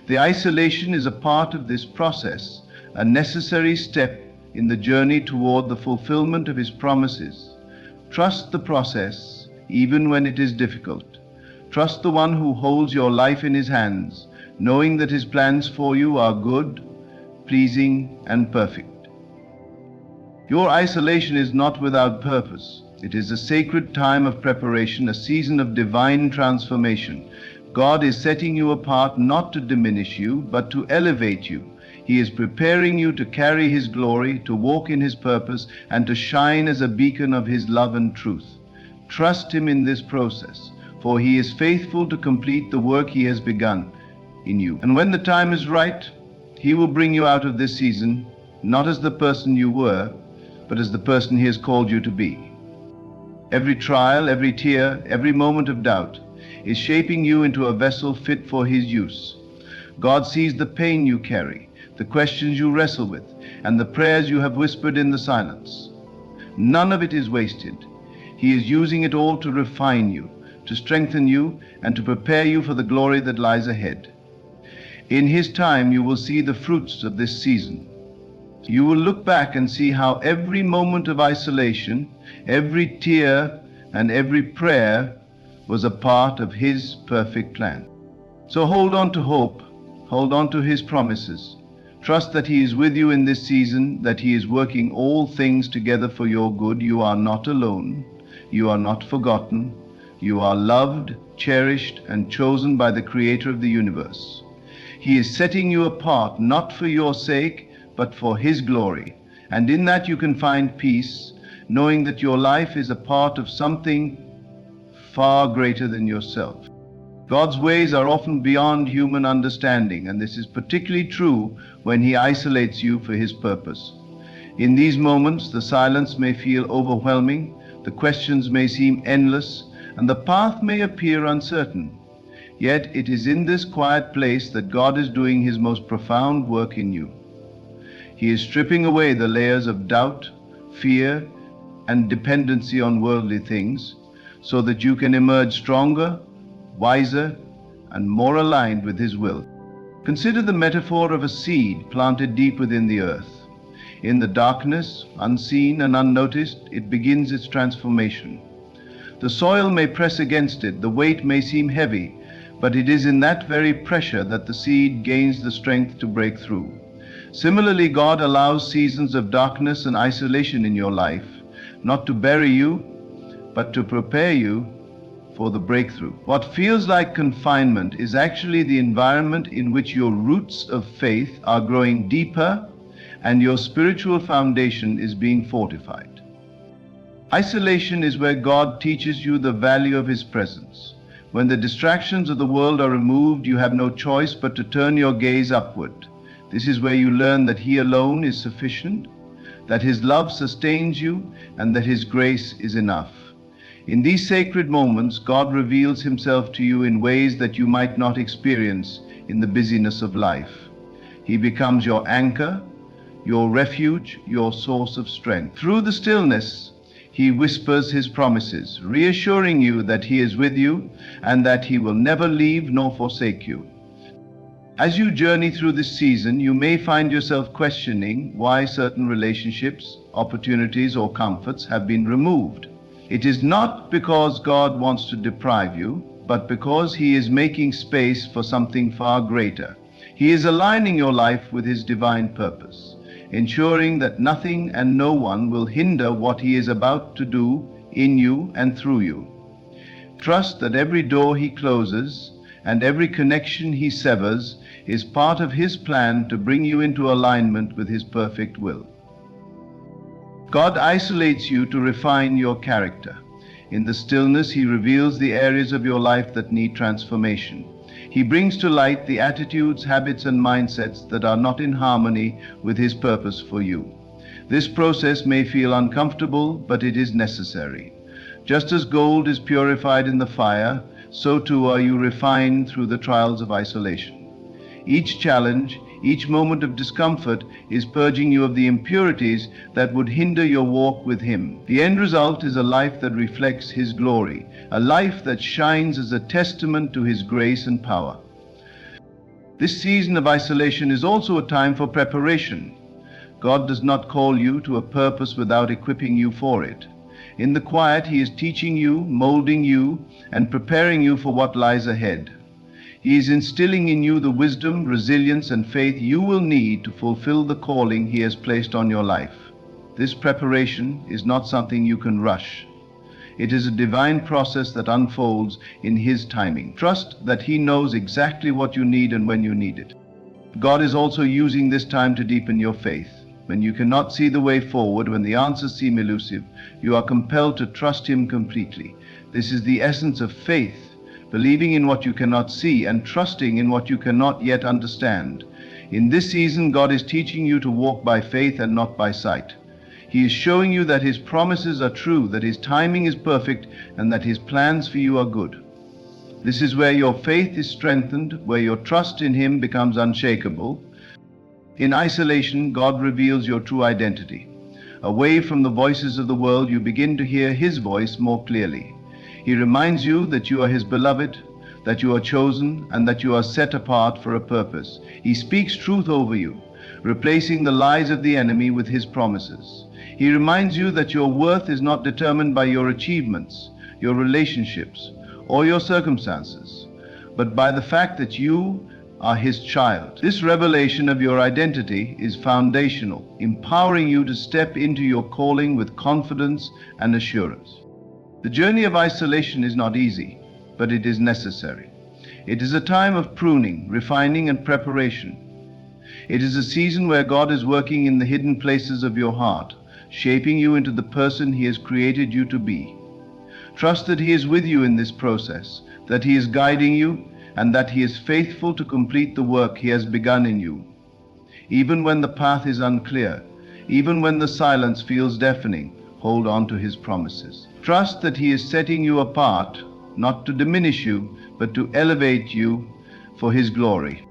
The isolation is a part of this process, a necessary step in the journey toward the fulfillment of his promises. Trust the process, even when it is difficult. Trust the one who holds your life in his hands, knowing that his plans for you are good, pleasing, and perfect. Your isolation is not without purpose. It is a sacred time of preparation, a season of divine transformation. God is setting you apart not to diminish you, but to elevate you. He is preparing you to carry his glory, to walk in his purpose, and to shine as a beacon of his love and truth. Trust him in this process, for he is faithful to complete the work he has begun in you. And when the time is right, he will bring you out of this season, not as the person you were, but as the person he has called you to be. Every trial, every tear, every moment of doubt is shaping you into a vessel fit for his use. God sees the pain you carry, the questions you wrestle with, and the prayers you have whispered in the silence. None of it is wasted. He is using it all to refine you, to strengthen you, and to prepare you for the glory that lies ahead. In his time, you will see the fruits of this season. You will look back and see how every moment of isolation, every tear, and every prayer was a part of his perfect plan. So hold on to hope, hold on to his promises. Trust that he is with you in this season, that he is working all things together for your good. You are not alone. You are not forgotten. You are loved, cherished, and chosen by the Creator of the universe. He is setting you apart, not for your sake, but for his glory. And in that you can find peace, knowing that your life is a part of something far greater than yourself. God's ways are often beyond human understanding, and this is particularly true when he isolates you for his purpose. In these moments, the silence may feel overwhelming, the questions may seem endless, and the path may appear uncertain. Yet it is in this quiet place that God is doing his most profound work in you. He is stripping away the layers of doubt, fear, and dependency on worldly things, so that you can emerge stronger, wiser, and more aligned with his will. Consider the metaphor of a seed planted deep within the earth. In the darkness, unseen and unnoticed, it begins its transformation. The soil may press against it, the weight may seem heavy, but it is in that very pressure that the seed gains the strength to break through. Similarly, God allows seasons of darkness and isolation in your life, not to bury you, but to prepare you for the breakthrough. What feels like confinement is actually the environment in which your roots of faith are growing deeper and your spiritual foundation is being fortified. Isolation is where God teaches you the value of His presence. When the distractions of the world are removed, you have no choice but to turn your gaze upward. This is where you learn that He alone is sufficient, that His love sustains you, and that His grace is enough. In these sacred moments, God reveals Himself to you in ways that you might not experience in the busyness of life. He becomes your anchor, your refuge, your source of strength. Through the stillness, He whispers His promises, reassuring you that He is with you and that He will never leave nor forsake you. As you journey through this season, you may find yourself questioning why certain relationships, opportunities, or comforts have been removed. It is not because God wants to deprive you, but because He is making space for something far greater. He is aligning your life with His divine purpose, ensuring that nothing and no one will hinder what He is about to do in you and through you. Trust that every door He closes and every connection He severs is part of His plan to bring you into alignment with His perfect will. God isolates you to refine your character. In the stillness, He reveals the areas of your life that need transformation. He brings to light the attitudes, habits, and mindsets that are not in harmony with His purpose for you. This process may feel uncomfortable, but it is necessary. Just as gold is purified in the fire, so too are you refined through the trials of isolation. Each challenge, each moment of discomfort is purging you of the impurities that would hinder your walk with Him. The end result is a life that reflects His glory, a life that shines as a testament to His grace and power. This season of isolation is also a time for preparation. God does not call you to a purpose without equipping you for it. In the quiet, He is teaching you, molding you, and preparing you for what lies ahead. He is instilling in you the wisdom, resilience, and faith you will need to fulfill the calling He has placed on your life. This preparation is not something you can rush. It is a divine process that unfolds in His timing. Trust that He knows exactly what you need and when you need it. God is also using this time to deepen your faith. When you cannot see the way forward, when the answers seem elusive, you are compelled to trust Him completely. This is the essence of faith, believing in what you cannot see and trusting in what you cannot yet understand. In this season, God is teaching you to walk by faith and not by sight. He is showing you that His promises are true, that His timing is perfect, and that His plans for you are good. This is where your faith is strengthened, where your trust in Him becomes unshakable. In isolation, God reveals your true identity. Away from the voices of the world, you begin to hear His voice more clearly. He reminds you that you are His beloved, that you are chosen, and that you are set apart for a purpose. He speaks truth over you, replacing the lies of the enemy with His promises. He reminds you that your worth is not determined by your achievements, your relationships, or your circumstances, but by the fact that you are His child. This revelation of your identity is foundational, empowering you to step into your calling with confidence and assurance. The journey of isolation is not easy, but it is necessary. It is a time of pruning, refining, and preparation. It is a season where God is working in the hidden places of your heart, shaping you into the person He has created you to be. Trust that He is with you in this process, that He is guiding you, and that He is faithful to complete the work He has begun in you. Even when the path is unclear, even when the silence feels deafening, hold on to His promises. Trust that He is setting you apart, not to diminish you, but to elevate you for His glory.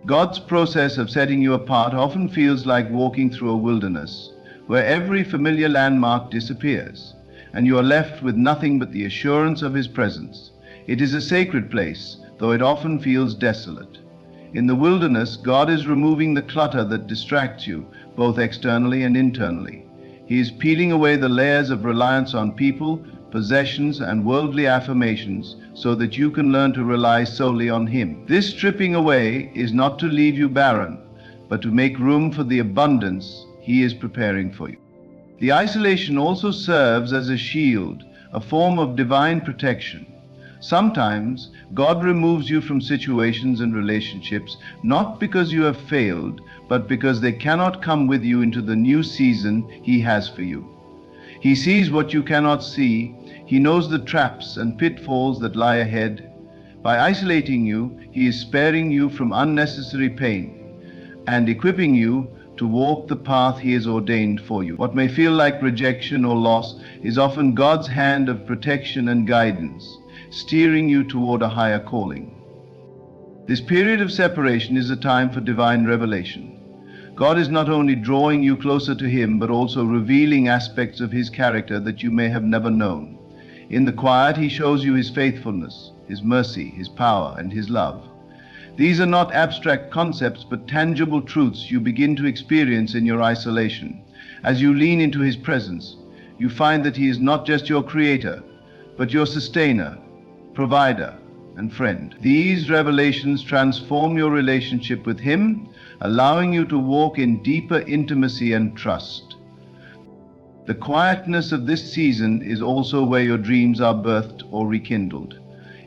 God's process of setting you apart often feels like walking through a wilderness, where every familiar landmark disappears, and you are left with nothing but the assurance of His presence. It is a sacred place, though it often feels desolate. In the wilderness, God is removing the clutter that distracts you, both externally and internally. He is peeling away the layers of reliance on people, possessions, and worldly affirmations so that you can learn to rely solely on Him. This stripping away is not to leave you barren, but to make room for the abundance He is preparing for you. The isolation also serves as a shield, a form of divine protection. Sometimes God removes you from situations and relationships not because you have failed, but because they cannot come with you into the new season He has for you. He sees what you cannot see. He knows the traps and pitfalls that lie ahead. By isolating you, He is sparing you from unnecessary pain and equipping you to walk the path He has ordained for you. What may feel like rejection or loss is often God's hand of protection and guidance, steering you toward a higher calling. This period of separation is a time for divine revelation. God is not only drawing you closer to Him, but also revealing aspects of His character that you may have never known. In the quiet, He shows you His faithfulness, His mercy, His power, and His love. These are not abstract concepts, but tangible truths you begin to experience in your isolation. As you lean into His presence, you find that He is not just your creator, but your sustainer, provider, and friend. These revelations transform your relationship with Him, allowing you to walk in deeper intimacy and trust. The quietness of this season is also where your dreams are birthed or rekindled.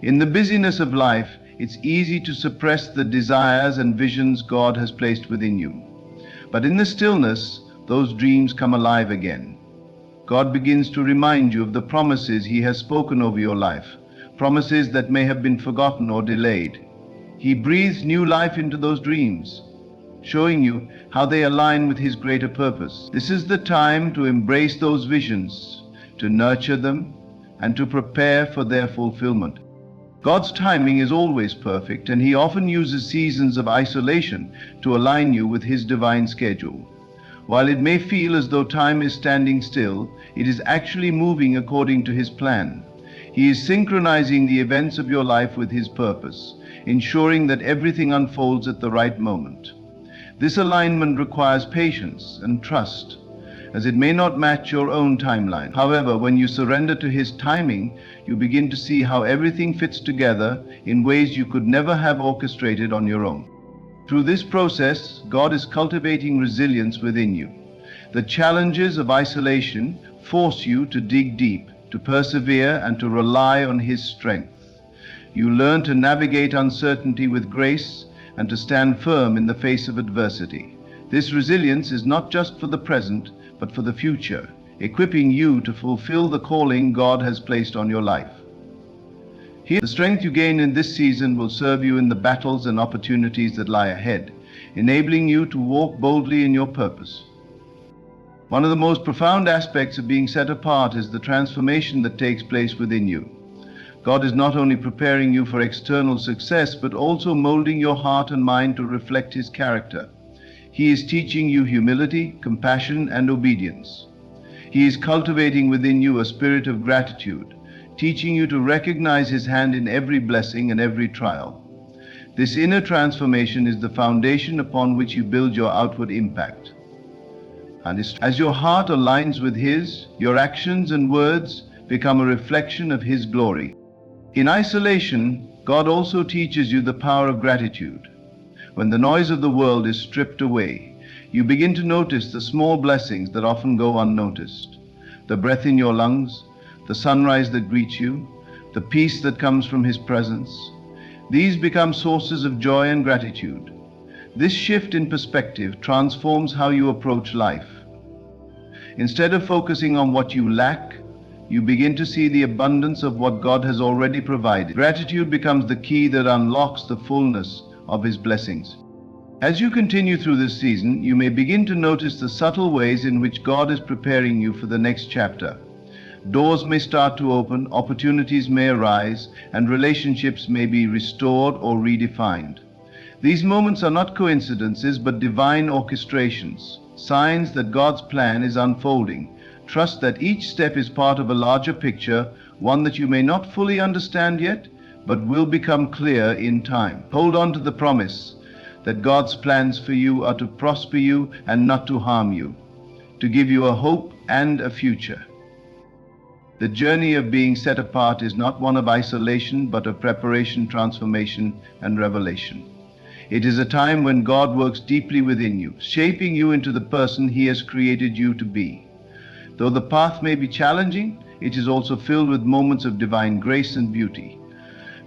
In the busyness of life, it's easy to suppress the desires and visions God has placed within you. But in the stillness, those dreams come alive again. God begins to remind you of the promises He has spoken over your life, promises that may have been forgotten or delayed. He breathes new life into those dreams, showing you how they align with His greater purpose. This is the time to embrace those visions, to nurture them, and to prepare for their fulfillment. God's timing is always perfect, and He often uses seasons of isolation to align you with His divine schedule. While it may feel as though time is standing still, it is actually moving according to His plan. He is synchronizing the events of your life with His purpose, ensuring that everything unfolds at the right moment. This alignment requires patience and trust, as it may not match your own timeline. However, when you surrender to His timing, you begin to see how everything fits together in ways you could never have orchestrated on your own. Through this process, God is cultivating resilience within you. The challenges of isolation force you to dig deep, to persevere, and to rely on His strength. You learn to navigate uncertainty with grace and to stand firm in the face of adversity. This resilience is not just for the present, but for the future, equipping you to fulfill the calling God has placed on your life. Here, the strength you gain in this season will serve you in the battles and opportunities that lie ahead, enabling you to walk boldly in your purpose. One of the most profound aspects of being set apart is the transformation that takes place within you. God is not only preparing you for external success, but also molding your heart and mind to reflect His character. He is teaching you humility, compassion, and obedience. He is cultivating within you a spirit of gratitude, teaching you to recognize His hand in every blessing and every trial. This inner transformation is the foundation upon which you build your outward impact. And as your heart aligns with His, your actions and words become a reflection of His glory. In isolation, God also teaches you the power of gratitude. When the noise of the world is stripped away, you begin to notice the small blessings that often go unnoticed. The breath in your lungs, the sunrise that greets you, the peace that comes from His presence. These become sources of joy and gratitude. This shift in perspective transforms how you approach life. Instead of focusing on what you lack, you begin to see the abundance of what God has already provided. Gratitude becomes the key that unlocks the fullness of His blessings. As you continue through this season, you may begin to notice the subtle ways in which God is preparing you for the next chapter. Doors may start to open, opportunities may arise, and relationships may be restored or redefined. These moments are not coincidences, but divine orchestrations, signs that God's plan is unfolding. Trust that each step is part of a larger picture, one that you may not fully understand yet, but will become clear in time. Hold on to the promise that God's plans for you are to prosper you and not to harm you, to give you a hope and a future. The journey of being set apart is not one of isolation, but of preparation, transformation, and revelation. It is a time when God works deeply within you, shaping you into the person He has created you to be. Though the path may be challenging, it is also filled with moments of divine grace and beauty.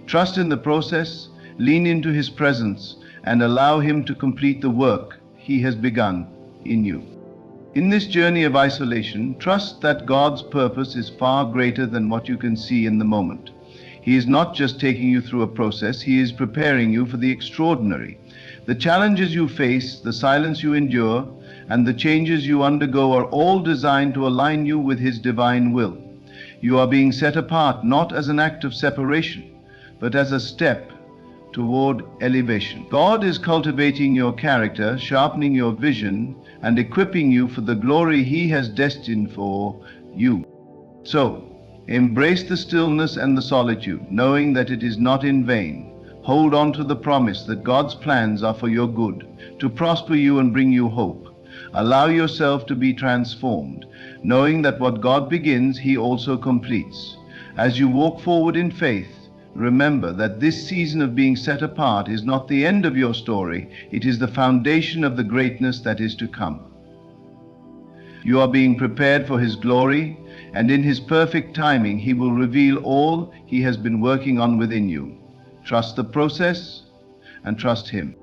Trust in the process, lean into His presence, and allow Him to complete the work He has begun in you. In this journey of isolation, trust that God's purpose is far greater than what you can see in the moment. He is not just taking you through a process, He is preparing you for the extraordinary. The challenges you face, the silence you endure, and the changes you undergo are all designed to align you with His divine will. You are being set apart not as an act of separation, but as a step toward elevation. God is cultivating your character, sharpening your vision, and equipping you for the glory He has destined for you. So, embrace the stillness and the solitude, knowing that it is not in vain. Hold on to the promise that God's plans are for your good, to prosper you and bring you hope. Allow yourself to be transformed, knowing that what God begins, He also completes. As you walk forward in faith, remember that this season of being set apart is not the end of your story, it is the foundation of the greatness that is to come. You are being prepared for His glory, and in His perfect timing He will reveal all He has been working on within you. Trust the process and trust Him.